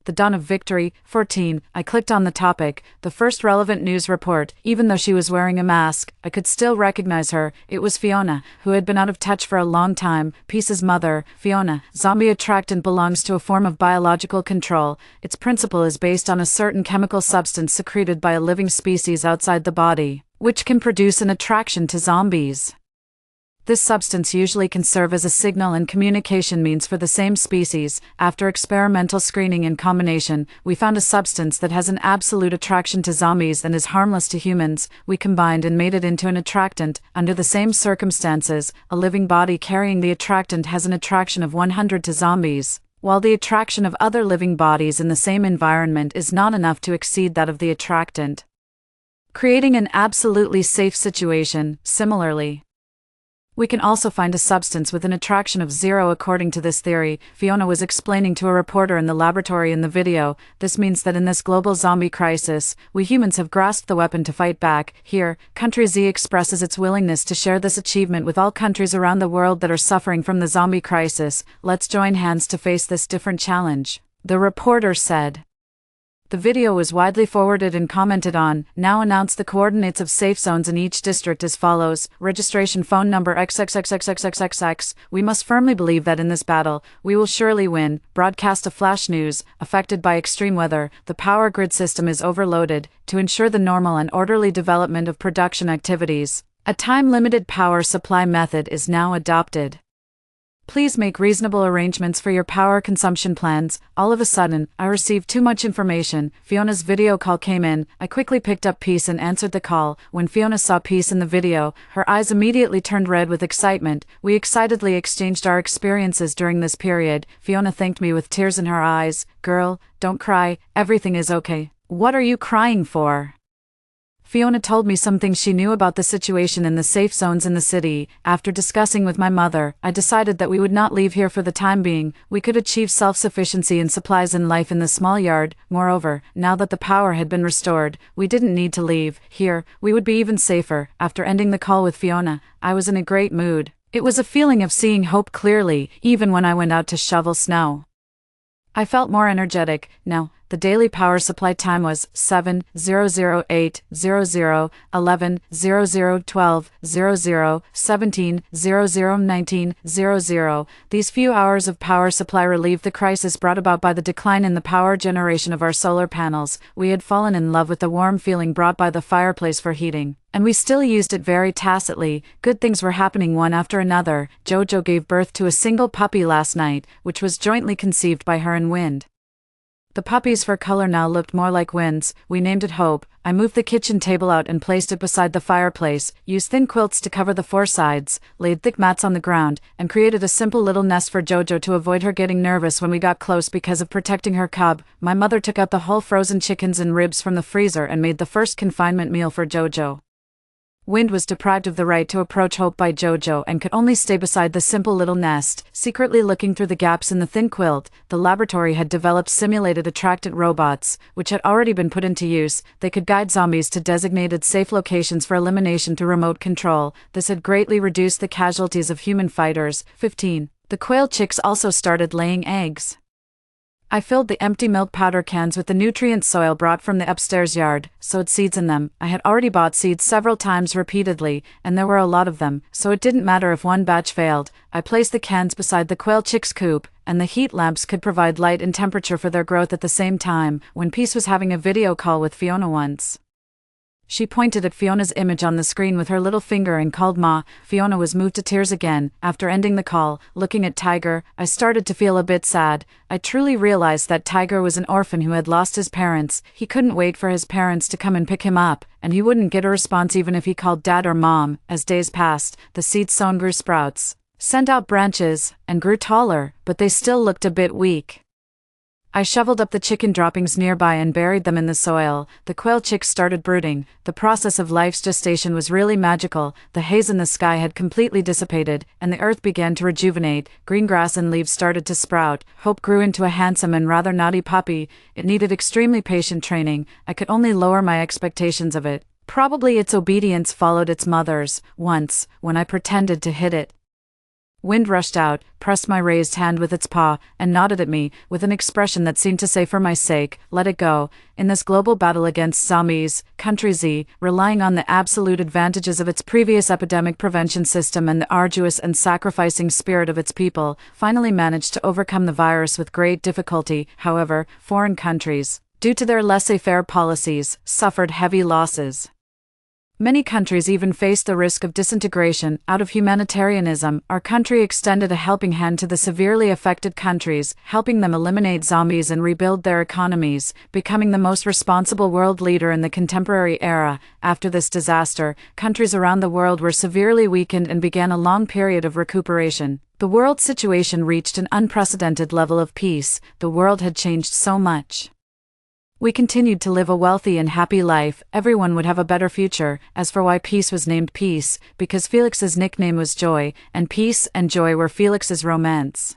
The dawn of victory. 14. I clicked on the topic, the first relevant news report. Even though she was wearing a mask, I could still recognize her. It was Fiona, who had been out of touch for a long time. Peace's mother. Fiona. Zombie attractant belongs to a form of biological control. Its principle is based on a certain chemical substance secreted by a living species outside the body, which can produce an attraction to zombies. This substance usually can serve as a signal and communication means for the same species. After experimental screening and combination, we found a substance that has an absolute attraction to zombies and is harmless to humans. We combined and made it into an attractant. Under the same circumstances, a living body carrying the attractant has an attraction of 100 to zombies, while the attraction of other living bodies in the same environment is not enough to exceed that of the attractant, creating an absolutely safe situation. Similarly, we can also find a substance with an attraction of 0 according to this theory. Fiona was explaining to a reporter in the laboratory in the video. This means that in this global zombie crisis, we humans have grasped the weapon to fight back. Here, Country Z expresses its willingness to share this achievement with all countries around the world that are suffering from the zombie crisis. Let's join hands to face this different challenge, the reporter said. The video was widely forwarded and commented on. Now announce the coordinates of safe zones in each district as follows. Registration phone number XXXXXXXX. We must firmly believe that in this battle, we will surely win. Broadcast of flash news. Affected by extreme weather, the power grid system is overloaded. To ensure the normal and orderly development of production activities, a time-limited power supply method is now adopted. Please make reasonable arrangements for your power consumption plans. All of a sudden, I received too much information. Fiona's video call came in. I quickly picked up Peace and answered the call. When Fiona saw Peace in the video, her eyes immediately turned red with excitement. We excitedly exchanged our experiences during this period. Fiona thanked me with tears in her eyes. Girl, don't cry. Everything is okay. What are you crying for? Fiona told me some things she knew about the situation in the safe zones in the city. After discussing with my mother, I decided that we would not leave here for the time being. We could achieve self-sufficiency in supplies and life in the small yard. Moreover, now that the power had been restored, we didn't need to leave. Here, we would be even safer. After ending the call with Fiona, I was in a great mood. It was a feeling of seeing hope clearly, even when I went out to shovel snow. I felt more energetic. Now, the daily power supply time was 7:00:08:00, 11:00:12:00, 17:00:19:00. These few hours of power supply relieved the crisis brought about by the decline in the power generation of our solar panels. We had fallen in love with the warm feeling brought by the fireplace for heating, and we still used it very tacitly. Good things were happening one after another. Jojo gave birth to a single puppy last night, which was jointly conceived by her and Wind. The puppy's fur color now looked more like Wind's. We named it Hope. I moved the kitchen table out and placed it beside the fireplace, used thin quilts to cover the four sides, laid thick mats on the ground, and created a simple little nest for Jojo to avoid her getting nervous when we got close because of protecting her cub. My mother took out the whole frozen chickens and ribs from the freezer and made the first confinement meal for Jojo. Wind was deprived of the right to approach Hope by Jojo and could only stay beside the simple little nest, secretly looking through the gaps in the thin quilt. The laboratory had developed simulated attractant robots, which had already been put into use. They could guide zombies to designated safe locations for elimination through remote control. This had greatly reduced the casualties of human fighters. 15. The quail chicks also started laying eggs. I filled the empty milk powder cans with the nutrient soil brought from the upstairs yard, sowed seeds in them. I had already bought seeds several times repeatedly, and there were a lot of them, so it didn't matter if one batch failed. I placed the cans beside the quail chicks' coop, and the heat lamps could provide light and temperature for their growth at the same time. When Peace was having a video call with Fiona once, She pointed at Fiona's image on the screen with her little finger and called Ma. Fiona was moved to tears again. After ending the call, looking at Tiger, I started to feel a bit sad. I truly realized that Tiger was an orphan who had lost his parents. He couldn't wait for his parents to come and pick him up, and he wouldn't get a response even if he called Dad or Mom. As days passed, the seeds sown grew sprouts, sent out branches, and grew taller, but they still looked a bit weak. I shoveled up the chicken droppings nearby and buried them in the soil. The quail chicks started brooding. The process of life's gestation was really magical. The haze in the sky had completely dissipated, and the earth began to rejuvenate. Green grass and leaves started to sprout. Hope grew into a handsome and rather naughty puppy. It needed extremely patient training. I could only lower my expectations of it. Probably its obedience followed its mother's. Once, when I pretended to hit it, Wind rushed out, pressed my raised hand with its paw, and nodded at me, with an expression that seemed to say, for my sake, let it go. In this global battle against zombies, Country Z, relying on the absolute advantages of its previous epidemic prevention system and the arduous and sacrificing spirit of its people, finally managed to overcome the virus with great difficulty. However, foreign countries, due to their laissez-faire policies, suffered heavy losses. Many countries even faced the risk of disintegration. Out of humanitarianism, our country extended a helping hand to the severely affected countries, helping them eliminate zombies and rebuild their economies, becoming the most responsible world leader in the contemporary era. After this disaster, countries around the world were severely weakened and began a long period of recuperation. The world situation reached an unprecedented level of peace. The world had changed so much. We continued to live a wealthy and happy life. Everyone would have a better future. As for why Peace was named Peace, because Felix's nickname was Joy, and peace and joy were Felix's romance.